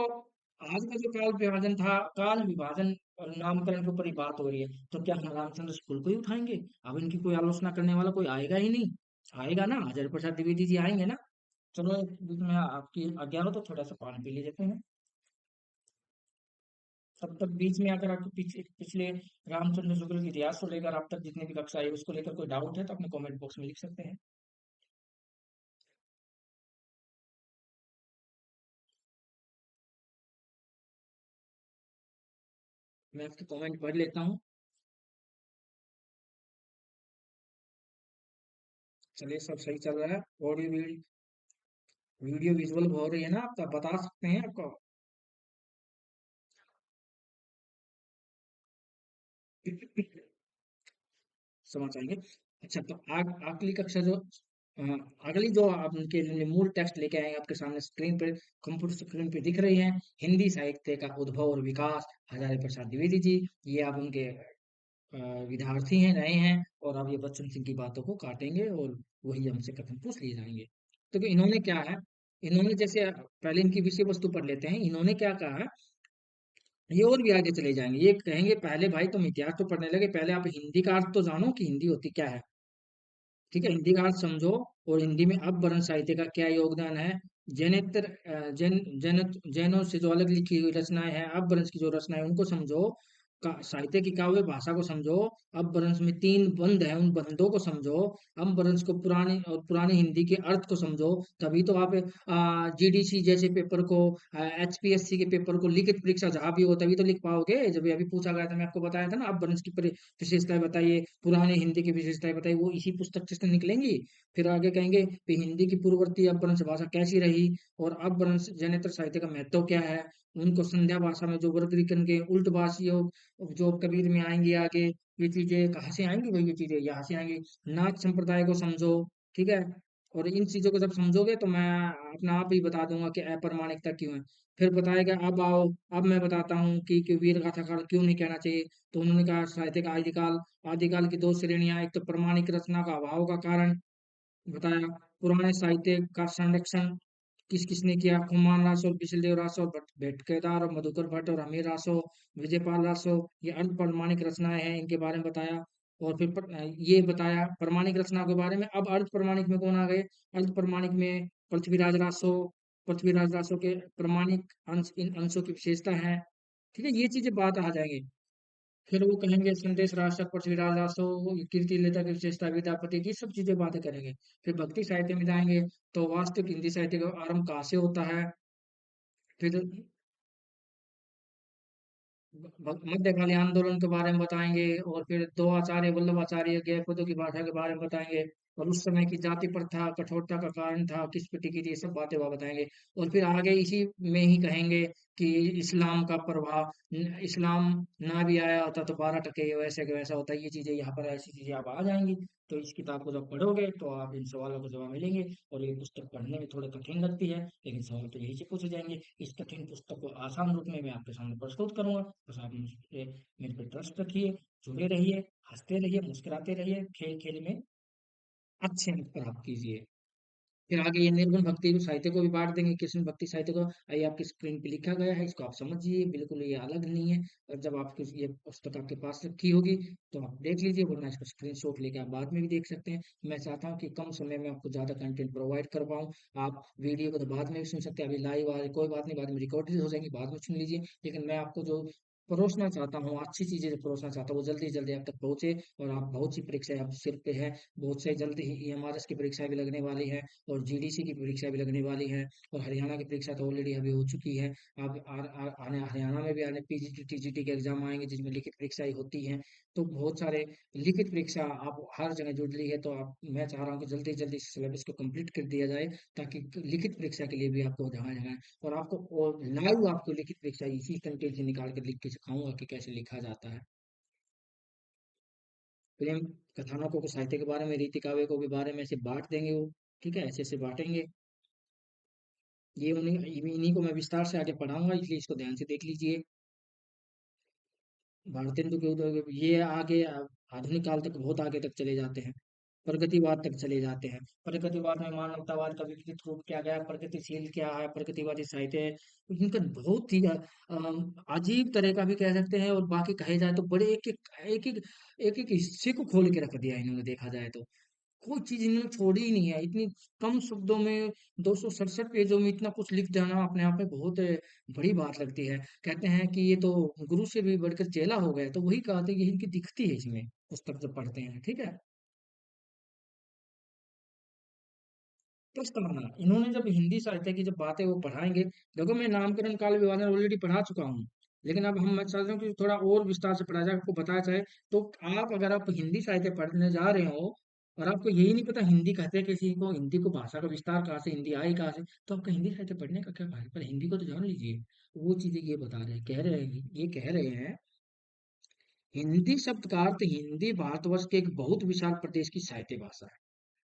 आज का जो काल विभाजन था, काल विभाजन और नामकरण के ऊपर ही बात हो रही है, तो क्या हम रामचंद्र स्कूल को ही उठाएंगे? अब इनकी कोई आलोचना करने वाला कोई आएगा ही नहीं। आएगा ना, हजारी प्रसाद द्विवेदी जी आएंगे ना। चलो, बीच में आपकी आज्ञा हो तो थोड़ा सा पानी पी ले लेते हैं। तब तक बीच में अगर आपको पिछले पिछले रामचंद्र शुक्ल के इतिहास को लेकर आप तक जितने भी कक्षा आई उसको लेकर कोई डाउट है तो अपने कमेंट बॉक्स में लिख सकते हैं। मैं आपके कमेंट पढ़ लेता हूँ। चलिए, सब सही चल रहा है। ऑडियो वीडियो विजुअल हो रही है ना, आप बता सकते हैं आपको। समझ आएंगे। अच्छा, तो अगली कक्षा जो अ, अगली जो आप उनके लिए मूल टेक्स्ट लेके आएंगे आपके सामने स्क्रीन पे, कंप्यूटर स्क्रीन पे दिख रही हैं। हिंदी साहित्य का उद्भव और विकास, हजारी प्रसाद द्विवेदी जी। ये आप उनके विद्यार्थी हैं, रहे हैं। और अब ये बच्चन सिंह की बातों को काटेंगे और वही हमसे कथन पूछ लिए जाएंगे। तो कि इन्होंने क्या है, इन्होंने जैसे पहले इनकी विषय वस्तु पढ़ लेते हैं। इन्होंने क्या कहा है, ये और भी आगे चले जाएंगे। ये कहेंगे पहले भाई तुम इतिहास तो पढ़ने लगे, पहले आप हिंदी का अर्थ तो जानो कि हिंदी होती क्या है। ठीक है, हिंदी का अर्थ समझो। और हिंदी में अपभ्रंश साहित्य का क्या योगदान है। जैनेतर जैनों से जो अलग लिखी हुई रचनाएं हैं, अपभ्रंश की जो रचनाएं हैं, उनको समझो। साहित्य की काव्य भाषा को समझो। अपभ्रंश में तीन बंद है, उन बंदों को समझो। अपभ्रंश को पुरानी और पुरानी हिंदी के अर्थ को समझो। तभी तो आप जीडीसी जैसे पेपर को, एचपीएससी के पेपर को, लिखित परीक्षा जहाँ भी हो तभी तो लिख पाओगे। जब ये अभी पूछा गया था, मैं आपको बताया था ना, अपभ्रंश की विशेषताएं बताइए, पुराने हिंदी की विशेषताएं बताइए, वो इसी पुस्तक से निकलेंगी। फिर आगे कहेंगे कि हिंदी की पूर्ववर्ती अपभ्रंश भाषा कैसी रही, और अपभ्रंश जनित्र साहित्य का महत्व क्या है। उनको संध्या भाषा में जो वर्गीकरण के उल्टवासी जो कबीर में आएंगी आगे, ये चीजें कहाँ से आएंगी भाई, ये चीजें यहाँ से आएंगी। नाथ संप्रदाय को समझो। ठीक है, और इन चीजों को जब समझोगे तो मैं अपना आप ही बता दूंगा कि अप्रमाणिकता क्यों है। फिर बताएगा, अब आओ, अब मैं बताता हूँ कि वीर गाथा काल क्यों नहीं कहना चाहिए। तो उन्होंने कहा साहित्य का आदिकाल, आदिकाल की दो श्रेणियां, एक तो प्रमाणिक रचना का अभाव का कारण बताया। पुराने साहित्य का संरक्षण किस किसने किया, कुमार रासो, बिजलदेव रासो, भेटकेदार और मधुकर भट्ट और अमीर रासो, विजयपाल रासो, ये अर्ध प्रमाणिक रचनाएं हैं, इनके बारे में बताया। और फिर ये बताया प्रमाणिक रचना के बारे में। अब अर्ध प्रमाणिक में कौन आ गए, अर्ध प्रमाणिक में पृथ्वीराज रासो। पृथ्वीराज रासो के प्रमाणिक अंश, इन अंशों की विशेषता है। ठीक है, ये चीजें बात आ जाएंगे। फिर वो कहेंगे संदेश राष्ट्र, पृथ्वीराज रासो, कीर्ति लेता की विशेषता, विद्यापति की सब चीजें बातें करेंगे। फिर भक्ति साहित्य में जाएंगे, तो वास्तविक हिंदी साहित्य का आरंभ कहाँ से होता है। फिर मध्यकालीन आंदोलन के बारे में बताएंगे। और फिर दो आचार्य वल्लभ आचार्य गैपदों की भाषा के बारे में बताएंगे। और उस समय की जाति प्रथा कठोरता का कारण था, किस पे टिकी थी, ये सब बातें वह बताएंगे। और फिर आगे इसी में ही कहेंगे कि इस्लाम का प्रभाव, इस्लाम ना भी आया होता तो 12 टके वैसे के वैसा होता। ये चीजें यहाँ पर ऐसी चीजें आप आ जाएंगी। तो इस किताब को जब पढ़ोगे तो आप इन सवालों के जवाब मिलेंगे। और ये पुस्तक पढ़ने में थोड़ी कठिन लगती है, लेकिन सवाल तो यही से पूछे जाएंगे। इस कठिन पुस्तक को आसान रूप में मैं आपके सामने प्रस्तुत करूंगा। बस आप मुझे, मेरे पे ट्रस्ट रखिए, जुड़े रहिए, हंसते रहिए, मुस्कुराते रहिए, खेल खेल में अच्छे अंक प्राप्त कीजिए। फिर आगे ये निर्गुण भक्ति साहित्य को भी बांट देंगे, कृष्ण भक्ति साहित्य को। ये आपकी स्क्रीन पे लिखा गया है, इसको आप समझिए, बिल्कुल ये अलग नहीं है। और जब आपकी ये पुस्तक आपके पास रखी होगी तो आप देख लीजिए, वरना इसको स्क्रीनशॉट लेके आप बाद में भी देख सकते हैं। मैं चाहता हूँ कि कम समय में आपको ज्यादा कंटेंट प्रोवाइड कर पाऊँ। आप वीडियो को तो बाद में भी सुन सकते हैं, अभी लाइव आ कोई बात नहीं, बाद में रिकॉर्डेड हो जाएंगी, बाद में सुन लीजिए। लेकिन मैं आपको जो परोसना चाहता हूँ, अच्छी चीज़ें जो परोसना चाहता हूँ, वो जल्दी से जल्दी आप तक पहुँचे। और आप बहुत सी परीक्षाएँ अब सिर पे है, बहुत से जल्द ही ईएमआरएस की परीक्षाएँ भी लगने वाली हैं और जीडीसी की परीक्षा भी लगने वाली है और हरियाणा की परीक्षा तो ऑलरेडी अभी हो चुकी है। अब आने हरियाणा में भी आने पीजीटी, टीजीटी के एग्ज़ाम आएँगे जिसमें लिखित परीक्षाएँ होती हैं। तो बहुत सारे लिखित परीक्षा अब हर जगह जुड़ रही है, तो आप मैं चाह रहा हूँ कि जल्दी से जल्दी सिलेबस को कंप्लीट कर दिया जाए, ताकि लिखित परीक्षा के लिए भी आपको जगह-जगह और आपको और लाइव आपको लिखित परीक्षा इसी कंटेंट से निकाल कर लिख के सिखाऊंगा कि कैसे लिखा जाता है। प्रेम कथानकों को साहित्य के बारे में, रीति काव्य को के बारे में ऐसे बांट देंगे वो। ठीक है, ऐसे ऐसे बांटेंगे। ये उन्हीं इन्हीं को मैं विस्तार से आगे पढ़ाऊंगा, इसलिए इसको ध्यान से देख लीजिए। भारतेंदु के उदय ये आगे आधुनिक काल तक बहुत आगे तक चले जाते हैं, प्रगतिवाद तक चले जाते हैं। प्रगतिवाद में मानवतावाद का विकसित रूप क्या गया, प्रगतिशील क्या है, प्रगतिवादी साहित्य है। इनका बहुत ही अजीब तरह का भी कह सकते हैं, और बाकी कहे जाए तो बड़े एक एक हिस्से को खोल के रख दिया इन्होंने, देखा जाए तो कोई चीज इन्होंने छोड़ी ही नहीं है। इतनी कम शब्दों में 267 पेजों में इतना कुछ लिख जाना अपने आप में बहुत बड़ी बात लगती है। कहते हैं कि ये तो गुरु से भी बढ़कर चेला हो गया, तो वही कहा था, यही इनकी दिखती है इसमें पुस्तक जब पढ़ते हैं। ठीक है, प्रस्तावना इन्होंने जब हिंदी साहित्य की जब बातें वो पढ़ाएंगे। देखो मैं नामकरण काल विभाजन ऑलरेडी पढ़ा चुका हूँ, लेकिन अब हम मैं चाहता हूँ कि थोड़ा और विस्तार से पढ़ा जाए, आपको बताया जाए। तो आप अगर आप हिंदी साहित्य पढ़ने जा रहे हो और आपको यही नहीं पता हिंदी कहते हैं किसी को, हिंदी को भाषा का विस्तार कहाँ से, हिंदी आई कहाँ से, तो आपका हिंदी साहित्य पढ़ने का क्या फायदा। पर हिंदी को तो जान लीजिए। वो चीजें ये बता रहे हैं, कह रहे हैं, ये कह रहे हैं, हिंदी शब्द का अर्थ हिंदी भारतवर्ष के एक बहुत विशाल प्रदेश की साहित्य भाषा है।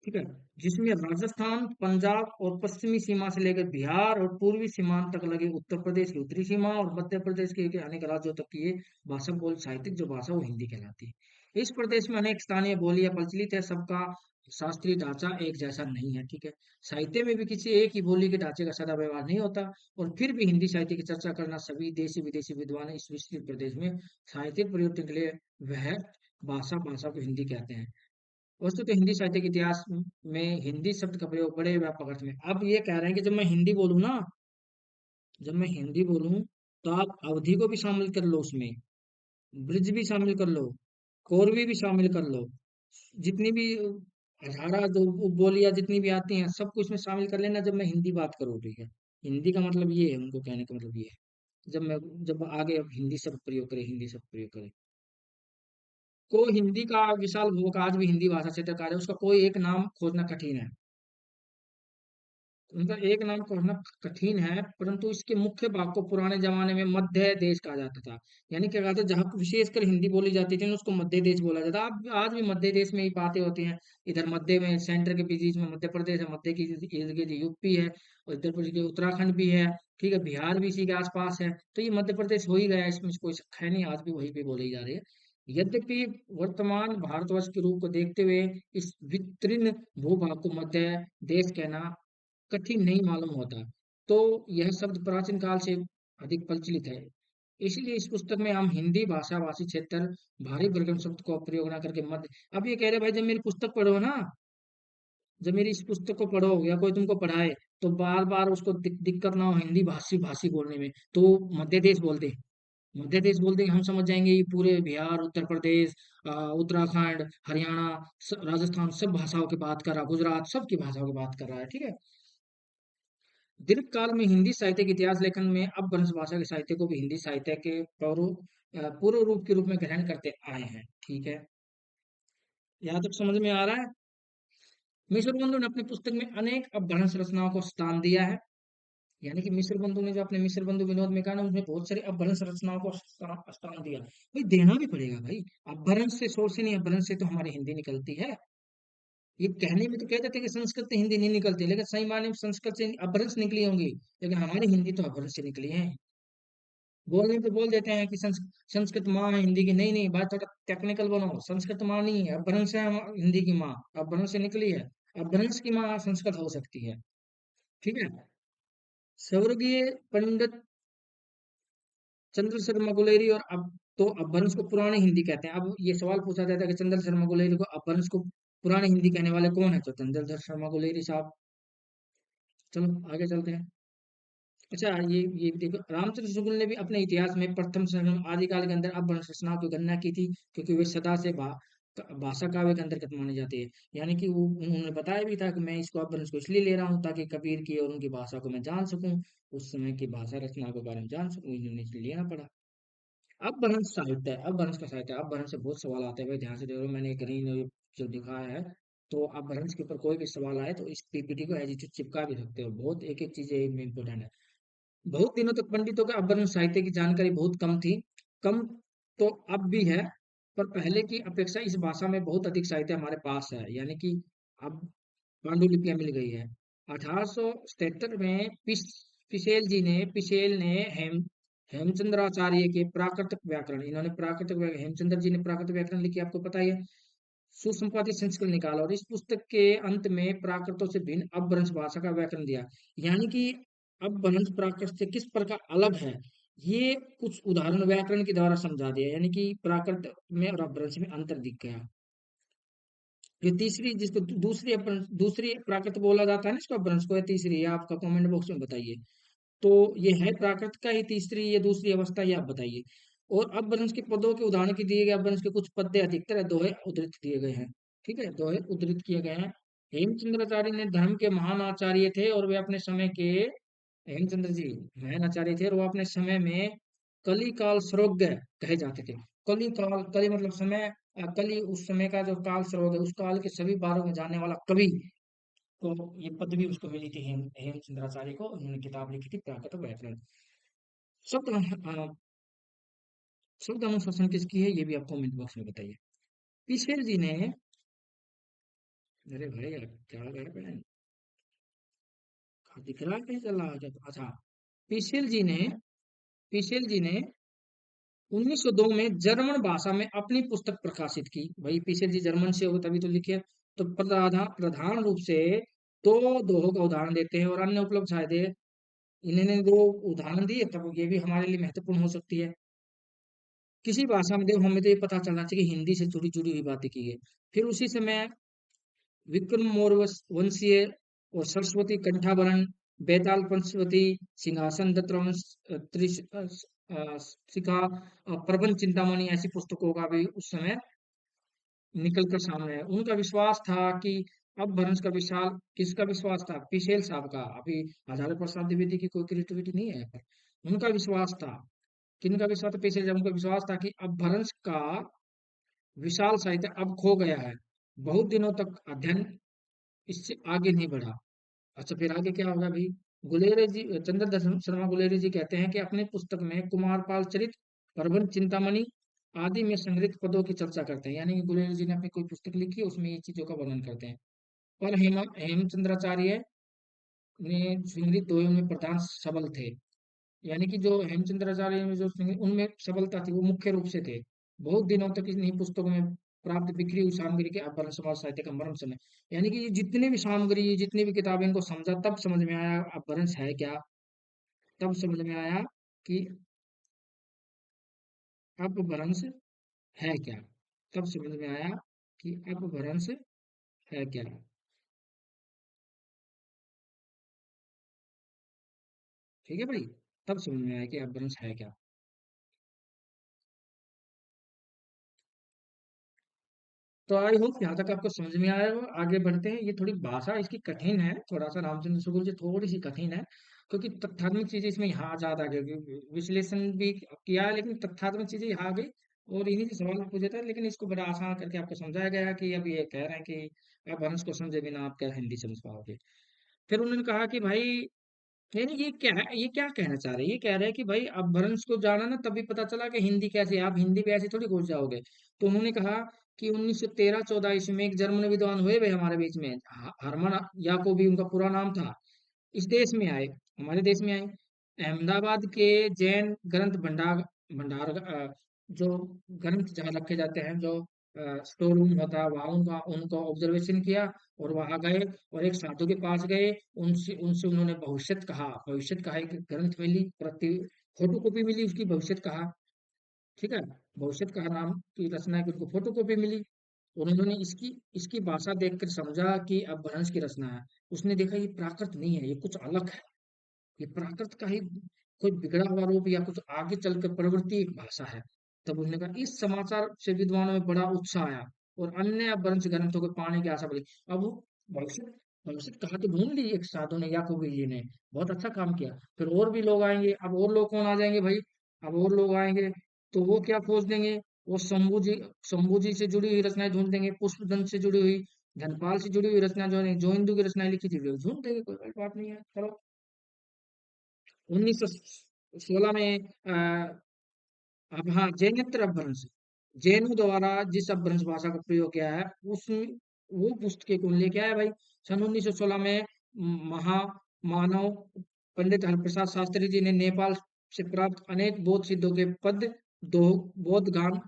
ठीक है, जिसमें राजस्थान, पंजाब और पश्चिमी सीमा से लेकर बिहार और पूर्वी सीमांत तक लगे उत्तर प्रदेश की उत्तरी सीमा और मध्य प्रदेश के अनेक राज्यों तक की ये भाषा बोल साहित्यिक जो भाषा वो हिंदी कहलाती है। इस प्रदेश में अनेक स्थानीय बोलियां प्रचलित है, सबका शास्त्रीय ढांचा एक जैसा नहीं है। ठीक है, साहित्य में भी किसी एक ही बोली के ढांचे का सदा व्यवहार नहीं होता, और फिर भी हिंदी साहित्य की चर्चा करना सभी देशी विदेशी विद्वान इस विस्तृत प्रदेश में साहित्यिक प्रयोग के लिए वह भाषा को हिंदी कहते हैं। वस्तुतः हिंदी साहित्य के इतिहास में हिंदी शब्द का प्रयोग बड़े व्यापक अर्थ में। अब ये कह रहे हैं कि जब मैं हिंदी बोलूँ ना, जब मैं हिंदी बोलूँ, तो आप अवधि को भी शामिल कर लो उसमें, ब्रिज भी शामिल कर लो, कोरवी भी शामिल कर लो, जितनी भी 18 जो बोलियां जितनी भी आती हैं सबको इसमें शामिल कर लेना जब मैं हिंदी बात करूँ। ठीक है, हिंदी का मतलब ये है, उनको कहने का मतलब ये है। जब आगे अब हिंदी शब्द प्रयोग करें, हिंदी शब्द प्रयोग करें, को हिंदी का विशाल भूख आज भी हिंदी भाषा क्षेत्र कार्य है, उसका कोई एक नाम खोजना कठिन है। उनका एक नाम खोजना कठिन है, परंतु इसके मुख्य भाग को पुराने जमाने में मध्य देश कहा जाता था। यानी क्या कहते हैं, जहाँ विशेषकर हिंदी बोली जाती थी ना, उसको मध्य देश बोला जाता। अब आज भी मध्य देश में ही बातें होती हैं। इधर मध्य में, सेंटर के बीच में मध्य प्रदेश है, मध्य की इर्द गिर्द यूपी है, और इधर प्रदेश के उत्तराखंड भी है। ठीक है, बिहार भी इसी के आसपास है, तो ये मध्य प्रदेश हो ही गया, इसमें कोई शक है नहीं, आज भी वही पे बोली जा रही है। यद्यपि वर्तमान भारतवर्ष के रूप को देखते हुए इस विस्तीर्ण भूभाग को मध्य देश कहना कठिन नहीं मालूम होता। तो यह शब्द प्राचीन काल से अधिक प्रचलित है। इसलिए इस पुस्तक में हम हिंदी भाषा भाषी क्षेत्र भारी भरकम शब्द को प्रयोग ना करके मध्य। अब ये कह रहे भाई, जब मेरी पुस्तक पढ़ो ना, जब मेरी इस पुस्तक को पढ़ो या कोई तुमको पढ़ाए, तो बार बार उसको दिक्कत ना हो हिंदी भाषी भाषी बोलने में, तो मध्य देश बोल दे। मध्य देश बोल देंगे, हम समझ जाएंगे ये पूरे बिहार, उत्तर प्रदेश, उत्तराखंड, हरियाणा, राजस्थान सब भाषाओं की बात कर रहा, गुजरात सब की भाषाओं की बात कर रहा है। ठीक है, दीर्घ काल में हिंदी साहित्य के इतिहास लेखन में अपभ्रंश भाषा के साहित्य को भी हिंदी साहित्य के पूर्व रूप के रूप में ग्रहण करते आए हैं। ठीक है, यहाँ तक समझ में आ रहा है। मिश्र बंधु ने अपनी पुस्तक में अनेक अपभ्रंश रचनाओं को स्थान दिया है। यानी कि मिश्र बंधु ने जो अपने मिश्र बंधु विनोद में कहा ना, उसमें बहुत सारी अपभ्रंश रचनाओं को स्थान दिया। भाई देना भी पड़ेगा भाई, अपभ्रंश से सोच से नहीं, अपभ्रंश से तो हमारी हिंदी निकलती है। ये कहने में तो कहते थे कि संस्कृत से हिंदी नहीं निकलती, लेकिन सही मायने में संस्कृत से अपभ्रंश निकली होंगी, लेकिन हमारी हिंदी तो अपभ्रंश से निकली है। बोलने पे बोल देते हैं कि संस्कृत माँ है हिंदी की, नहीं नहीं, बात थोड़ा टेक्निकल बनो। संस्कृत माँ नहीं है, अपभ्रंश है हिंदी की माँ, अपभ्रंश से निकली है। अपभ्रंश की माँ संस्कृत हो सकती है। ठीक है, स्वर्गीय पंडित चंद्र शर्मा गुलेरी और अब तो अपभ्रंश को पुरानी हिंदी कहते हैं। अब ये सवाल पूछा जाता है कि चंद्र शर्मा गुलेरी को अपभ्रंश को पुरानी हिंदी कहने वाले कौन है, तो चंद्र शर्मा गुलेरी साहब। चलो आगे चलते हैं। अच्छा, ये देखो, रामचंद्र शुक्ल ने भी अपने इतिहास में प्रथम संग्रह आदिकाल के अंदर अपभ्रंश रचनाओं की गणना की थी, क्योंकि वे सदा से भाषा काव्य के अंतर्गत माने जाते हैं। यानी कि वो उन्होंने बताया भी था कि मैं इसको अपभ्रंश को इसलिए ले रहा हूँ ताकि कबीर की और उनकी भाषा को मैं जान सकूं, उस समय की भाषा रचना के बारे में जान सकूं, इन्होंने इसलिए लेना पड़ा। अपभ्रंश साहित्य है, अपभ्रंश का साहित्य है। अपभ्रंश से बहुत सवाल आते हैं भाई, ध्यान से देखो, मैंने कहीं जो दिखाया है। तो अपभ्रंश के ऊपर कोई भी सवाल आए तो इस पीपीटी को एज इट इज चिपका भी सकते हो, बहुत एक एक चीज इम्पोर्टेंट है। बहुत दिनों तक पंडितों के अपभ्रंश साहित्य की जानकारी बहुत कम थी। कम तो अब भी है, पर पहले की अपेक्षा इस भाषा में बहुत अधिक साहित्य हमारे पास है। यानी कि अब पांडुलिपियां मिल गई है। 1877 में पिसेल ने हेमचंद्राचार्य के प्राकृतिक व्याकरण, इन्होंने हेमचंद्र जी ने प्राकृतिक व्याकरण लिखी, आपको पता ही है। सुसंपादित संस्करण निकाला और इस पुस्तक के अंत में प्राकृतों से भिन्न अपभ्रंश भाषा का व्याकरण दिया। यानी कि अपभ्रंश प्राकृत से किस प्रकार अलग है, ये कुछ उदाहरण व्याकरण के द्वारा समझा दिया। यानी कि प्राकृत में और अपभ्रंश में अंतर दिख गया। ये तीसरी, जिसको दूसरी प्राकृत बोला जाता है ना, इसको अपभ्रंश को, है तीसरी, ये आपका कमेंट बॉक्स में बताइए। तो ये है प्राकृत का ही तीसरी, ये दूसरी अवस्था, ये आप बताइए। और अपभ्रंश के पदों के उदाहरण के दिए गए, अपभ्रंश के कुछ पद्य अधिकतर दोहे उद्धृत दिए गए हैं। ठीक है, दोहे उद्धृत किए गए हैं। हेमचंद्राचार्य ने धर्म के महान आचार्य थे और वे अपने समय के, हेमचंद्र जी महान आचार्य थे और वो अपने समय में कली काल सर्वज्ञ कहे जाते थे। कली काल, कली मतलब समय, कली उस समय का जो काल सर्वज्ञ, उस काल के सभी बारों में जानने वाला कवि। तो ये पदवी उसको मिली थी, हेमचंद्राचार्य को। उन्होंने किताब लिखी थी प्राकृतिक व्याकरण। शब्द शब्द अनुशासन किसकी है, ये भी आप कमेंट बॉक्स में बताइए। पिछेल जी ने, अरे भाई यार, क्या कर रहे हैं, दिख रहा है कहीं चल रहा है क्या? अच्छा, पिछेल जी ने पिछेल जी ने 1902 में जर्मन भाषा में अपनी पुस्तक प्रकाशित की। भाई पिछेल जी जर्मन से हो तभी तो लिखे। तो प्रधान रूप से दो दोहों का उदाहरण देते हैं और अन्य उपलब्ध शायद इन्होंने दो उदाहरण दिए, तब ये भी हमारे लिए महत्वपूर्ण हो सकती है। किसी भाषा में देखो, हमें तो ये पता चलना चाहिए कि हिंदी से जुड़ी जुड़ी हुई बातें की है। फिर उसी समय विक्रम मौर्य वंशीय और सरस्वती कंठाभरण, बेताल पंचवती, सिंहासन दत्त रंश, शिखा, प्रबंध चिंतामणि, ऐसी पुस्तकों का भी उस समय निकल कर सामने है। उनका विश्वास था कि अब भरंश का विशाल, किसका विश्वास था? पिसेल साहब का। अभी आचार्य प्रसाद द्विवेदी की कोई क्रिएटिविटी नहीं है यहाँ पर। उनका विश्वास था। किनका विश्वास था? पिसेल साहब का विश्वास था कि अब भरंश का विशाल साहित्य अब खो गया है। बहुत दिनों तक अध्ययन इससे आगे नहीं बढ़ा। अच्छा, फिर आगे क्या होगा भाई? गुलेरे जी, चंद्रदर्शन शर्मा गुलेरी जी कहते हैं कि अपनी पुस्तक में कुमारपाल चरित, प्रबंध चिंतामणि आदि में संग्रहित पदों की चर्चा करते हैं। यानी कि गुलेरी जी ने अपनी कोई पुस्तक लिखी है, उसमें ये चीजों का वर्णन करते हैं। और हेमचंद्राचार्य ने संग्रहित दोयों में प्रधान सबल थे। यानी कि जो हेमचंद्राचार्य में जो उनमें सबलता थी, वो मुख्य रूप से थे। बहुत दिनों तक इन्हीं पुस्तकों में प्राप्त बिखरी हुई सामग्री के अपभ्रंश समाज साहित्य का मर्म समय। यानी कि ये जितनी भी सामग्री, जितनी भी किताबें, इनको समझा तब समझ में आया अपभ्रंश है क्या। तब समझ में आया कि अपभ्रंश है क्या। तब समझ में आया कि अपभ्रंश है क्या। ठीक है भाई, तब समझ में आया कि अपभ्रंश है क्या। तो आई होप यहाँ तक आपको समझ में आया हो। आगे बढ़ते हैं। ये थोड़ी भाषा इसकी कठिन है, थोड़ा सा रामचंद्र शुक्ल जी थोड़ी सी कठिन है, क्योंकि तथ्यात्मक चीजें इसमें यहाँ ज्यादा आ गई। विश्लेषण भी किया है, लेकिन तथ्यात्मक चीजें यहाँ आ गई और इन्हीं से सवाल पूछे थे। लेकिन इसको बड़ा आसान करके आपको समझाया गया कि अब ये कह रहे हैं कि अब हंस को समझे बिना आप क्या हिंदी समझ पाओगे। फिर उन्होंने कहा कि भाई, नहीं नहीं, ये क्या है, ये क्या कहना चाह रहे हैं? ये कह रहे हैं कि भाई अपभ्रंश को जाना ना, तभी पता चला कि हिंदी कैसे है। आप हिंदी पे ऐसे थोड़ी घुस जाओगे। तो उन्होंने कहा कि 1913-14 ईस्वी में एक जर्मन विद्वान हुए भाई हमारे बीच में, हरमन याकोबी उनका पूरा नाम था। इस देश में आए, हमारे देश में आए। अहमदाबाद के जैन ग्रंथ भंडार भंडार जो ग्रंथ जहाँ रखे जाते हैं, जो स्टोर रूम होता है, वहाँ उनका उनको ऑब्जर्वेशन किया। और वहां गए और एक साधु के पास गए। उनसे उनसे उन्होंने भविष्य कहा, एक ग्रंथ मिली, प्रति फोटो कॉपी मिली उसकी, भविष्य कहा। ठीक है, भविष्य कहा नाम की रचना की उनको फोटो कॉपी मिली। और उन्होंने इसकी इसकी भाषा देखकर समझा कि अब भ्रंश की रचना है। उसने देखा ये प्राकृत नहीं है, ये कुछ अलग है। ये प्राकृत का ही कोई बिगड़ा हुआ रूप या कुछ आगे चलकर प्रवृत्ति एक भाषा है। तब उन्होंने कहा इस समाचार से विद्वानों में बड़ा उत्साह आया और अन्य वंश ग्रंथों को पाने की आशा बढ़ी। अब वो भविष्य भविष्य कहा तो ढूंढ ली एक साधु ने याकूबी जी ने, बहुत अच्छा काम किया। फिर और भी लोग आएंगे, अब और लोग कौन आ जाएंगे भाई, अब और लोग आएंगे तो वो क्या खोज देंगे, वो शंभू जी से जुड़ी हुई रचनाएं ढूंढ देंगे, पुष्पदंत से जुड़ी हुई, धनपाल से जुड़ी हुई रचना जो हिंदू की रचनाएं लिखी थी वो ढूंढ देंगे, कोई बड़ी बात नहीं है। चलो 1916 में अब हाँ, जैनेतर अपभ्रंश, जैनों द्वारा जिस अपभ्रंश भाषा का प्रयोग किया है उस वो पुस्तकें कौन लेके आया भाई। सन 1916 में महामानव पंडित हरिप्रसाद शास्त्री जी ने नेपाल से प्राप्त अनेक बौद्ध सिद्धों के पद दो बौद्ध गान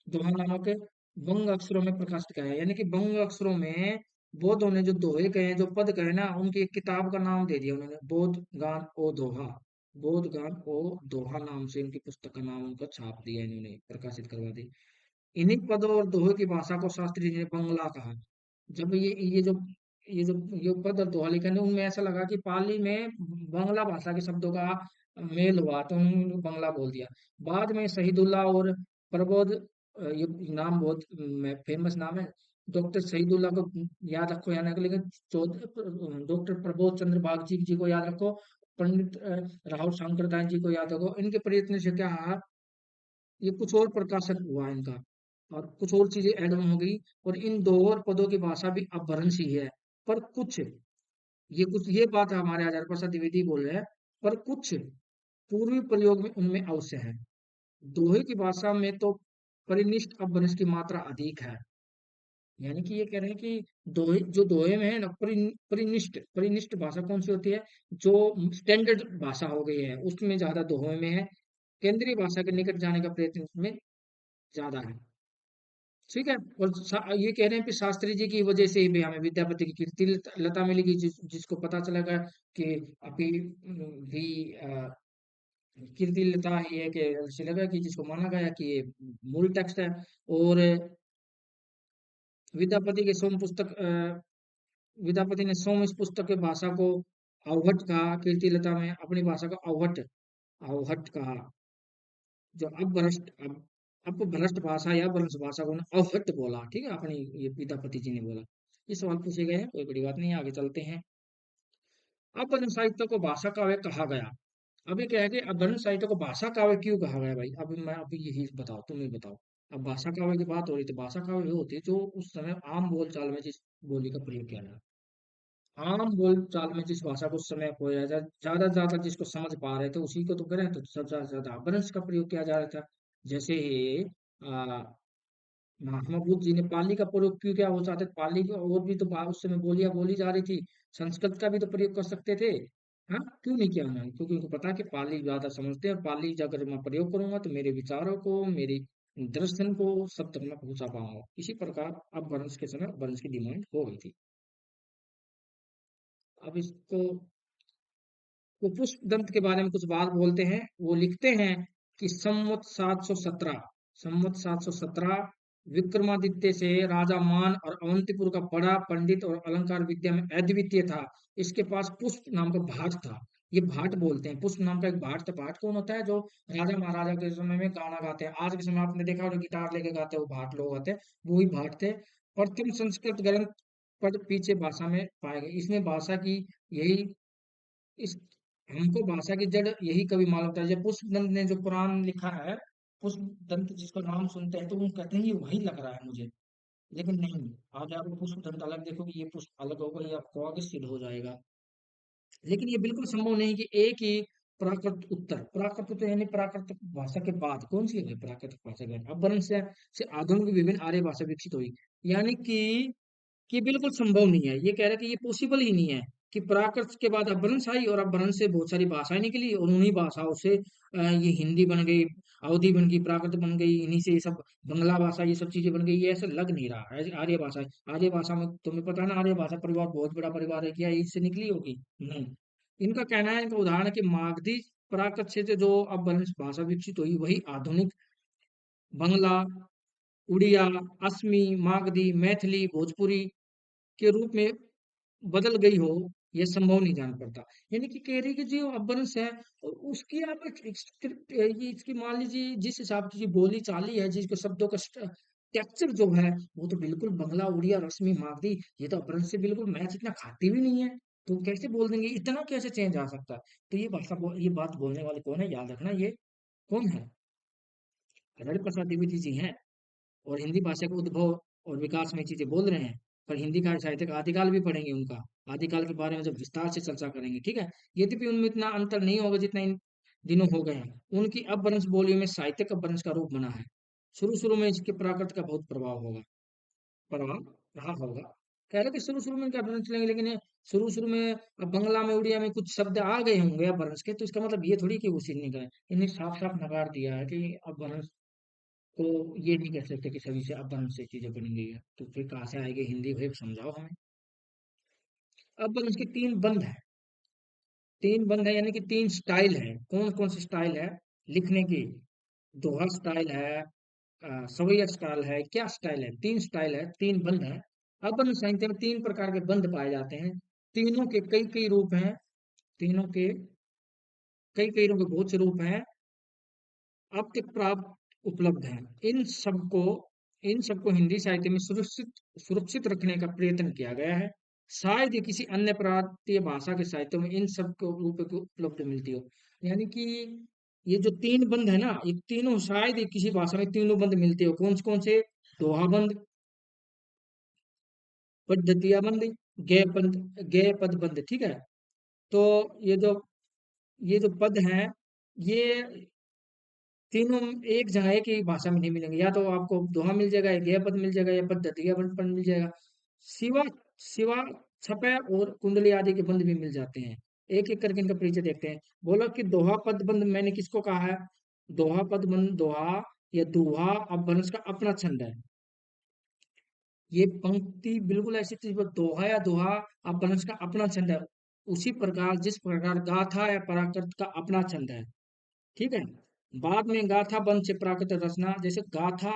दोहा नामक बंग अक्षरों में प्रकाशित किया है। यानी कि बंग अक्षरों में बौद्धों ने जो दोहे कहे, जो पद कहे ना, उनकी एक किताब का नाम दे दिया उन्होंने, बौद्ध गान ओ दोहा। बौद्ध गान ओ दोहा नाम से इनकी पुस्तक का नाम उनका छाप दिया, इन्होंने प्रकाशित करवा दी। इन्हीं पदों और दोहे की भाषा को शास्त्री जी ने बंगला कहा। जब ये पद और दोहा लिखे ना, उनमें ऐसा लगा कि पाली में बांग्ला भाषा के शब्दों का मेल हुआ तो उन्होंने बांग्ला बोल दिया। बाद में शहीदुल्लाह और प्रबोध, ये नाम बहुत फेमस नाम है, डॉक्टर शहीदुल्लाह को याद रखो, यानी कि लेकिन डॉक्टर प्रबोध चंद्र बागची जी को याद रखो, पंडित राहुल शंकरदास जी को याद रखो। इनके प्रयत्न से क्या है, ये कुछ और प्रकाशन हुआ इनका और कुछ और चीजें ऐड ऑन हो गई। और इन दो और पदों की भाषा भी अपभ्रंश ही है। पर कुछ ये बात हमारे आचार्य प्रसाद द्विवेदी बोल रहे हैं, पर कुछ पूर्वी प्रयोग में उनमें अवश्य है। दोहे की भाषा में तो परिनिष्ठ अपभ्रंश की मात्रा अधिक है। यानी कि ये कह रहे हैं कि दोहे में है ना, परिनिष्ठ भाषा कौन सी होती है, जो स्टैंडर्ड भाषा हो गई है उसमें ज्यादा दोहे में है। केंद्रीय भाषा के निकट जाने का प्रयत्न इसमें ज्यादा है। ठीक है। और ये कह रहे हैं कि शास्त्री जी की वजह से ही भी हमें विद्यापति की कीर्ति लता मिलेगी, जिसको पता चलेगा कि अभी भी कीर्ति लता ये है कि ऐसे लगा कि जिसको माना गया कि ये मूल टेक्स्ट है। और विद्यापति के सोम पुस्तक विद्यापति ने सोम इस पुस्तक के भाषा को अवहट कहा, कीर्ति लता में अपनी भाषा को अवहट अवहट कहा। जो अपभ्रष्ट भाषा या भ्रंश भाषा को उन्होंने अवहट बोला, ठीक है, अपनी ये विद्यापति जी ने बोला। ये सवाल पूछे गए हैं, कोई बड़ी बात नहीं है, आगे चलते हैं। अपभ्रंश साहित्य को भाषा काव्य कहा गया। अभी क्या है कि अपभ्रंश साहित्य को भाषा काव्य क्यों कहा गया भाई, अभी मैं अभी यही बताओ, तुम ही बताओ। अब भाषा काव्य की बात हो रही थी, भाषा काव्य वो होती है जो उस समय आम बोलचाल में जिस बोली का प्रयोग किया जाए, आम बोलचाल में जिस भाषा को उस समय बोला जाए, ज्यादा से ज्यादा जिसको समझ पा रहे थे उसी को तो करें, तो सबसे ज्यादा ज्यादा अपभ्रंश का प्रयोग किया जा रहा था। जैसे ही महात्मा बुद्ध जी ने पाली का प्रयोग क्यों किया, वो चाहते थे पाली की और भी तो उस समय बोलियां बोली जा रही थी, संस्कृत का भी तो प्रयोग कर सकते थे। हाँ, क्यों नहीं किया उन्होंने, क्योंकि उनको पता है कि पाली ज्यादा समझते हैं और पाली अगर मैं प्रयोग करूंगा तो मेरे विचारों को, मेरे दर्शन को सब तक मैं पहुंचा पाऊंगा। इसी प्रकार अब वंश के समय वंश की डिमांड हो गई थी। अब इसको वो पुष्प दंत के बारे में कुछ बात बोलते हैं। वो लिखते हैं कि संवत 717 विक्रमादित्य से राजा मान और अवंतीपुर का बड़ा पंडित और अलंकार विद्या में अद्वितीय था। इसके पास पुष्प नाम का भाट था। ये भाट बोलते हैं, पुष्प नाम का एक भाट था। भाट कौन होता है, जो राजा महाराजा के समय में गाना गाते हैं। आज के समय आपने देखा होगा गिटार लेके गाते हैं, वो भाट लोग आते हैं, वो ही भाट थे। प्रथम संस्कृत ग्रंथ पर पीछे भाषा में पाए गए, इसमें भाषा की यही इस हमको भाषा की जड़ यही कवि मालूम था। जब पुष्पदंत ने जो कुरान लिखा है, पुष्पदंत जिसका नाम सुनते हैं तो वो कहते हैं ये वही लग रहा है मुझे, लेकिन नहीं। आज आप पुष्पदंत अलग देखोगे, ये पुष्प अलग होगा, ये आपको आगे सिद्ध हो जाएगा। लेकिन ये बिल्कुल संभव नहीं कि एक ही प्राकृत उत्तर यानी प्राकृतिक भाषा के बाद कौन सी है प्राकृतिक भाषा के बाद अब से आधुनिक विभिन्न आर्य भाषा विकसित हुई। यानी कि बिल्कुल संभव नहीं है, ये कह रहे हैं कि ये पॉसिबल ही नहीं है कि प्राकृत के बाद अपभ्रंश आई और अपभ्रंश से बहुत सारी भाषाएं निकली और उन्हीं भाषाओं से ये हिंदी बन गई, अवधी बन गई, प्राकृत बन गई, इन्हीं से ये सब बंगला भाषा, ये सब चीजें बन गई। ये ऐसे लग नहीं रहा है आर्य भाषा है। आर्य भाषा में तुम्हें पता है ना, आर्य भाषा परिवार बहुत बड़ा परिवार है, क्या इससे निकली होगी, नहीं। इनका कहना है, इनका उदाहरण है कि मागधी प्राकृत से जो अपभ्रंश भाषा विकसित हुई वही आधुनिक बंगला, उड़िया, असमी, मागधी, मैथिली, भोजपुरी के रूप में बदल गई हो। ये संभव नहीं जान पड़ता। यानी कि कह रही कि जो अपभ्रंश है उसकी आप ये इसकी मान लीजिए जिस हिसाब की बोली चाली है, जिसके शब्दों का टेक्सचर जो है वो तो बिल्कुल बंगला उड़िया रश्मि मागधी, ये तो अपभ्रंश से बिल्कुल मैच इतना खाती भी नहीं है। तो कैसे बोल देंगे, इतना कैसे चेंज आ सकता है? तो ये बात बोलने वाले कौन है, याद रखना, ये कौन है? हरिहर प्रसाद द्विवेदी जी हैं। और हिंदी भाषा के उद्भव और विकास में चीजें बोल रहे हैं। पर हिंदी का साहित्य का आदिकाल भी पढ़ेंगे उनका, आदिकाल के बारे में जब विस्तार से चर्चा करेंगे, ठीक है। यद्यपि उनमें इतना अंतर नहीं होगा जितना इन दिनों हो गया है। उनकी अपभ्रंश बोली में साहित्यिक अपभ्रंश का रूप बना है। शुरू शुरू में इसके प्राकृत का बहुत प्रभाव होगा, प्रभाव रहा होगा। कह रहे कि शुरू शुरू में इनका अपभ्रंश चलेंगे, लेकिन ये शुरू शुरू में अब बंगला में उड़िया में कुछ शब्द आ गए होंगे अपभ्रंश के, तो इसका मतलब ये थोड़ी कि वो सीख नहीं गए। इन्हें साफ साफ नकार दिया है कि अपभ्रंश तो ये नहीं कह सकते कि सभी से अपभ्रंश से चीजें बनी गई है। तो फिर कहाँ से आएगी हिंदी, भाई समझाओ हमें। अपभ्रंश के तीन बंध है, तीन बंध है यानी कि तीन स्टाइल है। कौन कौन सी स्टाइल है लिखने की? दोहा स्टाइल है, सवैया स्टाइल है, क्या स्टाइल है? तीन स्टाइल है, तीन बंध है। अपभ्रंश साहित्य में तीन प्रकार के बंध पाए जाते हैं। तीनों के कई कई रूप हैं, तीनों के कई कई रूप के बहुत से रूप हैं, अब तक प्राप्त उपलब्ध हैं। इन सबको हिंदी साहित्य में सुरक्षित सुरक्षित रखने का प्रयत्न किया गया है। शायद ही किसी अन्य प्रांतीय भाषा के साहित्य में इन सब को रूप को उपलब्ध मिलती हो। यानी कि ये जो तीन बंद है ना, ये तीनों शायद ही किसी भाषा में तीनों बंद मिलते हो। कौन से? दोहा बंद, पद्धतिया बंद, गय पद बंद, ठीक है। तो ये जो ये जो पद हैं, ये तीनों एक जगह एक ही भाषा में नहीं मिलेंगे। या तो आपको दोहा मिल जाएगा, या गया पद मिल जाएगा, या पद्धति पद मिल जाएगा। सिवा सिवा छपे और कुंडली आदि के बंद भी मिल जाते हैं। एक एक करके इनका परिचय देखते हैं। बोला कि दोहा पद बंद मैंने किसको कहा है? दोहा पद बंद, दोहा या दोहा अपभ्रंश का अपना छंद है। ये पंक्ति बिल्कुल ऐसी चीज पर दोहा या दोहा अपभ्रंश का अपना छंद है। उसी प्रकार जिस प्रकार गाथा या पराकृत का अपना छंद है, ठीक है। बाद में गाथा बंध से प्राकृत रचना, जैसे गाथा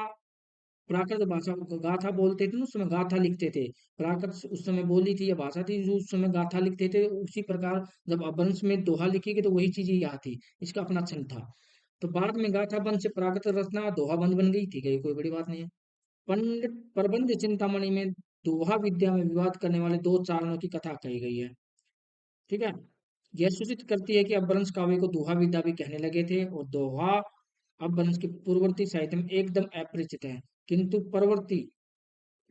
प्राकृत भाषा गाथा बोलते थे ना, उस समय गाथा लिखते थे। प्राकृत उस समय बोली थी या भाषा थी जो उस समय गाथा लिखते थे। उसी प्रकार जब अपभ्रंश में दोहा लिखेगी तो वही चीज यहाँ थी, इसका अपना छंद था। तो बाद में गाथा बंध से प्राकृत रचना दोहा बंध बन गई, ठीक है, ये कोई बड़ी बात नहीं है। पंडित प्रबंध चिंतामणि में दोहा विद्या में विवाद करने वाले दो चारणों की कथा कही गई है, ठीक है। यह सूचित करती है कि अपभ्रंश काव्य को दोहा विद्या भी कहने लगे थे, और दोहा अपभ्रंश के पूर्ववर्ती साहित्य में एकदम अपरिचित है। किंतु परवर्ती,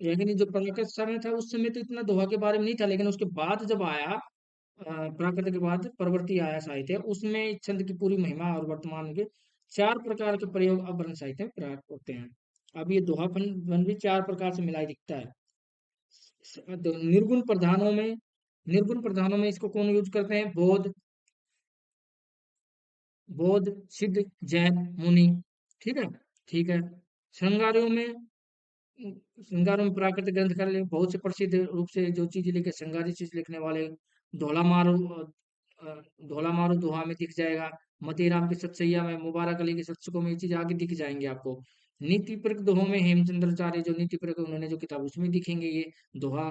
यानी जो प्राकृत समय था उस समय तो इतना दोहा के बारे में नहीं था, लेकिन उसके बाद जब आया प्राकृत के बाद परवर्ती आया साहित्य, उसमें इस छंद की पूरी महिमा और वर्तमान के चार प्रकार के प्रयोग अपभ्रंश साहित्य में प्राप्त होते हैं। अब ये दोहापन भी चार प्रकार से मिलाई दिखता है। निर्गुण प्रधानों में, निर्गुण प्रधानों में इसको कौन यूज करते हैं? बोध, बोध, सिद्ध, जैन, मुनि, ठीक है। ठीक है। श्रृंगारों में, श्रृंगारों में प्राकृतिक ग्रंथ कर ले, बहुत से प्रसिद्ध रूप से जो चीज लिखे श्रृंगारी चीज लिखने वाले, धोला मारू धोला मारू दोहा में दिख जाएगा। मतीराम की सतसैया में, मुबारक अली के सत्सकों में ये चीज आगे दिख जाएंगे आपको। नीति परक दोहों में हेमचंद्राचार्य जो नीति परक उन्होंने जो किताब उसमें दिखेंगे ये दोहा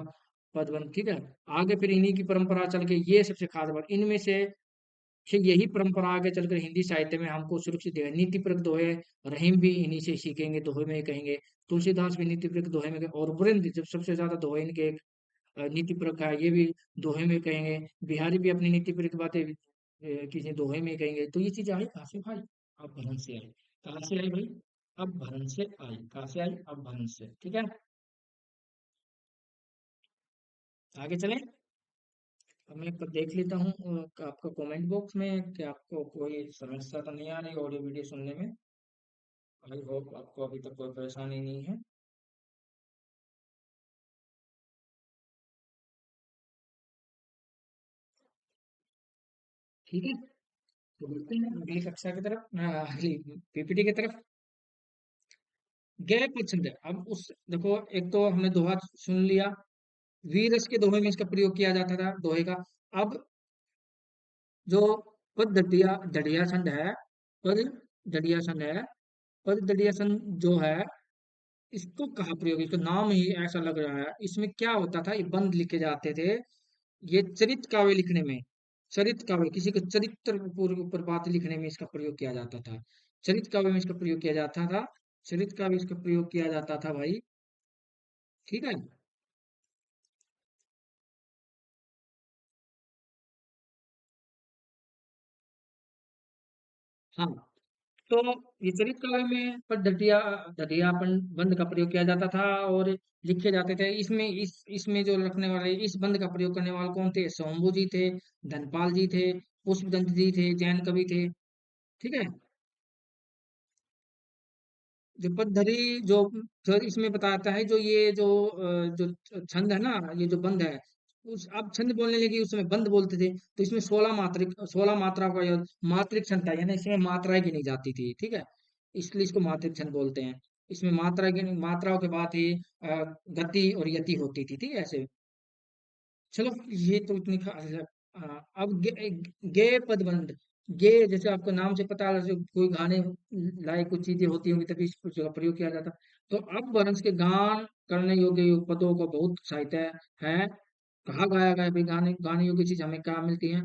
पदबंध, ठीक है। आगे फिर इन्हीं की परंपरा चल के ये सबसे खास बात इनमें से, फिर यही परंपरा आगे चलकर हिंदी साहित्य में हमको सुरक्षित देगा। नीति परक दोहे, रहीम भी इन्हीं से सीखेंगे, दोहे में ही कहेंगे। तुलसीदास भी नीति परक दोहे में और वृंद जब सबसे ज्यादा दोहे इनके नीति परक है, ये भी दोहे में कहेंगे। बिहारी भी अपनी नीति परक बातें किसी दोहे में कहेंगे। तो ये चीज आई कहाँ से भाई? अब भरण से आई। कहाँ से आई भाई? अब भरण से आई। कहाँ से आई? अब भरण से, ठीक है। आगे चलें। अब मैं देख लेता हूँ आपका कमेंट बॉक्स में कि आपको कोई समस्या तो नहीं आ रही ऑडियो वीडियो सुनने में। आई होप आपको अभी तक कोई परेशानी नहीं है। ठीक है, तो बढ़ते हैं अगली कक्षा की तरफ, अगली पीपीटी की तरफ। गैर पसंद है, अब उस देखो, एक तो हमने दोहा सुन लिया। वीरस के दोहे में इसका प्रयोग किया जाता था, दोहे का। अब जो पद दड़िया दड़िया छंद है, पद दड़िया छंद है, पद दड़िया छंद जो है, इसको कहाँ प्रयोग, इसका नाम ही ऐसा लग रहा है। इसमें क्या होता था, ये बंद लिखे जाते थे। ये चरित काव्य लिखने में, चरित काव्य किसी के चरित्र ऊपर बात लिखने में इसका प्रयोग किया जाता था। चरित काव्य में इसका प्रयोग किया जाता था। चरित काव्य इसका प्रयोग किया जाता था भाई। ठीक है। हाँ, तो ये चरित काव्य में पर दधियापन बंद का प्रयोग किया जाता था और लिखे जाते थे। इसमें इसमें जो रखने वाले, इस बंद का प्रयोग करने वाले कौन थे? शंभू जी थे, धनपाल जी थे, पुष्पदंत जी थे, जैन कवि थे। ठीक है। जो पदधरी, जो इसमें बताता है, जो ये जो छंद है ना, ये जो बंद है, उस अब छंद बोलने लगे, उस समय बंद बोलते थे। तो इसमें 16 मात्रा का मात्रिक छंद था, यानी इसमें मात्राएं गिनी जाती थी। ठीक है। इसलिए इसको मात्रिक छंद बोलते हैं। इसमें मात्राओं के बाद ही गति और यति होती थी। ठीक है ऐसे। चलो, ये तो इतनी अब गे पदबंध। गे, जैसे आपको नाम से पता है, जैसे कोई गाने लायक कुछ चीजें होती होंगी तभी इसका प्रयोग किया जाता। तो अब वंश के गान करने योग्य पदों का बहुत साहित्य है। कहाँ गाया गया भाई? गाने गाने योग्य चीज हमें कहाँ मिलती है?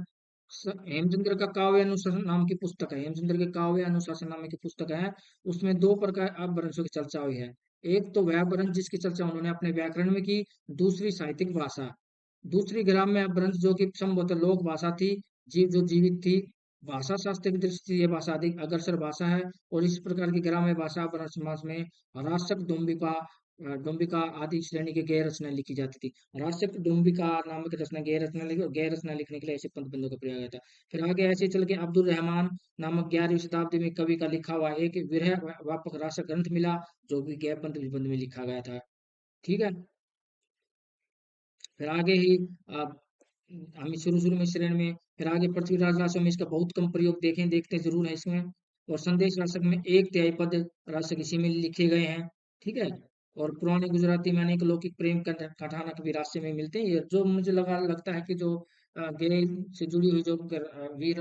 हेमचंद्र का काव्य अनुशासन नाम की पुस्तक है। हेमचंद्र के काव्य अनुशासन नाम की पुस्तक है। उसमें दो प्रकार अपभ्रंशों की चर्चा हुई है। एक तो व्याकरण, जिसकी चर्चा उन्होंने अपने व्याकरण में की। दूसरी साहित्यिक भाषा। दूसरी ग्राम्य अपभ्रंश, जो कि संभवतः लोक भाषा थी, जो जीवित थी। भाषा शास्त्र की दृष्टि से यह भाषा अधिक अग्रसर भाषा है। और इस प्रकार की ग्राम्य भाषा अपभ्रंश समास में राशक, डोम्बिका, डोम्बिका आदि श्रेणी की गैर रचना लिखी जाती थी। राशक, डोम्बिका नामक रचना, गैर रचना लिखी, और गैर रचना लिखने के लिए ऐसे पंथ का प्रयोग किया था। फिर आगे ऐसे चल के अब्दुल रहमान नामक 11वीं शताब्दी में कवि का लिखा हुआ एक विरह व्यापक राशक ग्रंथ मिला, जो कि गैर पंथ निबंध में लिखा गया था। ठीक है। फिर आगे ही आप, हम शुरू शुरू में श्रेणी में, फिर आगे पृथ्वीराज राशक में इसका बहुत कम प्रयोग देखते जरूर है इसमें। और संदेश राशक में एक तिहाई पद राशक इसी में लिखे गए हैं। ठीक है। और पुराने गुजराती में अनेक लौकिक प्रेम कथानक भी राशि में मिलते हैं। ये जो मुझे लगता है कि जो गेय से जुड़ी हुई जो वीर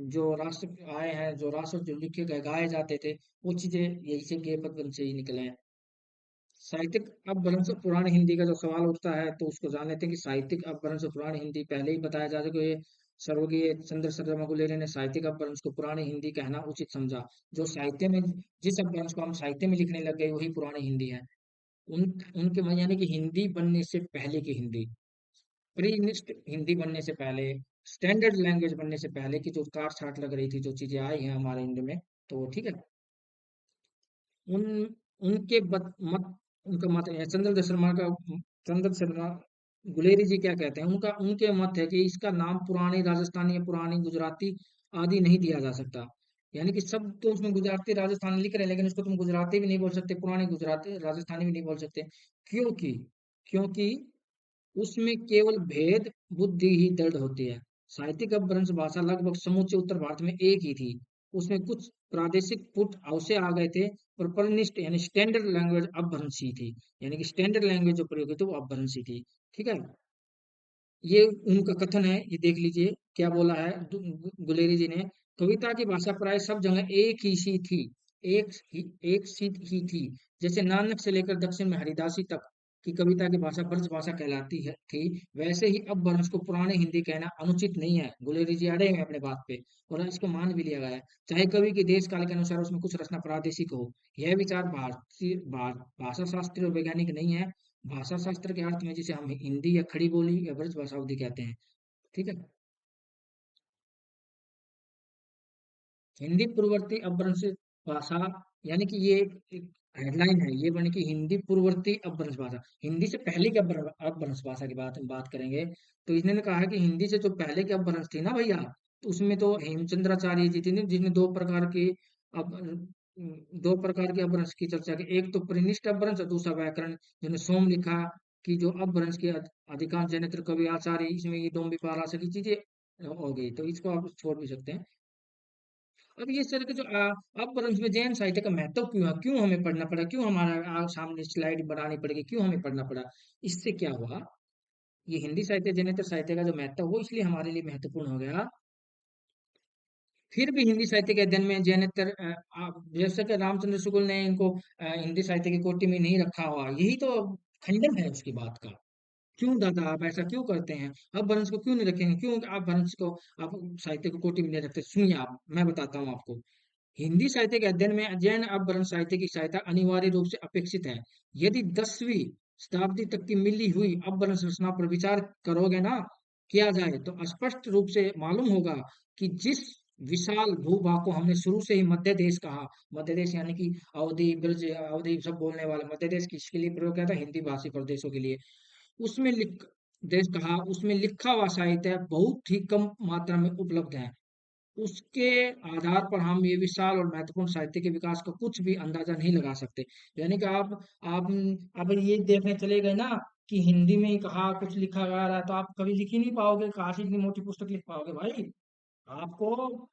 जो राष्ट्र आए हैं, जो राष्ट्र जो लिखे गए गाए जाते थे, वो चीजें यही से गेय पद से ही निकले हैं। साहित्यिक अपभ्रंश पुरानी हिंदी का जो सवाल उठता है, तो उसको जान लेते हैं कि साहित्यिक अपभ्रंश पुरानी हिंदी पहले ही बताया जा चुका है। स्वर्गीय चंद्र शर्मा गुलेरिया ने साहित्यिक अपभ्रंश को पुरानी हिंदी कहना उचित समझा। जो साहित्य में, जिस अपभ्रंश को हम साहित्य में लिखने लग गए, वही पुरानी हिंदी है। उन उनके यानी कि हिंदी बनने से पहले की हिंदी, प्री हिंदी बनने से पहले, स्टैंडर्ड लैंग्वेज बनने से पहले की जो काट छाट लग रही थी, जो चीजें आई हैं हमारे हिंदी में, तो ठीक है। उन उनके मत, उनका मत है चंद्र शर्मा का। चंद्र शर्मा गुलेरी जी क्या कहते हैं, उनका उनके मत है कि इसका नाम पुरानी राजस्थानी या पुरानी गुजराती आदि नहीं दिया जा सकता। यानी कि सब तो उसमें गुजराती राजस्थानी लिख रहे हैं, लेकिन उसको तुम गुजराती भी नहीं बोल सकते, पुरानी गुजराती राजस्थानी भी नहीं बोल सकते। क्योंकि क्योंकि उसमें केवल भेद बुद्धि ही दृढ़ होती है। साहित्यिक अपभ्रंश भाषा लगभग समूचे उत्तर भारत में एक ही थी। उसमें कुछ प्रादेशिक पुट अवश्य आ गए थे, पर परिनिष्ठ यानी स्टैंडर्ड लैंग्वेज अपभ्रंश ही थी। यानी कि स्टैंडर्ड लैंग्वेज जो प्रयोग की थी वो अपभ्रंश ही थी। ठीक है। ये उनका कथन है, ये देख लीजिए क्या बोला है गुलेरी जी ने। कविता की भाषा प्राय सब जगह एक ही सी थी, एक ही एक सी ही थी। जैसे नानक से लेकर दक्षिण में हरिदासी तक की कविता की भाषा ब्रज भाषा कहलाती है थी, वैसे ही अब वंश को पुराने हिंदी कहना अनुचित नहीं है। गुलेरी जी अड़े हैं अपने बात पे, और इसको मान भी लिया गया है। चाहे कवि के देश काल के अनुसार उसमें कुछ रचना प्रादेशिक हो, यह विचार भारतीय भाषा शास्त्री और वैज्ञानिक नहीं है। भाषा शास्त्र के अर्थ में जिसे हम हिंदी या खड़ी बोली या ब्रज भाषा अवधि कहते हैं। ठीक है। हिंदी पूर्ववर्ती अपभ्रंश भाषा, यानी कि ये एक हेडलाइन है, ये बनी कि हिंदी पूर्ववर्ती अपभ्रंश भाषा। हिंदी से पहले की अपभ्रंश भाषा की बात करेंगे, तो इन्होंने कहा है कि हिंदी से जो पहले की अपभ्रंश थी ना भैया, तो उसमें तो हेमचंद्राचार्य जी थी, जिन्हें अब दो प्रकार के अपभ्रंश की चर्चा की। एक तो परिनिष्ठ अपभ्रंश और दूसरा व्याकरण, जिन्हें सोम लिखा कि जो अपभ्रंश के अधिकांश जनित्र कवि आचार्य, इसमें ये डोम्बी पारा की चीजें हो गई, तो इसको आप छोड़ भी सकते हैं। अब ये सर के जो अपभ्रंश में जैन साहित्य का महत्व क्यों है, क्यों हमें पढ़ना पड़ा, क्यों हमारा सामने स्लाइड बनानी पड़ेगी, क्यों हमें पढ़ना पड़ा? इससे क्या हुआ? ये हिंदी साहित्य, जैनेतर साहित्य का जो महत्व, वो इसलिए हमारे लिए महत्वपूर्ण हो गया। फिर भी हिंदी साहित्य के अध्ययन में जैनेतर जैसे कि रामचंद्र शुक्ल ने इनको हिंदी साहित्य की कोटि में नहीं रखा हुआ, यही तो खंडन है उसकी बात का। क्यों दादा आप ऐसा क्यों करते हैं? अपभ्रंश को क्यों नहीं रखेंगे? क्यों आप भ्रंश को, आप साहित्य को कोटि में नहीं रखते? सुनिए आप, मैं बताता हूँ आपको। हिंदी साहित्य के अध्ययन में अध्ययन अपभ्रंश साहित्य की सहायता अनिवार्य रूप से अपेक्षित है। यदि 10वीं शताब्दी तक की मिली हुई अपभ्रंश रचना पर विचार करोगे ना, किया जाए तो स्पष्ट रूप से मालूम होगा कि जिस विशाल भूभाग को हमने शुरू से ही मध्य देश कहा, मध्य देश यानी कि अवधि, ब्रज, अवधि सब बोलने वाले मध्य देश किसके लिए प्रयोग किया था? हिंदी भाषी प्रदेशों के लिए। उसमें लिख देश कहा, उसमें लिखा हुआ साहित्य बहुत ही कम मात्रा में उपलब्ध है। उसके आधार पर हम ये विशाल और महत्वपूर्ण साहित्य के विकास का कुछ भी अंदाजा नहीं लगा सकते। यानी कि आप अब ये देखने चले गए ना कि हिंदी में ही कहा कुछ लिखा गया रहा है, तो आप कभी लिख ही नहीं पाओगे, कहाँ से इतनी मोटी पुस्तक लिख पाओगे भाई? आपको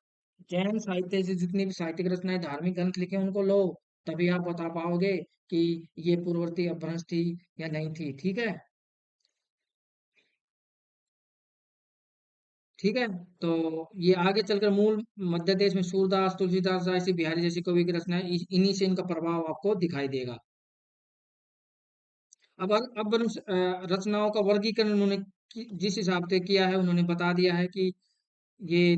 जैन साहित्य से जितनी भी साहित्यिक रचनाएं, धार्मिक ग्रंथ लिखे उनको लो, तभी आप बता पाओगे कि ये पूर्ववर्ती अपभ्रंश थी या नहीं थी। ठीक है? ठीक है। तो ये आगे चलकर मूल मध्य देश में सूरदास, तुलसीदास जैसी, बिहारी जैसी कवि की रचनाएं, इन्हीं से इनका प्रभाव आपको दिखाई देगा। अब रचनाओं का वर्गीकरण उन्होंने जिस हिसाब से किया है, उन्होंने बता दिया है कि ये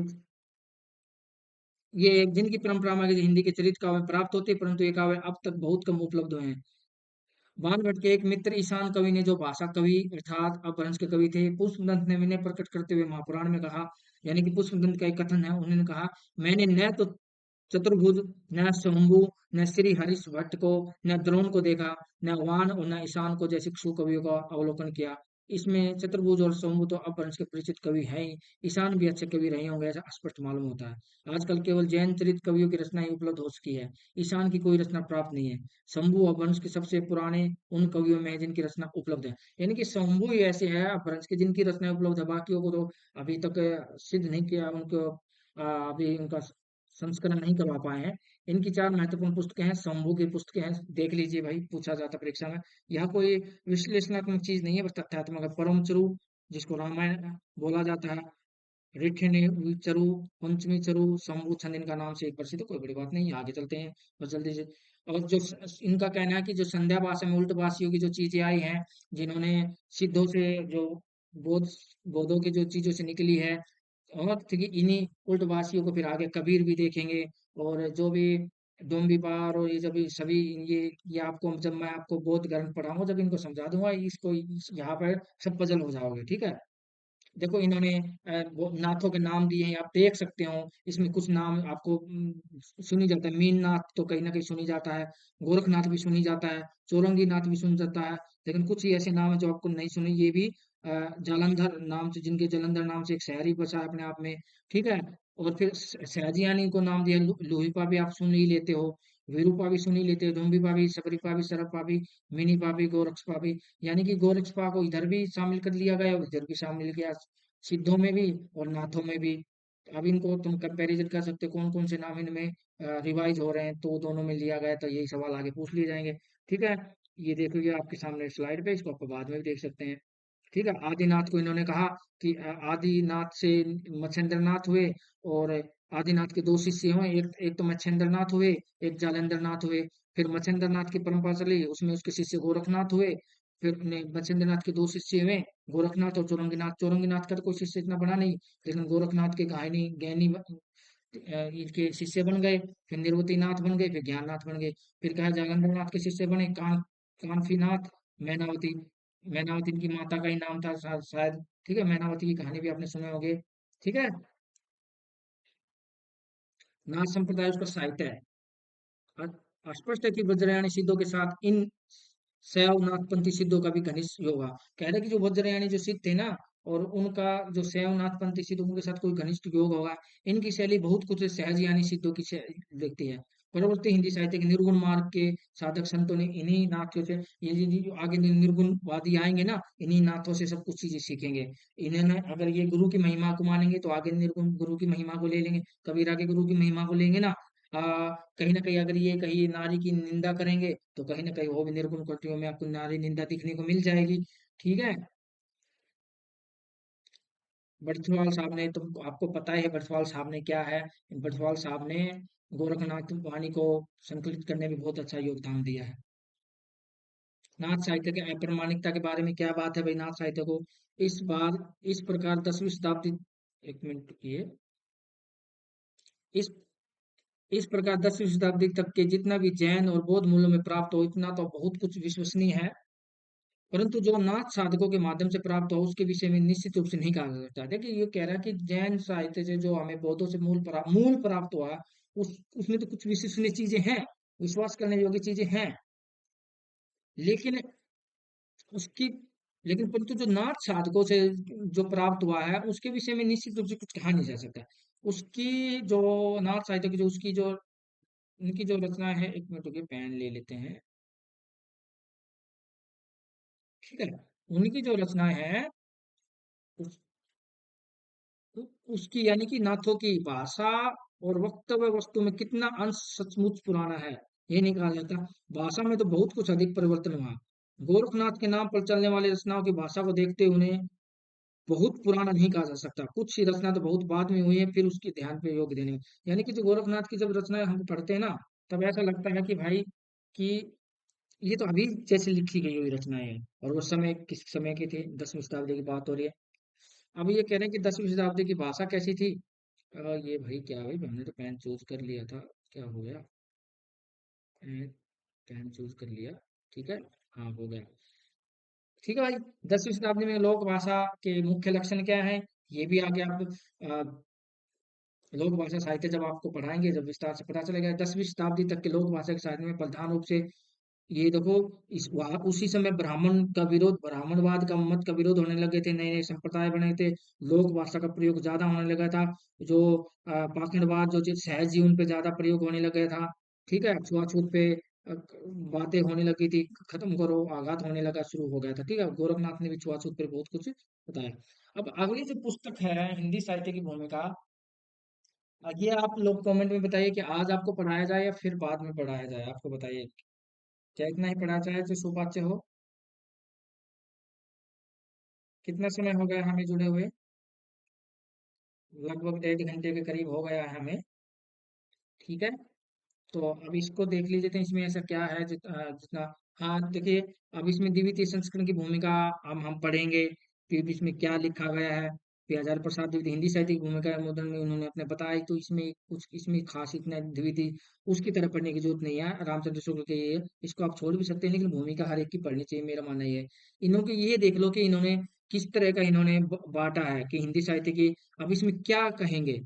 ये जिनकी परंपरा में हिंदी के चरित्र काव्य प्राप्त होते हैं, परंतु ये काव्य अब तक बहुत कम उपलब्ध हुए हैं। बाणभट्ट के एक मित्र ईशान कवि ने, जो भाषा कवि अर्थात अपभ्रंश के कवि थे, पुष्पदंत ने विनय प्रकट करते हुए महापुराण में कहा, यानी कि पुष्पदंत का एक कथन है, उन्होंने कहा, मैंने न तो चतुर्भुज, न शंभु, न श्री हरीश भट्ट को, न द्रोण को देखा, न वान और न ईशान को जैसे क्षु कवियों का अवलोकन किया। इसमें चतुर्भुज और शंभु तो अपभ्रंश के परिचित कवि हैं ही, ईशान भी अच्छे कवि रहे होंगे ऐसा स्पष्ट मालूम होता है। आजकल केवल जैन चरित कवियों की रचना ही उपलब्ध हो चुकी है, ईशान की कोई रचना प्राप्त नहीं है। शंभु अपभ्रंश के सबसे पुराने उन कवियों में है जिनकी रचना उपलब्ध है। यानी कि शंभु ही ऐसे है अपभ्रंश के जिनकी रचना उपलब्ध है, बाकियों को तो अभी तक सिद्ध नहीं किया उनको, अभी उनका संस्करण नहीं करवा पाए हैं। इनकी चार महत्वपूर्ण पुस्तकें हैं, शंभू की पुस्तकें हैं, देख लीजिए भाई, पूछा जाता है परीक्षा में। यह कोई विश्लेषणात्मक चीज नहीं है, बस तथ्यात्मक है। परम चरु, जिसको रामायण बोला जाता है, ऋठिणी चरु, पंचमी चरु, शंभु छंद इनका नाम से एक प्रसिद्ध है, कोई बड़ी बात नहीं, आगे चलते हैं बस जल्दी से। और जो इनका कहना है कि जो संध्या भाषा में उल्ट भाषियों की जो चीजें आई हैं, जिन्होंने सिद्धों से जो बोध बोधों की जो चीजों से निकली है, और ठीक है, इन्हीं उल्टवासियों को फिर आगे कबीर भी देखेंगे, और जो भी डोम्बीपार और ये जब भी सभी, ये आपको जब मैं आपको बोध ग्रंथ पढ़ाऊंगा, जब इनको समझा दूंगा, इसको यहाँ पर सब पजल हो जाओगे। ठीक है? देखो इन्होंने वो नाथों के नाम दिए हैं, आप देख सकते हो, इसमें कुछ नाम आपको सुनी जाता है, मीन नाथ तो कहीं ना कहीं सुनी जाता है, गोरखनाथ भी सुनी जाता है, चौरंगी नाथ भी सुन जाता है, लेकिन कुछ ही ऐसे नाम है जो आपको नहीं सुने, ये भी जालंधर नाम से, जिनके जलंधर नाम से एक शहर ही बचा है अपने आप में। ठीक है? और फिर सहजियानी को नाम दिया, लोहीपा भी आप सुन ही लेते हो, विरूपा भी सुन ही लेते हो, डुम्बीपा भी, सबरीपा भी, सरपा भी, मिनीपा भी, गोरक्षपा भी। यानी कि गोरक्षपा को इधर भी शामिल कर लिया गया और इधर भी शामिल किया, सिद्धों में भी और नाथों में भी। अब इनको तुम कंपैरिजन कर सकते हो, कौन कौन से नाम इनमें रिवाइज हो रहे हैं, तो दोनों में लिया गया, तो यही सवाल आगे पूछ लिए जाएंगे। ठीक है? ये देखोगे आपके सामने स्लाइड पे, इसको आप बाद में भी देख सकते हैं। ठीक है? आदिनाथ को इन्होंने कहा कि आदिनाथ से मच्छेंद्रनाथ हुए, और आदिनाथ के दो शिष्य हुए, एक एक तो मच्छेंद्रनाथ हुए, एक जालंधरनाथ हुए। फिर मच्छेंद्रनाथ की परंपरा चली, उसमें उसके शिष्य गोरखनाथ हुए। फिर मच्छेंद्रनाथ के दो शिष्य हुए, गोरखनाथ और चौरंगीनाथ। चौरंगीनाथ का तो कोई शिष्य इतना बड़ा नहीं, लेकिन गोरखनाथ के गायनी ज्ञानी इनके शिष्य बन गए। फिर निर्वतीनाथ बन गए, फिर ज्ञाननाथ बन गए। फिर कहा जालंधरनाथ के शिष्य बने कानफीनाथ, मैनावती। मैनावती इनकी माता का ही नाम था शायद। ठीक है? मैनावती की कहानी भी आपने सुने होंगे। ठीक है? नाथ संप्रदाय उसका साहित्य है। स्पष्ट है कि वज्रयानी सिद्धों के साथ इन शैव नाथपंथी सिद्धों का भी घनिष्ठ योग है। कह रहे कि जो वज्रयानी जो सिद्ध थे ना, और उनका जो शैव नाथपंथी सिद्ध, उनके साथ कोई घनिष्ठ योग होगा। इनकी शैली बहुत कुछ सहजयानी सिद्धों की दिखती है। परवर्ती हिंदी साहित्य के निर्गुण मार्ग के साधक संतों ने इन्हीं नाथों से, ये जो आगे निर्गुणवादी आएंगे ना, इन्हीं नाथों से सब कुछ चीजें सीखेंगे। इन्होंने अगर ये गुरु की महिमा को मानेंगे, तो आगे निर्गुण गुरु की महिमा को ले लेंगे, कबीरा के गुरु की महिमा को लेंगे ना। आ, कहीं ना कहीं अगर ये कहीं नारी की निंदा करेंगे, तो कहीं ना कहीं वो भी निर्गुण कृतियों में आपको नारी निंदा दिखने को मिल जाएगी। ठीक है? बर्थवाल साहब ने, तो आपको पता ही है बर्थवाल साहब ने क्या है। बर्थवाल साहब ने गोरखनाथ वाणी को संकलित करने में बहुत अच्छा योगदान दिया है। नाथ साहित्य के अप्रमाणिकता के बारे में क्या बात है भाई नाथ साहित्य को। इस बार इस प्रकार 10वीं शताब्दी, एक मिनट ये, इस इस प्रकार 10वीं शताब्दी तक के जितना भी जैन और बौद्ध मूल्यों में प्राप्त हो, इतना तो बहुत कुछ विश्वसनीय है। परंतु जो नाथ साधकों के माध्यम से प्राप्त हो उसके विषय में निश्चित रूप से नहीं कहा जा सकता। देखिए ये कह रहा है कि जैन साहित्य से जो हमें बौद्धों से मूल प्राप्त हुआ, उसमें तो कुछ विश्वसनीय चीजें हैं, विश्वास करने योग्य चीजें हैं। लेकिन उसकी लेकिन परंतु जो नाथ साधकों से जो प्राप्त हुआ है उसके विषय में निश्चित रूप से कुछ कहा नहीं जा सकता। उसकी जो नाथ साहित्य की जो उसकी जो उनकी जो रचना है, एक मिनट रुकिए पेन ले लेते हैं। ठीक है, उनकी जो रचना है उस, उसकी यानी कि नाथों की भाषा और वक्तव्य वस्तु में कितना अंश सचमुच पुराना है, ये नहीं कहा जाता। भाषा में तो बहुत कुछ अधिक परिवर्तन हुआ। गोरखनाथ के नाम पर चलने वाली रचनाओं की भाषा को देखते उन्हें बहुत पुराना नहीं कहा जा सकता। कुछ ही रचना तो बहुत बाद में हुई है, फिर उसके ध्यान पे योग देने में। यानी कि जो गोरखनाथ की जब रचनाएं हम पढ़ते हैं ना, तब ऐसा लगता है कि भाई कि ये तो अभी जैसे लिखी गई हुई रचनाएं हैं। और वो समय किस समय की थी, 10वीं शताब्दी की बात हो रही है। अब ये कह रहे हैं कि 10वीं शताब्दी की भाषा कैसी थी। ये भाई क्या भाई, हमने तो पेन चूज कर लिया था, क्या हो गया। पेन पेन चूज कर लिया, ठीक है। हाँ हो गया। ठीक है भाई, 10वीं शताब्दी में लोक भाषा के मुख्य लक्षण क्या है, ये भी आगे आप लोक भाषा साहित्य जब आपको पढ़ाएंगे, जब विस्तार से पता चलेगा। 10वीं शताब्दी तक के लोक भाषा के साहित्य में प्रधान रूप से ये देखो, इस वहाँ उसी समय ब्राह्मण का विरोध, ब्राह्मणवाद का मत का विरोध होने लगे थे, नए नए संप्रदाय बने थे, लोक भाषा का प्रयोग ज्यादा होने लगा था। जो पाखंडवाद जो चीज सहज जीवन पे ज्यादा प्रयोग होने लगा था। ठीक है, छुआछूत पे बातें होने लगी थी, खत्म करो, आघात होने लगा, शुरू हो गया था। ठीक है, गोरखनाथ ने भी छुआछूत पे बहुत कुछ बताया। अब अगली जो पुस्तक है हिंदी साहित्य की भूमिका, ये आप लोग कमेंट में बताइए कि आज आपको पढ़ाया जाए या फिर बाद में पढ़ाया जाए, आपको बताइए। क्या इतना ही पढ़ा जाए जो सुपाच्य हो। कितना समय हो गया हमें जुड़े हुए, लगभग 1.5 घंटे के करीब हो गया है हमें। ठीक है, तो अब इसको देख लीजिए, तो इसमें ऐसा क्या है जितना। हाँ देखिए, अब इसमें द्वितीय संस्करण की भूमिका हम पढ़ेंगे। फिर इसमें क्या लिखा गया है, फिर आचार्य प्रसाद द्वितीय हिंदी साहित्य की भूमिका मुद्रण में उन्होंने अपने बताई, तो इसमें कुछ इसमें खास इतना द्वितीय उसकी तरह पढ़ने की जरूरत नहीं है। रामचंद्र शुक्ल के ये इसको आप छोड़ भी सकते हैं, लेकिन भूमिका हर एक की पढ़नी चाहिए, मेरा मानना ये है। इन्होंने ये देख लो कि इन्होंने किस तरह का इन्होंने बांटा है कि हिंदी साहित्य की। अब इसमें क्या कहेंगे,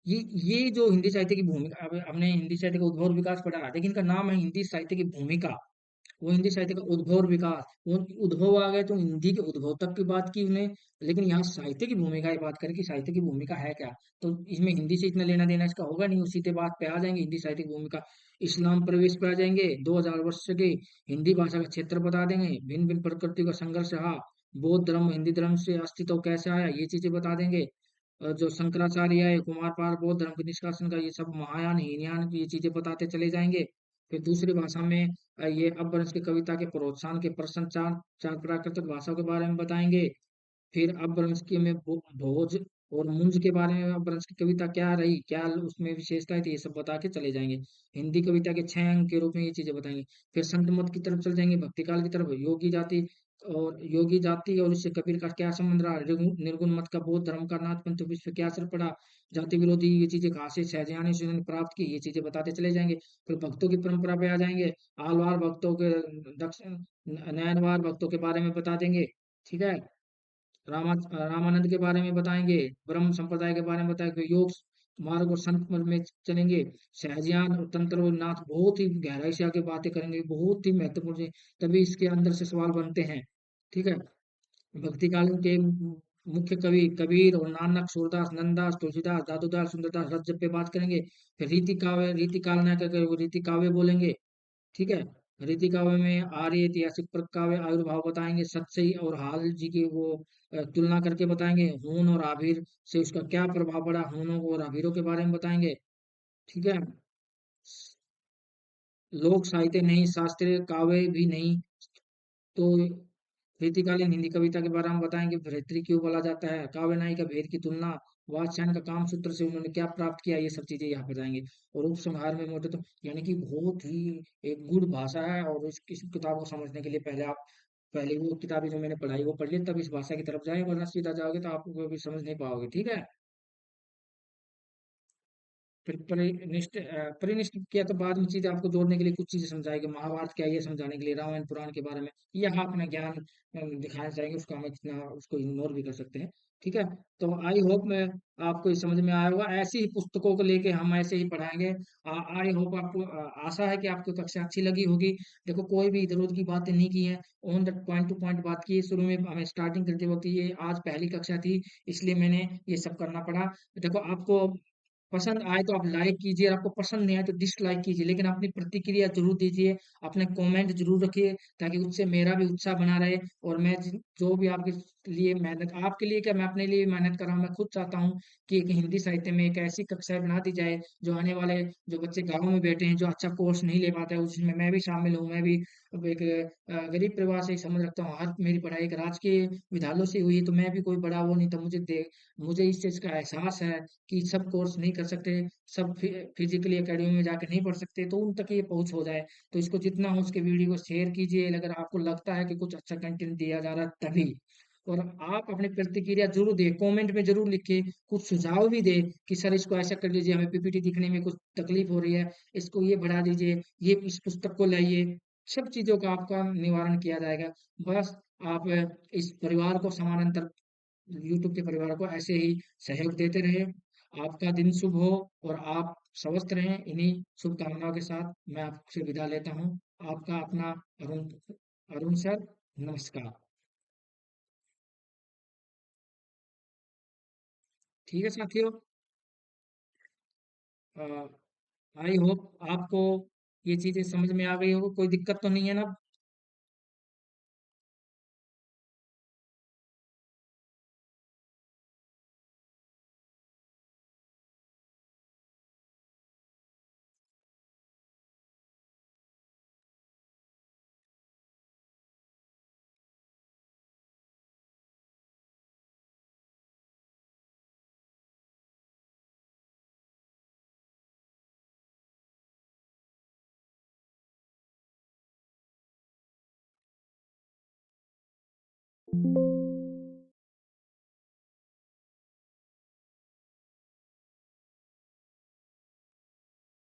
ये जो हिंदी साहित्य की भूमिका, अब हमने हिंदी साहित्य का उद्भव और विकास पढ़ा, लेकिन इनका नाम है हिंदी साहित्य की भूमिका। वो हिंदी साहित्य का उद्भव और विकास, वो उद्भव आ गए तो हिंदी के उद्भव तक की बात की उन्हें। लेकिन यहाँ साहित्य की भूमिका की बात करें कि साहित्य की भूमिका है क्या, तो इसमें हिंदी से इतना लेना देना इसका होगा नहीं। उसी के बात पे आ जाएंगे हिंदी साहित्य की भूमिका, इस्लाम प्रवेश पे आ जाएंगे, 2000 वर्ष के हिंदी भाषा का क्षेत्र बता देंगे, भिन्न भिन्न प्रकृति का संघर्ष रहा, बौद्ध धर्म हिंदी धर्म से अस्तित्व कैसे आया, ये चीजें बता देंगे। जो शंकराचार्य है, कुमारपाल बौद्ध धर्म के निष्कासन का, ये सब महायान हीनयान की ये चीजें बताते चले जाएंगे। फिर दूसरी भाषा में ये अपभ्रंश की कविता के प्रोत्साहन के प्रश्न, चार चार प्राकृतिक भाषाओं के बारे में बताएंगे। फिर अपभ्रंश की में भोज और मुंज के बारे में, अपभ्रंश की कविता क्या रही, क्या उसमें विशेषता थी, ये सब बता के चले जाएंगे। हिंदी कविता के 6 अंक के रूप में ये चीजें बताएंगे। फिर संत मत की तरफ चल जाएंगे, भक्ति काल की तरफ, योगी जाति और इससे कबीर का क्या संबंध रहा, निर्गुण मत का, बौद्ध धर्म का, नाथ पंथ इस पे क्या असर पड़ा, जाति विरोधी ये चीजें कहाँ से सहजयानी से उन्होंने प्राप्त की, ये चीजें बताते चले जाएंगे। फिर भक्तों की परंपरा पे आ जाएंगे, आलवार भक्तों के, दक्ष नयनवार भक्तों के बारे में बता देंगे। ठीक है, रामानंद के बारे में बताएंगे, ब्रह्म संप्रदाय के बारे में बताएंगे, योग मार्ग और संत मार्ग में चलेंगे, सहजियान और तंत्र और नाथ बहुत ही गहराई से आगे बातें करेंगे, बहुत ही महत्वपूर्ण है। तभी इसके अंदर से सवाल बनते हैं। ठीक है, भक्ति काल के मुख्य कवि कबीर और नानक, सूरदास, नंददास, तुलसीदास, दादूदास, सुंदरदास, रस जब पे बात करेंगे। फिर रीति काव्य, रीति काल न करके वो रीति काव्य बोलेंगे। ठीक है, रीति काव्य में आर्य ऐतिहासिक प्रकाव्य आविर्भाव बताएंगे, सतसई और हाल जी की वो तुलना करके बताएंगे। हून और आभीर से उसका क्या प्रभाव पड़ा, हूनों और आभीरों के बारे में बताएंगे। ठीक है, लोक साहित्य नहीं, शास्त्रीय काव्य भी नहीं, तो रीतिकालीन हिंदी कविता के बारे में बताएंगे, भर्तृ क्यों बोला जाता है, काव्य नायिका भेद की तुलना, वात्स्यायन का काम सूत्र से उन्होंने क्या प्राप्त किया, ये सब चीजें यहाँ बताएंगे। और उपसंहार में मोटे तो यानी कि बहुत ही एक गुड़ भाषा है, और इस किताब को समझने के लिए पहले आप पहले वो किताबें जो मैंने पढ़ाई वो पढ़ ली, तब इस भाषा की तरफ जाए, वरना सीधा जाओगे तो आप भी समझ नहीं पाओगे, ठीक है। फिर परिनिष्ठ किया तो बाद में चीजें आपको जोड़ने के लिए कुछ चीजें समझाएगी, महाभारत क्या है ये समझाने के लिए, रामायण पुराण के बारे में यहाँ अपना ज्ञान दिखाना चाहेंगे, उसको हमें कितना उसको इग्नोर भी कर सकते हैं, ठीक है। तो आई होप मैं आपको ये समझ में आया होगा, ऐसी ही पुस्तकों को लेके हम ऐसे ही पढ़ाएंगे। आई होप आपको आशा है कि आपको कक्षा अच्छी लगी होगी। देखो कोई भी इधर उधर की बातें नहीं की है, on the point two point बात की है। शुरू में हमें स्टार्टिंग करते वक्त ये आज पहली कक्षा थी, इसलिए मैंने ये सब करना पड़ा। देखो आपको पसंद आए तो आप लाइक कीजिए, और आपको पसंद नहीं आए तो डिसलाइक कीजिए, लेकिन अपनी प्रतिक्रिया जरूर दीजिए, अपने कमेंट जरूर रखिए, ताकि उससे मेरा भी उत्साह बना रहे। और मैं जो भी आपके लिए मेहनत, आपके लिए क्या मैं अपने लिए मेहनत कर रहा हूँ, मैं खुद चाहता हूँ कि एक हिंदी साहित्य में एक ऐसी कक्षाएं बना दी जाए, जो आने वाले जो बच्चे गाँव में बैठे हैं, जो अच्छा कोर्स नहीं ले पाते हैं, उसमें मैं भी शामिल हूँ। मैं भी अब एक गरीब परिवार से ही समझ रखता हूँ, हर मेरी पढ़ाई एक राजकीय विद्यालयों से हुई है, तो मैं भी कोई बड़ा वो नहीं था। मुझे इस चीज का एहसास है कि सब कोर्स नहीं कर सकते, सब फिजिकली एकेडमी में जाकर नहीं पढ़ सकते, तो उन तक ये पहुंच हो जाए। तो इसको जितना हो उसके वीडियो को शेयर कीजिए, अगर आपको लगता है कि कुछ अच्छा कंटेंट दिया जा रहा है तभी। और आप अपनी प्रतिक्रिया जरूर दें, कमेंट में जरूर लिखिए, कुछ सुझाव भी दे कि सर इसको ऐसा कर लीजिए, हमें पीपीटी दिखने में कुछ तकलीफ हो रही है, इसको ये बढ़ा दीजिए, ये इस पुस्तक को लाइए। सब चीजों का आपका निवारण किया जाएगा। बस आप इस परिवार को समानांतर, यूट्यूब के परिवार को ऐसे ही सहयोग देते रहे। आपका दिन शुभ हो और आप स्वस्थ रहें। इन्हीं शुभकामनाओं के साथ मैं आपसे विदा लेता हूँ। आपका अपना अरुण अरुण सर, नमस्कार। ठीक है साथियों, आई होप आपको ये चीजें समझ में आ गई होगी, कोई दिक्कत तो नहीं है ना।